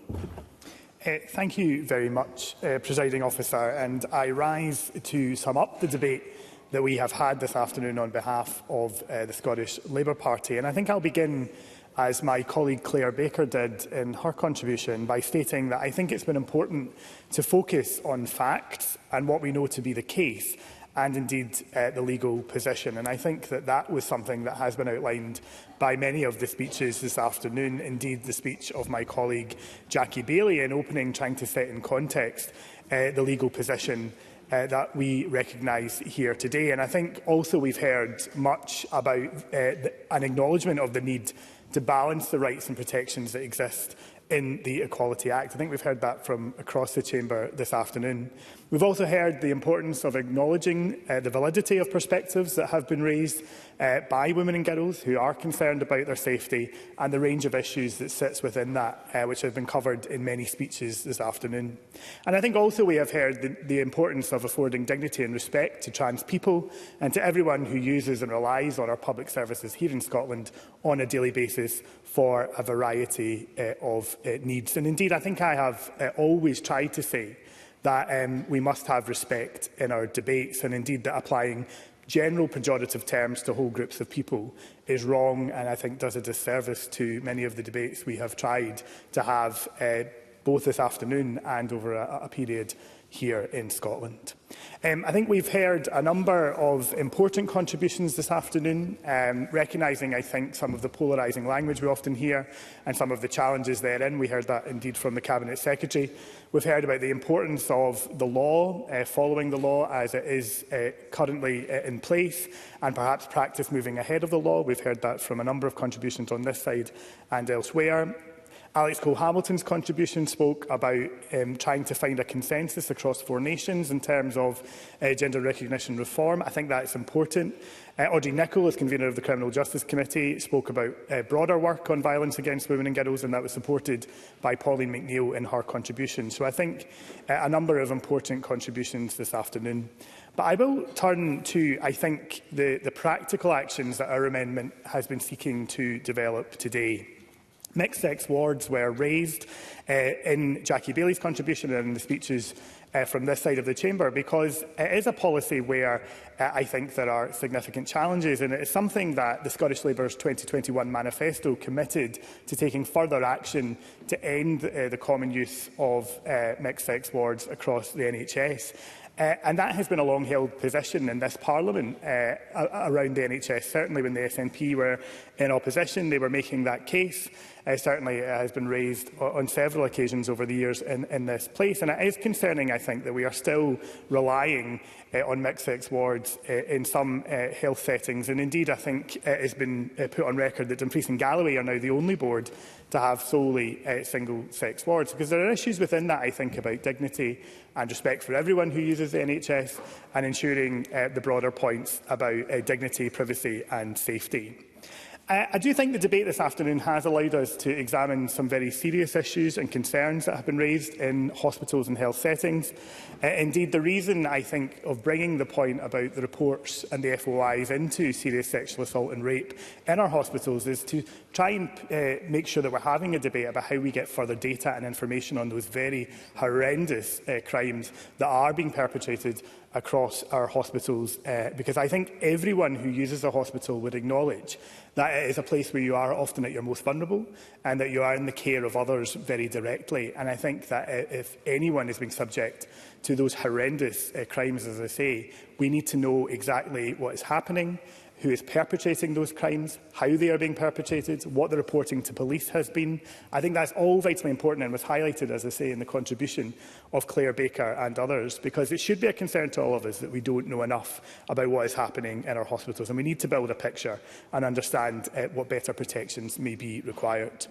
A: Thank you very much, Presiding Officer. And I rise to sum up the debate that we have had this afternoon on behalf of the Scottish Labour Party. And I think I'll begin, as my colleague Claire Baker did in her contribution, by stating that I think it's been important to focus on facts and what we know to be the case, and indeed the legal position. And I think that that was something that has been outlined by many of the speeches this afternoon, indeed the speech of my colleague Jackie Bailey in opening, trying to set in context the legal position that we recognise here today. And I think also we've heard much about an acknowledgement of the need to balance the rights and protections that exist in the Equality Act. I think we've heard that from across the chamber this afternoon. We've also heard the importance of acknowledging the validity of perspectives that have been raised by women and girls who are concerned about their safety, and the range of issues that sits within that, which have been covered in many speeches this afternoon. And I think also we have heard the importance of affording dignity and respect to trans people and to everyone who uses and relies on our public services here in Scotland on a daily basis for a variety of needs. And indeed, I think I have always tried to say that we must have respect in our debates, and indeed that applying general pejorative terms to whole groups of people is wrong, and I think does a disservice to many of the debates we have tried to have both this afternoon and over a period here in Scotland. I think we've heard a number of important contributions this afternoon, recognising, I think, some of the polarising language we often hear and some of the challenges therein. We heard that indeed from the Cabinet Secretary. We've heard about the importance of the law, following the law as it is currently in place, and perhaps practice moving ahead of the law. We've heard that from a number of contributions on this side and elsewhere. Alex Cole-Hamilton's contribution spoke about trying to find a consensus across 4 nations in terms of gender recognition reform. I think that's important. Audrey Nicholl, as convener of the Criminal Justice Committee, spoke about broader work on violence against women and girls, and that was supported by Pauline McNeill in her contribution. So I think a number of important contributions this afternoon. But I will turn to, I think, the practical actions that our amendment has been seeking to develop today. Mixed-sex wards were raised in Jackie Bailey's contribution and in the speeches from this side of the chamber, because it is a policy where I think there are significant challenges, and it is something that the Scottish Labour's 2021 manifesto committed to taking further action to end the common use of mixed-sex wards across the NHS. And that has been a long-held position in this Parliament around the NHS. Certainly when the SNP were in opposition, they were making that case. Certainly it has been raised on several occasions over the years in this place. And it is concerning, I think, that we are still relying on mixed-sex wards in some health settings. And indeed, I think it has been put on record that Dumfries and Galloway are now the only board to have solely single-sex wards, because there are issues within that, I think, about dignity and respect for everyone who uses the NHS, and ensuring the broader points about dignity, privacy and safety. I do think the debate this afternoon has allowed us to examine some very serious issues and concerns that have been raised in hospitals and health settings. Indeed, the reason, I think, of bringing the point about the reports and the FOIs into serious sexual assault and rape in our hospitals is to try and make sure that we're having a debate about how we get further data and information on those very horrendous crimes that are being perpetrated across our hospitals, because I think everyone who uses a hospital would acknowledge that it is a place where you are often at your most vulnerable, and that you are in the care of others very directly. And I think that if anyone is being subject to those horrendous crimes, as I say, we need to know exactly what is happening, who is perpetrating those crimes, how they are being perpetrated, what the reporting to police has been. I think that's all vitally important and was highlighted, as I say, in the contribution of Claire Baker and others, because it should be a concern to all of us that we don't know enough about what is happening in our hospitals, and we need to build a picture and understand what better protections may be required.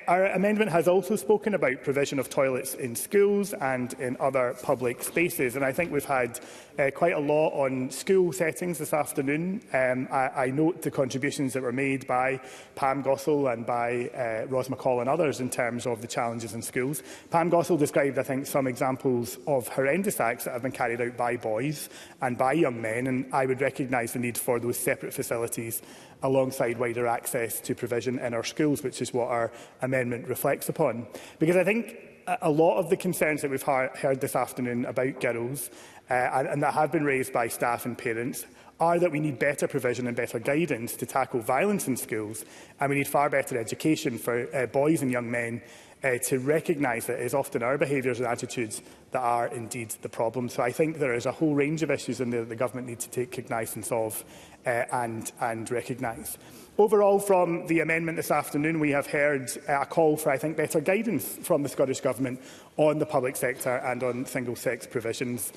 A: Our amendment has also spoken about provision of toilets in schools and in other public spaces, and I think we've had quite a lot on school settings this afternoon. I note the contributions that were made by Pam Gossel and by Ros McCall and others in terms of the challenges in schools. Pam Gossel described, I think, some examples of horrendous acts that have been carried out by boys and by young men, and I would recognise the need for those separate facilities alongside wider access to provision in our schools, which is what our amendment reflects upon. Because I think a lot of the concerns that we've heard this afternoon about girls and that have been raised by staff and parents are that we need better provision and better guidance to tackle violence in schools, and we need far better education for boys and young men to recognise that it is often our behaviours and attitudes that are indeed the problem. So I think there is a whole range of issues in there that the government needs to take cognizance of and recognise. Overall, from the amendment this afternoon, we have heard a call for, I think, better guidance from the Scottish Government on the public sector and on single-sex provisions.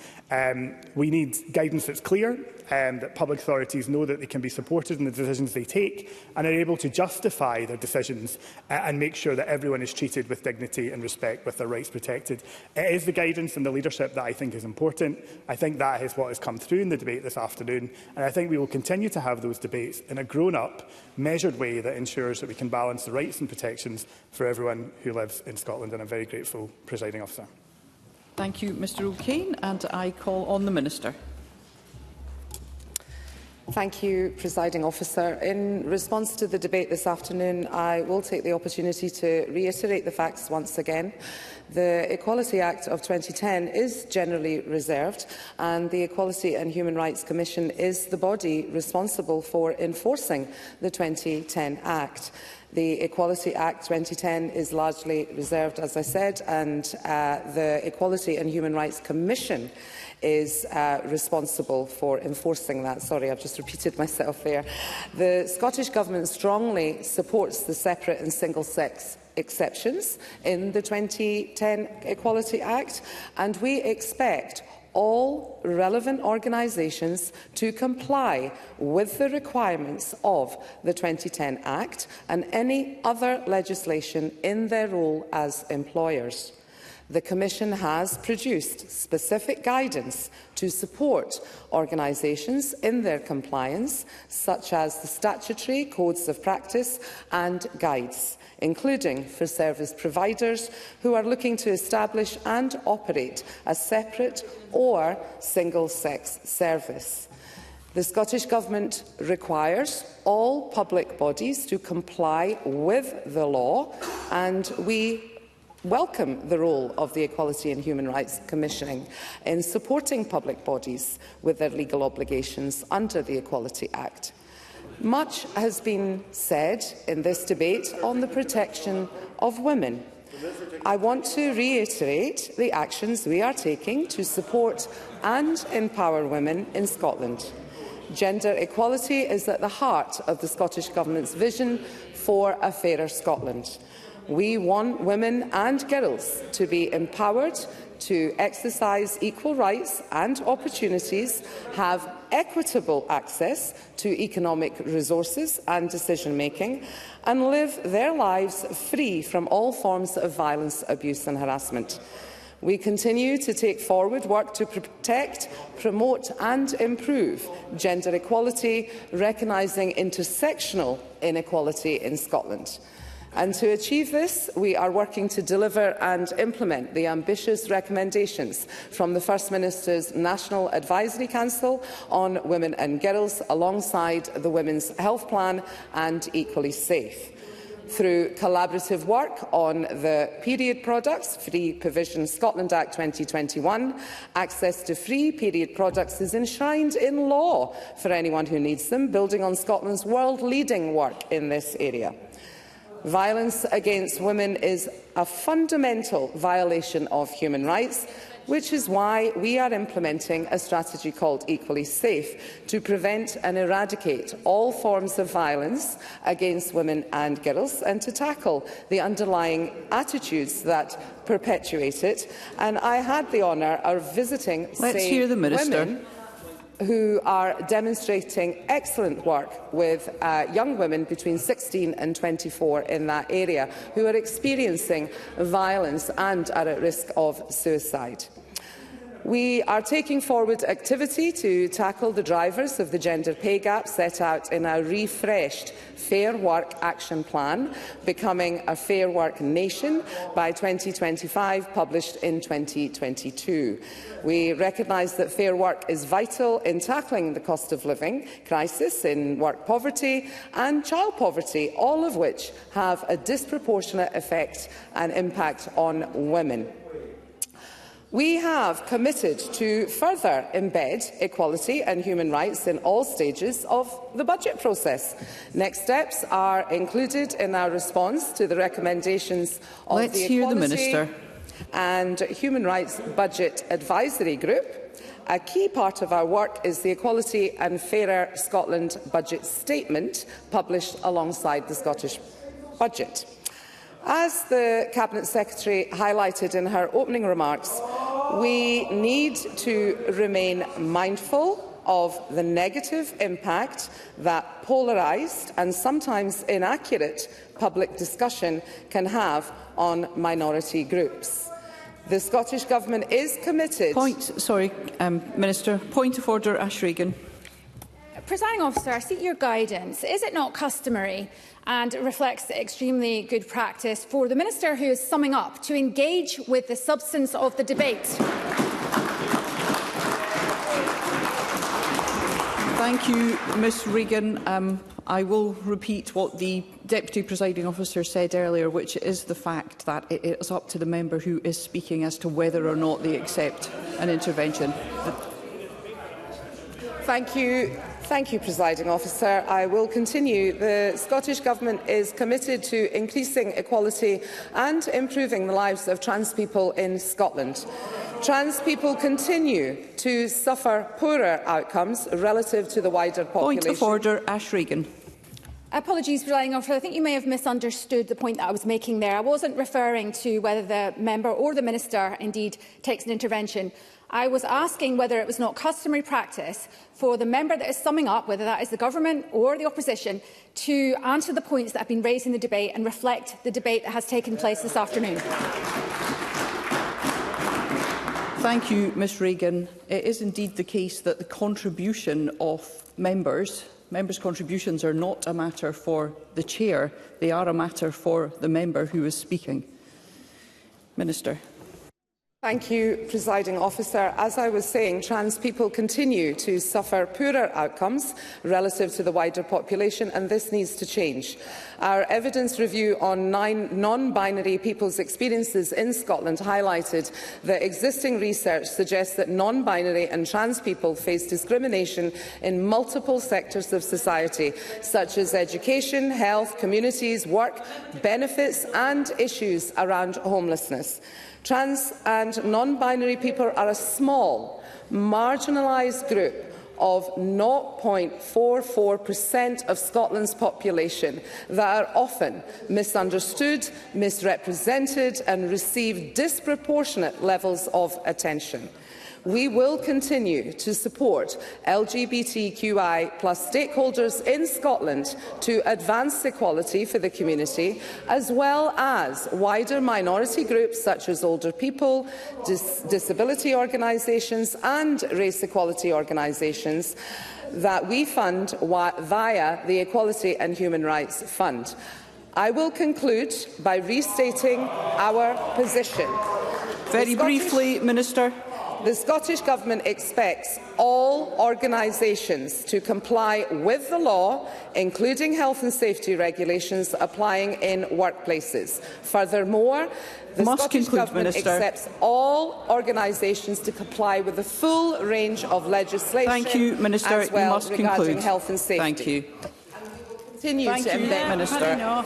A: We need guidance that's clear, that public authorities know that they can be supported in the decisions they take and are able to justify their decisions and make sure that everyone is treated with dignity and respect, with their rights protected. It is the guidance and the leadership that I think is important. I think that is what has come through in the debate this afternoon, and I think we will continue to have those debates in a grown-up, measured way that ensures that we can balance the rights and protections for everyone who lives in Scotland. And I'm very grateful, Presiding Officer.
G: Thank you, Mr O'Kane, and I call on the Minister.
H: Thank you, Presiding Officer. In response to the debate this afternoon, I will take the opportunity to reiterate the facts once again. The Equality Act of 2010 is generally reserved, and the Equality and Human Rights Commission is the body responsible for enforcing the 2010 Act. The Equality Act 2010 is largely reserved, as I said, and the Equality and Human Rights Commission is responsible for enforcing that. Sorry, I've just repeated myself there. The Scottish Government strongly supports the separate and single-sex exceptions in the 2010 Equality Act, and we expect all relevant organisations to comply with the requirements of the 2010 Act and any other legislation in their role as employers. The Commission has produced specific guidance to support organisations in their compliance, such as the statutory codes of practice and guides, including for service providers who are looking to establish and operate a separate or single-sex service. The Scottish Government requires all public bodies to comply with the law, and we welcome the role of the Equality and Human Rights Commission in supporting public bodies with their legal obligations under the Equality Act. Much has been said in this debate on the protection of women. I want to reiterate the actions we are taking to support and empower women in Scotland. Gender equality is at the heart of the Scottish Government's vision for a fairer Scotland. We want women and girls to be empowered to exercise equal rights and opportunities, have equitable access to economic resources and decision-making, and live their lives free from all forms of violence, abuse and harassment. We continue to take forward work to protect, promote and improve gender equality, recognising intersectional inequality in Scotland. And to achieve this, we are working to deliver and implement the ambitious recommendations from the First Minister's National Advisory Council on Women and Girls, alongside the Women's Health Plan and Equally Safe. Through collaborative work on the period products, Free Provision Scotland Act 2021, access to free period products is enshrined in law for anyone who needs them, building on Scotland's world-leading work in this area. Violence against women is a fundamental violation of human rights, which is why we are implementing a strategy called Equally Safe to prevent and eradicate all forms of violence against women and girls, and to tackle the underlying attitudes that perpetuate it. And I had the honour of visiting women who are demonstrating excellent work with young women between 16 and 24 in that area who are experiencing violence and are at risk of suicide. We are taking forward activity to tackle the drivers of the gender pay gap set out in our refreshed Fair Work Action Plan, Becoming a Fair Work Nation by 2025, published in 2022. We recognise that fair work is vital in tackling the cost of living crisis, in work poverty and child poverty, all of which have a disproportionate effect and impact on women. We have committed to further embed equality and human rights in all stages of the budget process. Next steps are included in our response to the recommendations of the Equality and Human Rights Budget Advisory Group. A key part of our work is the Equality and Fairer Scotland Budget Statement, published alongside the Scottish Budget. As the Cabinet Secretary highlighted in her opening remarks, we need to remain mindful of the negative impact that polarised and sometimes inaccurate public discussion can have on minority groups. The Scottish Government is committed...
G: Minister. Point of order, Ash Regan.
Q: Presiding Officer, I seek your guidance. Is it not customary and reflects extremely good practice for the Minister who is summing up to engage with the substance of the debate?
G: Thank you, Ms Regan. I will repeat what the Deputy Presiding Officer said earlier, which is the fact that it is up to the member who is speaking as to whether or not they accept an intervention.
H: Thank you, Presiding Officer. I will continue. The Scottish Government is committed to increasing equality and improving the lives of trans people in Scotland. Trans people continue to suffer poorer outcomes relative to the wider population.
G: Point of order, Ash Regan.
Q: Apologies, Presiding Officer. I think you may have misunderstood the point that I was making there. I wasn't referring to whether the member or the Minister indeed takes an intervention. I was asking whether it was not customary practice for the member that is summing up, whether that is the government or the opposition, to answer the points that have been raised in the debate and reflect the debate that has taken place this afternoon.
G: Thank you, Ms Regan. It is indeed the case that the contribution of members' contributions are not a matter for the Chair. They are a matter for the member who is speaking. Minister.
H: Thank you, Presiding Officer. As I was saying, trans people continue to suffer poorer outcomes relative to the wider population, and this needs to change. Our evidence review on non-binary people's experiences in Scotland highlighted that existing research suggests that non-binary and trans people face discrimination in multiple sectors of society, such as education, health, communities, work, benefits and issues around homelessness. Trans and non-binary people are a small, marginalised group of 0.44% of Scotland's population that are often misunderstood, misrepresented and receive disproportionate levels of attention. We will continue to support LGBTQI+ stakeholders in Scotland to advance equality for the community, as well as wider minority groups such as older people, disability organisations and race equality organisations that we fund via the Equality and Human Rights Fund. I will conclude by restating our position.
G: Very briefly, Minister.
H: The Scottish Government expects all organisations to comply with the law, including health and safety regulations applying in workplaces. Furthermore, the Scottish Government accepts all organisations to comply with the full range of legislation.
G: Thank you, Minister.
H: As well
G: you must
H: regarding
G: conclude.
H: health and safety.
G: Thank you.
H: Continue to embed,
G: Minister.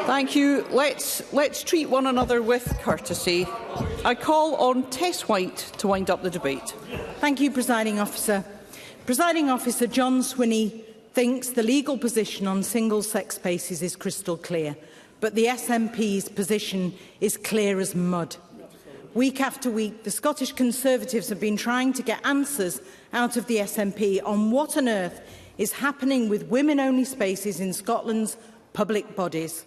G: Thank you. Let's treat one another with courtesy. I call on Tess White to wind up the debate.
F: Thank you, Presiding Officer. Presiding Officer, John Swinney thinks the legal position on single-sex spaces is crystal clear, but the SNP's position is clear as mud. Week after week, the Scottish Conservatives have been trying to get answers out of the SNP on what on earth is happening with women-only spaces in Scotland's public bodies.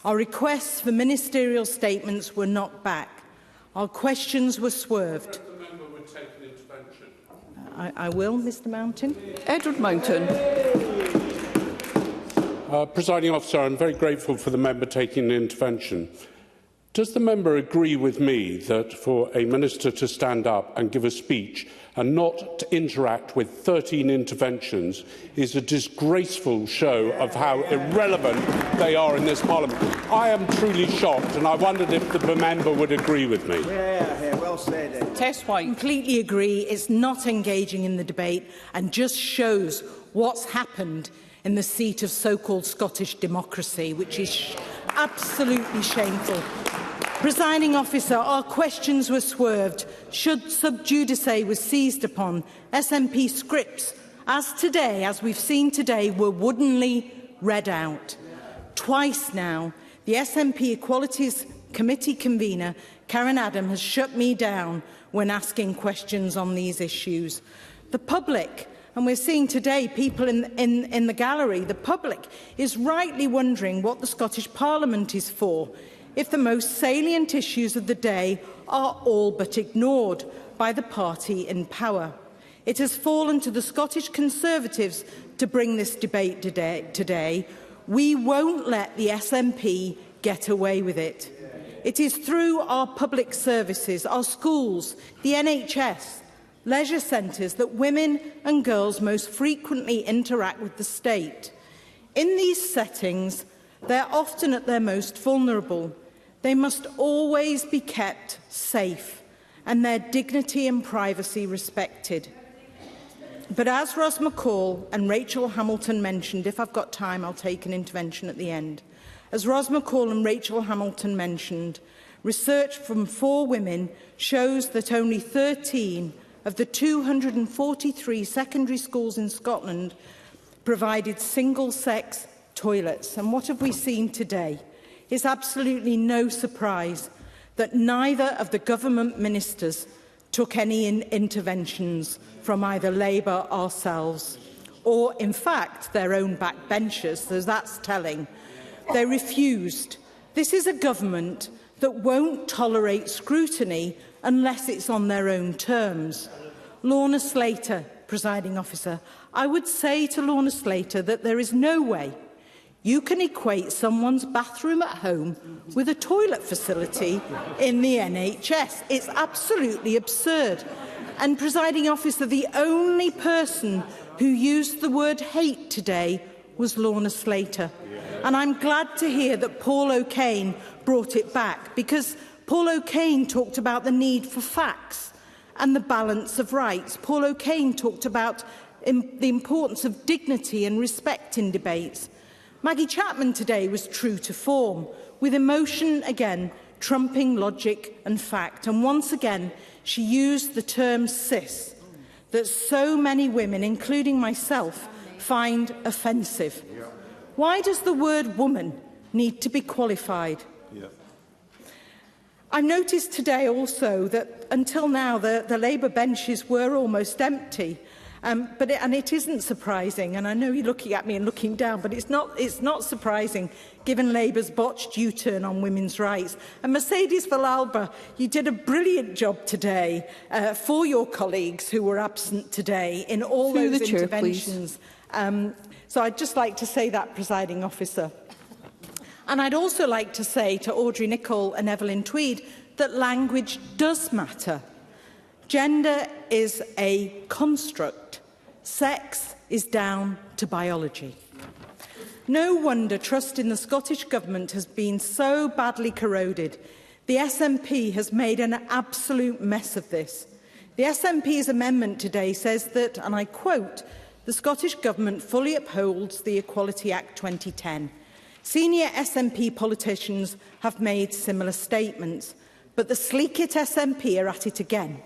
F: Our requests for ministerial statements were knocked back. Our questions were swerved. I will, Mr Mountain.
G: Edward Mountain.
B: Presiding Officer, I'm very grateful for the member taking an intervention. Does the member agree with me that for a minister to stand up and give a speech and not to interact with 13 interventions is a disgraceful show of how irrelevant they are in this Parliament? I am truly shocked, and I wondered if the member would agree with me.
W: Well said.
F: Tess White. Completely agree. It's not engaging in the debate and just shows what's happened in the seat of so-called Scottish democracy, which is absolutely shameful. Presiding Officer, our questions were swerved. Should sub judice was seized upon, SNP scripts, as we've seen today, were woodenly read out. Twice now, the SNP Equalities Committee convener, Karen Adam, has shut me down when asking questions on these issues. The public, and we're seeing today people in the gallery, the public is rightly wondering what the Scottish Parliament is for if the most salient issues of the day are all but ignored by the party in power. It has fallen to the Scottish Conservatives to bring this debate today. We won't let the SNP get away with it. It is through our public services, our schools, the NHS, leisure centres that women and girls most frequently interact with the state. In these settings, they're often at their most vulnerable. They must always be kept safe and their dignity and privacy respected. But as Ros McCall and Rachel Hamilton mentioned, if I've got time, I'll take an intervention at the end. As Ros McCall and Rachel Hamilton mentioned, research from 4 women shows that only 13 of the 243 secondary schools in Scotland provided single-sex toilets. And what have we seen today? It's absolutely no surprise that neither of the government ministers took any interventions from either Labour, ourselves, or, in fact, their own backbenchers, so that's telling. They refused. This is a government that won't tolerate scrutiny unless it's on their own terms. Lorna Slater, Presiding Officer, I would say to Lorna Slater that there is no way you can equate someone's bathroom at home with a toilet facility in the NHS. It's absolutely absurd. And, Presiding Officer, the only person who used the word hate today was Lorna Slater. And I'm glad to hear that Paul O'Kane brought it back, because Paul O'Kane talked about the need for facts and the balance of rights. Paul O'Kane talked about the importance of dignity and respect in debates. Maggie Chapman today was true to form, with emotion again trumping logic and fact. And once again, she used the term cis, that so many women, including myself, find offensive. Why does the word woman need to be qualified? I noticed today also that until now the Labour benches were almost empty. And it isn't surprising, and I know you're looking at me and looking down, but it's not surprising, given Labour's botched U-turn on women's rights. And Mercedes Villalba, you did a brilliant job today for your colleagues who were absent today in all those interventions. So I'd just like to say that, Presiding Officer. And I'd also like to say to Audrey Nicholl and Evelyn Tweed that language does matter. Gender is a construct. Sex is down to biology. No wonder trust in the Scottish Government has been so badly corroded. The SNP has made an absolute mess of this. The SNP's amendment today says that, and I quote, the Scottish Government fully upholds the Equality Act 2010. Senior SNP politicians have made similar statements, but the Sleekit SNP are at it again.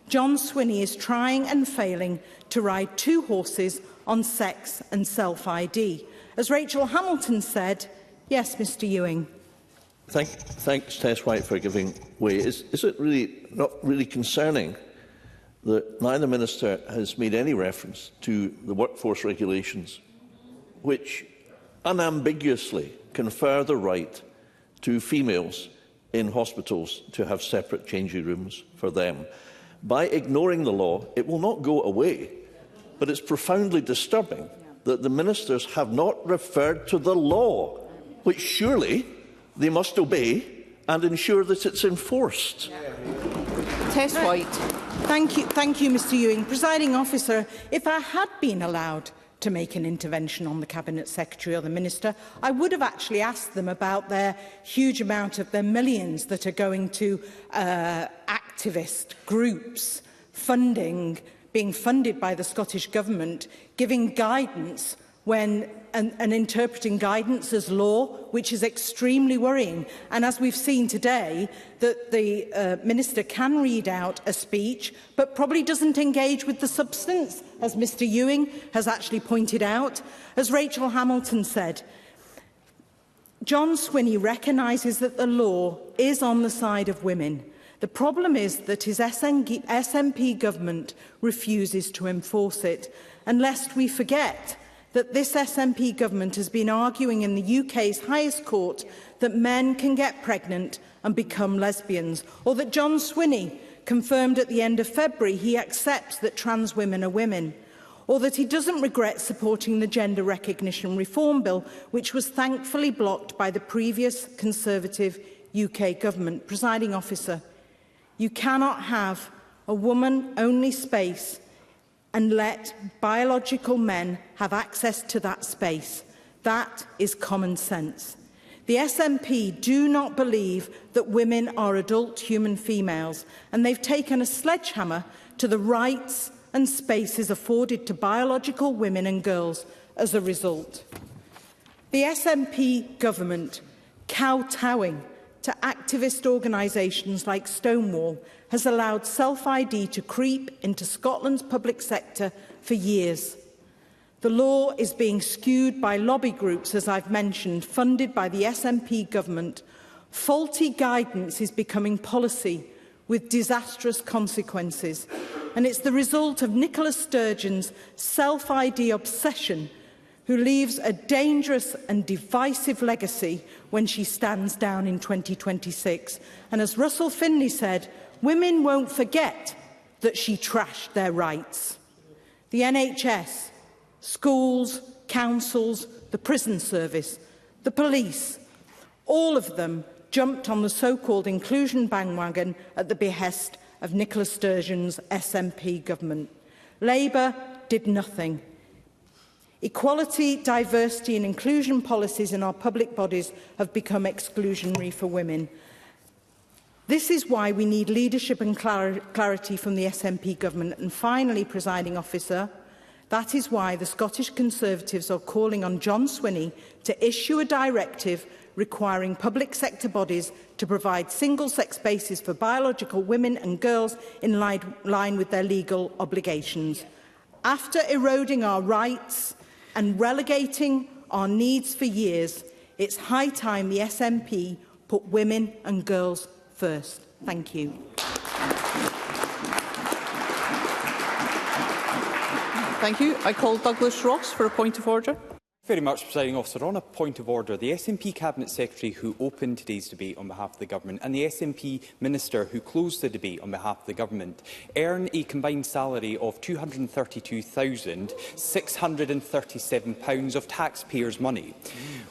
F: John Swinney is trying and failing to ride 2 horses on sex and self-ID. As Rachel Hamilton said, yes, Mr Ewing.
I: Thanks, Tess White, for giving way. Is it really not really concerning that neither minister has made any reference to the workforce regulations, which unambiguously confer the right to females in hospitals to have separate changing rooms for them. By ignoring the law, it will not go away, but it's profoundly disturbing that the ministers have not referred to the law, which surely they must obey and ensure that it's enforced.
F: Tess White. Thank you, Mr Ewing. Presiding Officer, if I had been allowed to make an intervention on the Cabinet Secretary or the Minister, I would have actually asked them about their huge amount of their millions that are going to activist groups, being funded by the Scottish Government, giving guidance when and interpreting guidance as law, which is extremely worrying. And as we've seen today, that the Minister can read out a speech, but probably doesn't engage with the substance, as Mr Ewing has actually pointed out. As Rachel Hamilton said, John Swinney recognises that the law is on the side of women. The problem is that his SNP government refuses to enforce it. And lest we forget that this SNP government has been arguing in the UK's highest court that men can get pregnant and become lesbians, or that John Swinney confirmed at the end of February he accepts that trans women are women, or that he doesn't regret supporting the Gender Recognition Reform Bill, which was thankfully blocked by the previous Conservative UK government. Presiding Officer, you cannot have a woman-only space and let biological men have access to that space. That is common sense. The SNP do not believe that women are adult human females, and they've taken a sledgehammer to the rights and spaces afforded to biological women and girls as a result. The SNP government, kowtowing to activist organisations like Stonewall, has allowed self-ID to creep into Scotland's public sector for years. The law is being skewed by lobby groups, as I've mentioned, funded by the SNP government. Faulty guidance is becoming policy with disastrous consequences. And it's the result of Nicola Sturgeon's self-ID obsession, who leaves a dangerous and divisive legacy when she stands down in 2026. And as Russell Finlay said, women won't forget that she trashed their rights. The NHS, schools, councils, the prison service, the police, all of them jumped on the so-called inclusion bandwagon at the behest of Nicola Sturgeon's SNP government. Labour did nothing. Equality, diversity and inclusion policies in our public bodies have become exclusionary for women. This is why we need leadership and clarity from the SNP government. And finally, Presiding Officer, that is why the Scottish Conservatives are calling on John Swinney to issue a directive requiring public sector bodies to provide single-sex spaces for biological women and girls in line with their legal obligations. After eroding our rights and relegating our needs for years, it's high time the SNP put women and girls first. Thank you.
G: Thank you. I call Douglas Ross for a point of order.
K: Very much, Presiding Officer. On a point of order, the SNP Cabinet Secretary who opened today's debate on behalf of the Government and the SNP Minister who closed the debate on behalf of the Government earn a combined salary of £232,637 of taxpayers' money.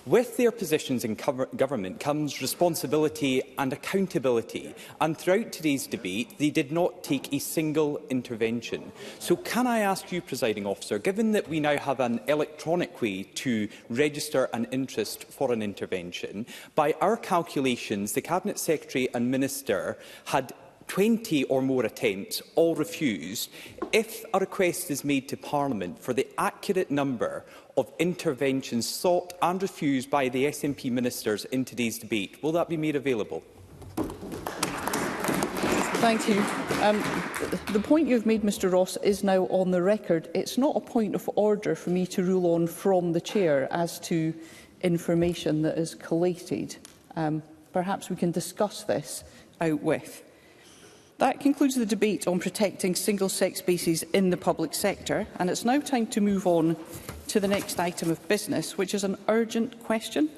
K: With their positions in government comes responsibility and accountability, and throughout today's debate they did not take a single intervention. So can I ask you, Presiding Officer, given that we now have an electronic way to register an interest for an intervention, by our calculations the Cabinet Secretary and Minister had 20 or more attempts, all refused. If a request is made to Parliament for the accurate number of interventions sought and refused by the SNP ministers in today's debate, will that be made available?
G: Thank you. The point you've made, Mr Ross, is now on the record. It's not a point of order for me to rule on from the Chair as to information that is collated. Perhaps we can discuss this out with. That concludes the debate on protecting single-sex spaces in the public sector, and it's now time to move on to the next item of business, which is an urgent question.